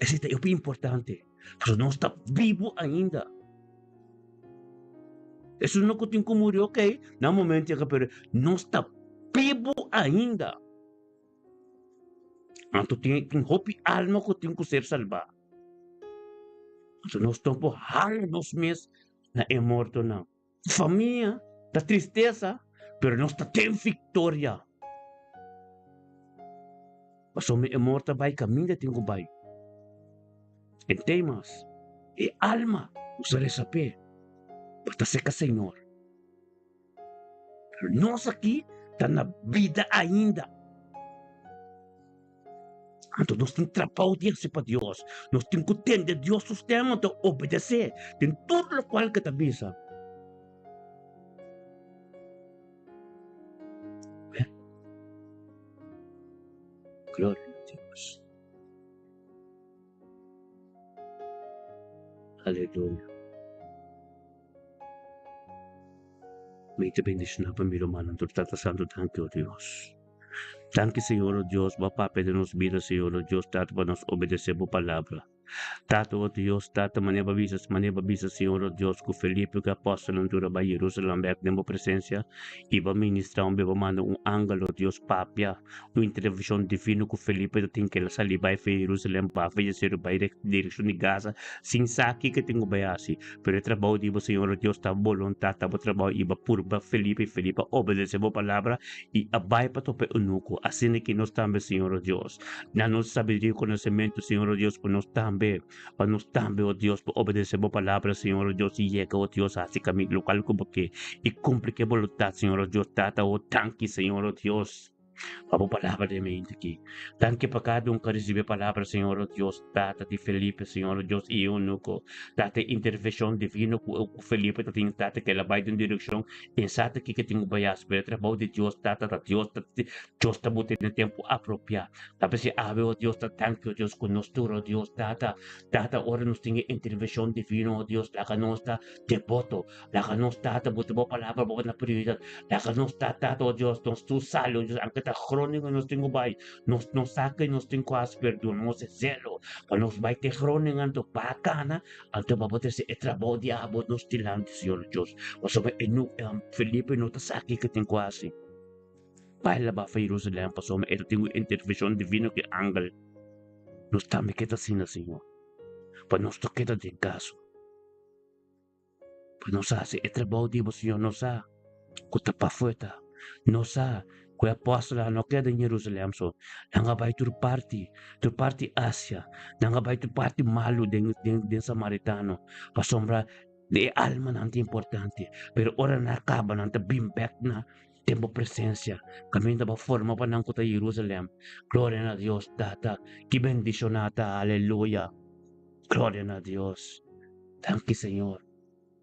esse é o importante. Pero não está vivo ainda. Isso não que tem que morrer, ok? No momento é que pero não está vivo ainda. Então tem hope alma que tem que ser salva. Então nós estamos por anos mesmo na é morto não. Família, da tristeza, pero não está tem vitória. Mas o é morto vai caminho tem que vai. Em temas, e alma, usaré saber. Basta seca, Senhor. Pero nós aqui, está na vida ainda. Então, nós temos que trabalhar para Deus. Nós temos que entender Deus sistema, então obedecer. Tem tudo o qual que te avisa. Glória a Deus. Aleluia. May te bendición na pamilya man ang Tata Santo, thank you, Dios. Thank you, Señor, oh Dios, papá, nos vida, Señor, oh Dios, Tata, para nos obedecer por palabra. Tato, oh Dios, Tata, maneba visas, Señor, oh Dios, que Felipe, que apóstolo, en Tura, Bahia, Jerusalém, back de presencia, iba ministrar, iba manda ángel, oh Dios, papia, uma intervenção divina que Felipe tem que sair, vai para Jerusalém, para fazer, vai direção de Gaza, sem saque que tenho baiasi, pero o trabalho de Senhor, oh Deus, está voluntade, está trabalho, iba purba, Felipe, obedece a palavra, e abai para tope unuco, assim que nós também, Senhor, oh Deus, na nossa sabedoria e conhecimento, Senhor, oh Deus, para nós também, oh Deus, para obedecer a palavra, Senhor, oh Deus, e chega, oh Deus, assim caminho local como que, e cumpre que a vontade, Senhor, oh Deus, tata, oh tanque, Senhor, oh Deus. Papo palavra de mente aqui. Tanque para cada que recebe a palavra, Senhor, oh Deus, tata de Felipe, Senhor, oh Deus, e único. Tata intervenção divina com Felipe, tata que ela vai em direção, pensata que tem o bias, pero trabalho de Deus, tata, Deus está botando no tempo apropriado. Tata se ave, oh Deus, tanque, oh Deus, conosco, oh Deus, tata, ora nos tem intervenção divina, oh Deus, laga nos está devoto, laga nos tata, bota a palavra, bota na prioridade, laga nos tata, oh Deus, nos tu salo, oh Deus, ang crónico nos tengo bay nos saca y nos tengo as perdón nos zelo pa nos bay te crónico anto bacana anto babote se trabajo de abo nos tilante Señor Dios o sobre enu Felipe no te saque que tengo así paila ba fa Jerusalem pasoma ito tingu intervention divino que ángel nos tame kita sina Senhor. Pa nos toqueta de caso. Pa nos hace e trabalho de Senhor nos ha. Kuta pa fueta. Nos ha. Kaya apostola no queda em Jerusalém so. Nanga vai tur parti Asia. Nanga vai tur parti malu den Samaritano. Pa sombra de alma nanti importante. Pero ora na acaba nanta bimbek na tempo presencia. Caminta ba forma pa nang kuta Jerusalem. Gloria a Dios data. Que bendicionata. Aleluya. Gloria a Dios. Thank you, Señor.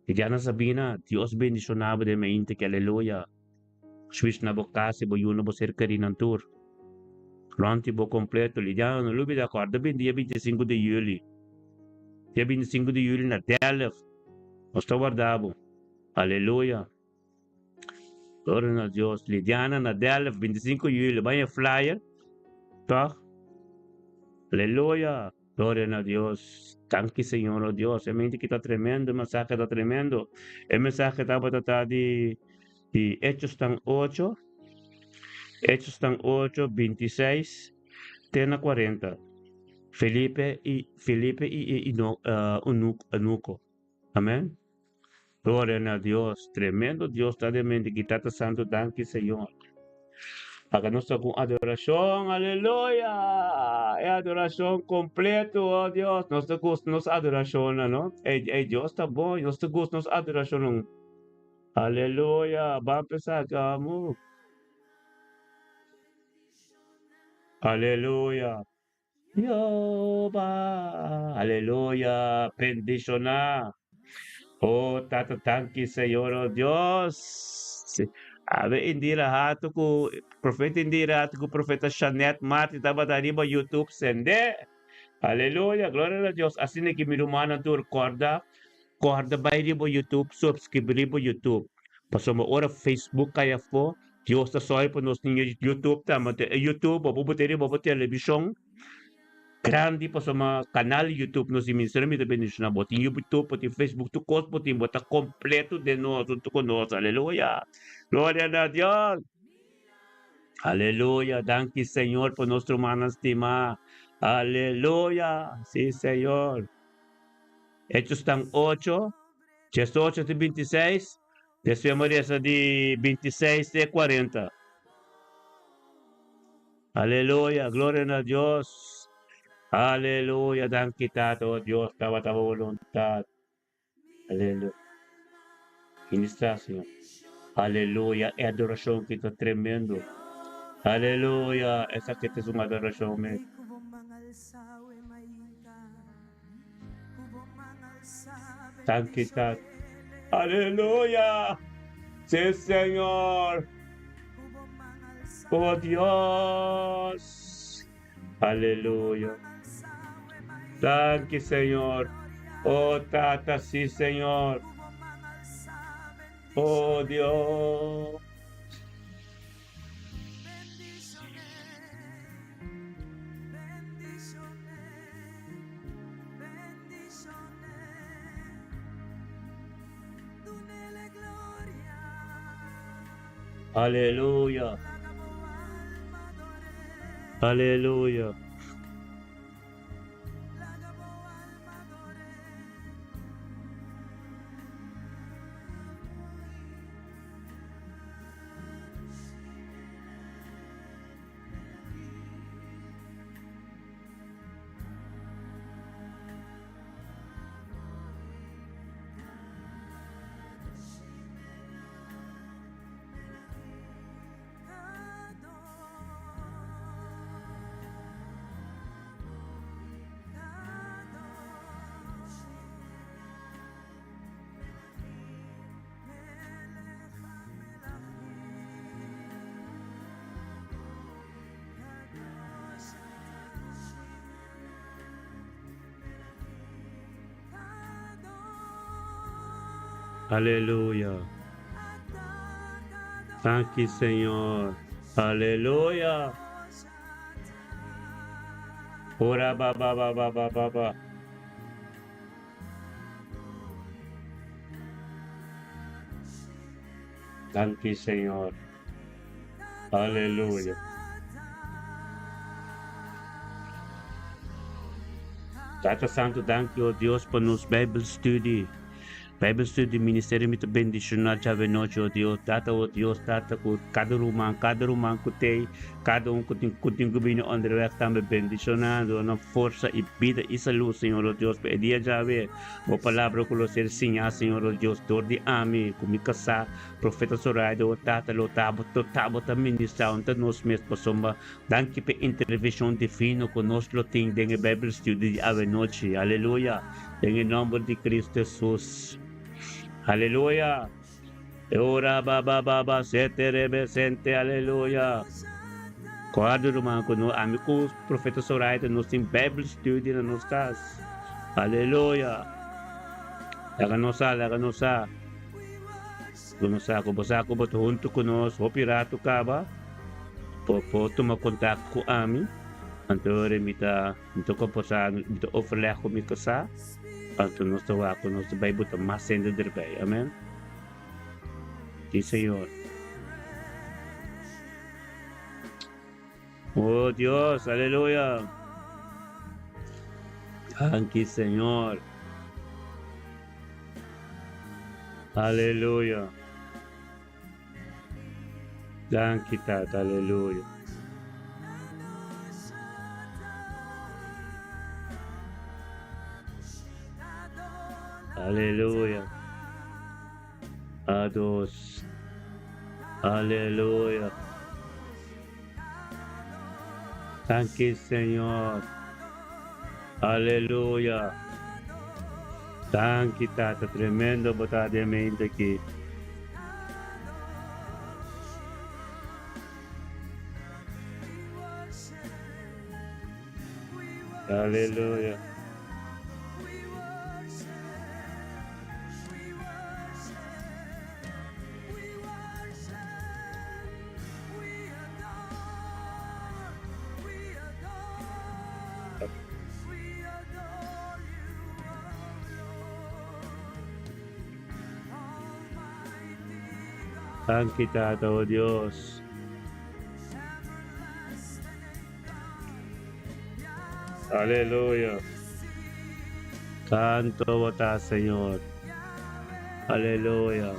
Y Diana Sabina, Dios bendicionaba de mente que aleluya. Swiss na bo kasi bo yun bo cerca rin ang tour. Ronti bo completo. Lidiana, no lubi da corda ben dia 25 de julho. Dia 25 de julho na Delft. Basta guardavo. Aleluya. Gloria a Dios. Lidiana na Delft, 25 de julho. Vai flyer? Tá? Aleluya. Gloria a Dios. Thank you, Señor, oh Dios. El mente que está tremendo, el mensaje está tremendo. El mensaje está de Hechos tan 8, 26, 40. Felipe y Eunuco. Amén. Gloria a Dios. Tremendo Dios está de mente que está santo. Thank you, Señor. Háganos con adoración, aleluya. Es adoración completo, oh Dios. Nos gusta nos adoración, ¿no? Dios está bueno, nos gusta nos adoración. Aleluya. Va a empezar, vamos. Aleluya. Jehová. Aleluya. Bendicionar. Oh, tata, thank you, Señor, oh Dios. Ave indira hato ko profeta Shanet Marti taba tariba YouTube sende. Aleluya, gloria a Dios. Así que mi rumana tu corda by ribo YouTube, subscribe ribo YouTube. Pasoma ora Facebook kaya fo. Dios ta soy po nos ninyo YouTube tama YouTube bobo television. Grande pasoma canal YouTube nos ministério me bendição na botin YouTube, botin Facebook, tu cos botin bota completo de nós, tu conosco. Aleluya. Gloria a Dios. Aleluya. Thank you, Señor, por nuestro hermano estimado. Aleluya. Sí, Señor. Hechos están 8, 8 de 26. Después essa de 26 de 40. Aleluya. Gloria a Dios. Aleluya, dan quitado, Dios, estaba voluntad. Aleluya. Ministración. Aleluya, es adoración que está tremendo. Aleluya, esa que es una adoración. Tan quitado. Aleluya. Sí, Señor. Oh Dios. Aleluya. Thank you, Señor. Oh, Tata, sí, Señor. Oh, Dios. Aleluya. Aleluya. Aleluya. Thank you, Señor. Aleluya. Ora ba ba ba ba ba ba ba. Thank you, Señor. Hallelujah. Tata Santo, thank you, oh Dios, por nos Bible study. Bible study ministerio mito bendición na chave noche, oh Dios, Tata ko cada rumang kutei, cada kuting gubino onderweg tambe bendicionando, na força e vida e saúde, Senhor, oh Deus, pe dia jave, o palavra ko lo ser sinha, Senhor, oh Deus, dor de ami, kumikasa, profeta Soraya, o Tata, lo tabo ta ministra, onta nos mes pasomba, danke pe intervenção divino conosco, lo ting, dengue Bible study de ave noche, aleluia, em nome de Cristo Jesus. Aleluya. Ora baba sete rebesente, aleluya. Quadro rumah kuno amigos profeta Soraya nos tem Bible study na nos tas. Aleluya. Laganosa. Gunosa ko basa ko bato junto kunos o pirato ka ba? Po tuma kontak ko ami. Antore mita ko po sa mita overleg ko mi kasa. Anto nos tawa ko nos Bible ta mas sendo derbay. Amen. Sí, Señor. Oh Dios, aleluya. Thank you, Señor. Aleluya. Thank you, Tata. Aleluya. Aleluya. Ados. Aleluya. Thank you, Señor. Aleluya. Thank you, Tata. Tremendo botadamente aquí. Aleluya. Thank you, Tata, oh Dios. Aleluya. Santo bota, Señor. Aleluya.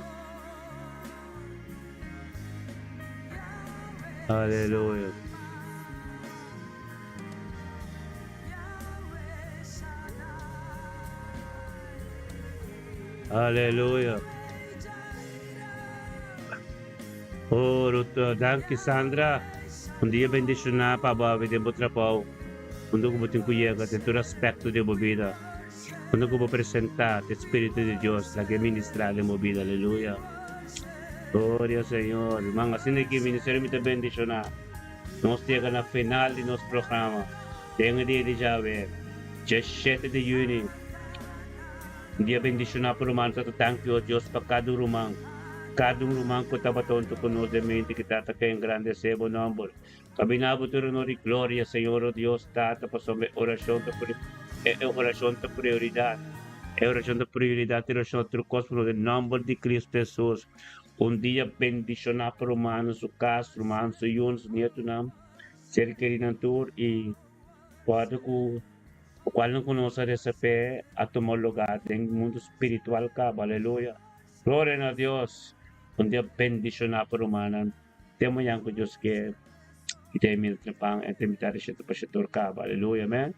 Aleluya. Aleluya. Oh, thank you, Sandra. Un dia bendición na pa ba de trabajo. Quando ko buting kuya ka tu respecto de vida. Quando ko presenta el Espíritu de Dios la que ministra de vida. Aleluya. Gloria al Señor. Mga siniki ministerio mi te bendición na. Nos llega na final de nuestro programa. Tenga dia de Jave. 17 de junio. Dia bendición na por man sa thank you Dios pa cada rumang. Cada rumang ko tabaton to kuno de mente kita ta kay grande sebo number. Kabinabo to no di gloria Señor oh Dios tata pasome oración de prioridad. Oración de prioridad de nuestro cosmos del nombre de Cristo Jesús. Un día bendición a por humano su casa, humano su yun, su nieto nam, ser querido tour y cuando cual no conoce esa fe a tomar lugar en el mundo espiritual ka, aleluya. Gloria a Dios. Un día bendición a por humano. Temo yang ko Diyos que ite mi trepang, ite mi tarisya to pa siya turka, aleluya, amen.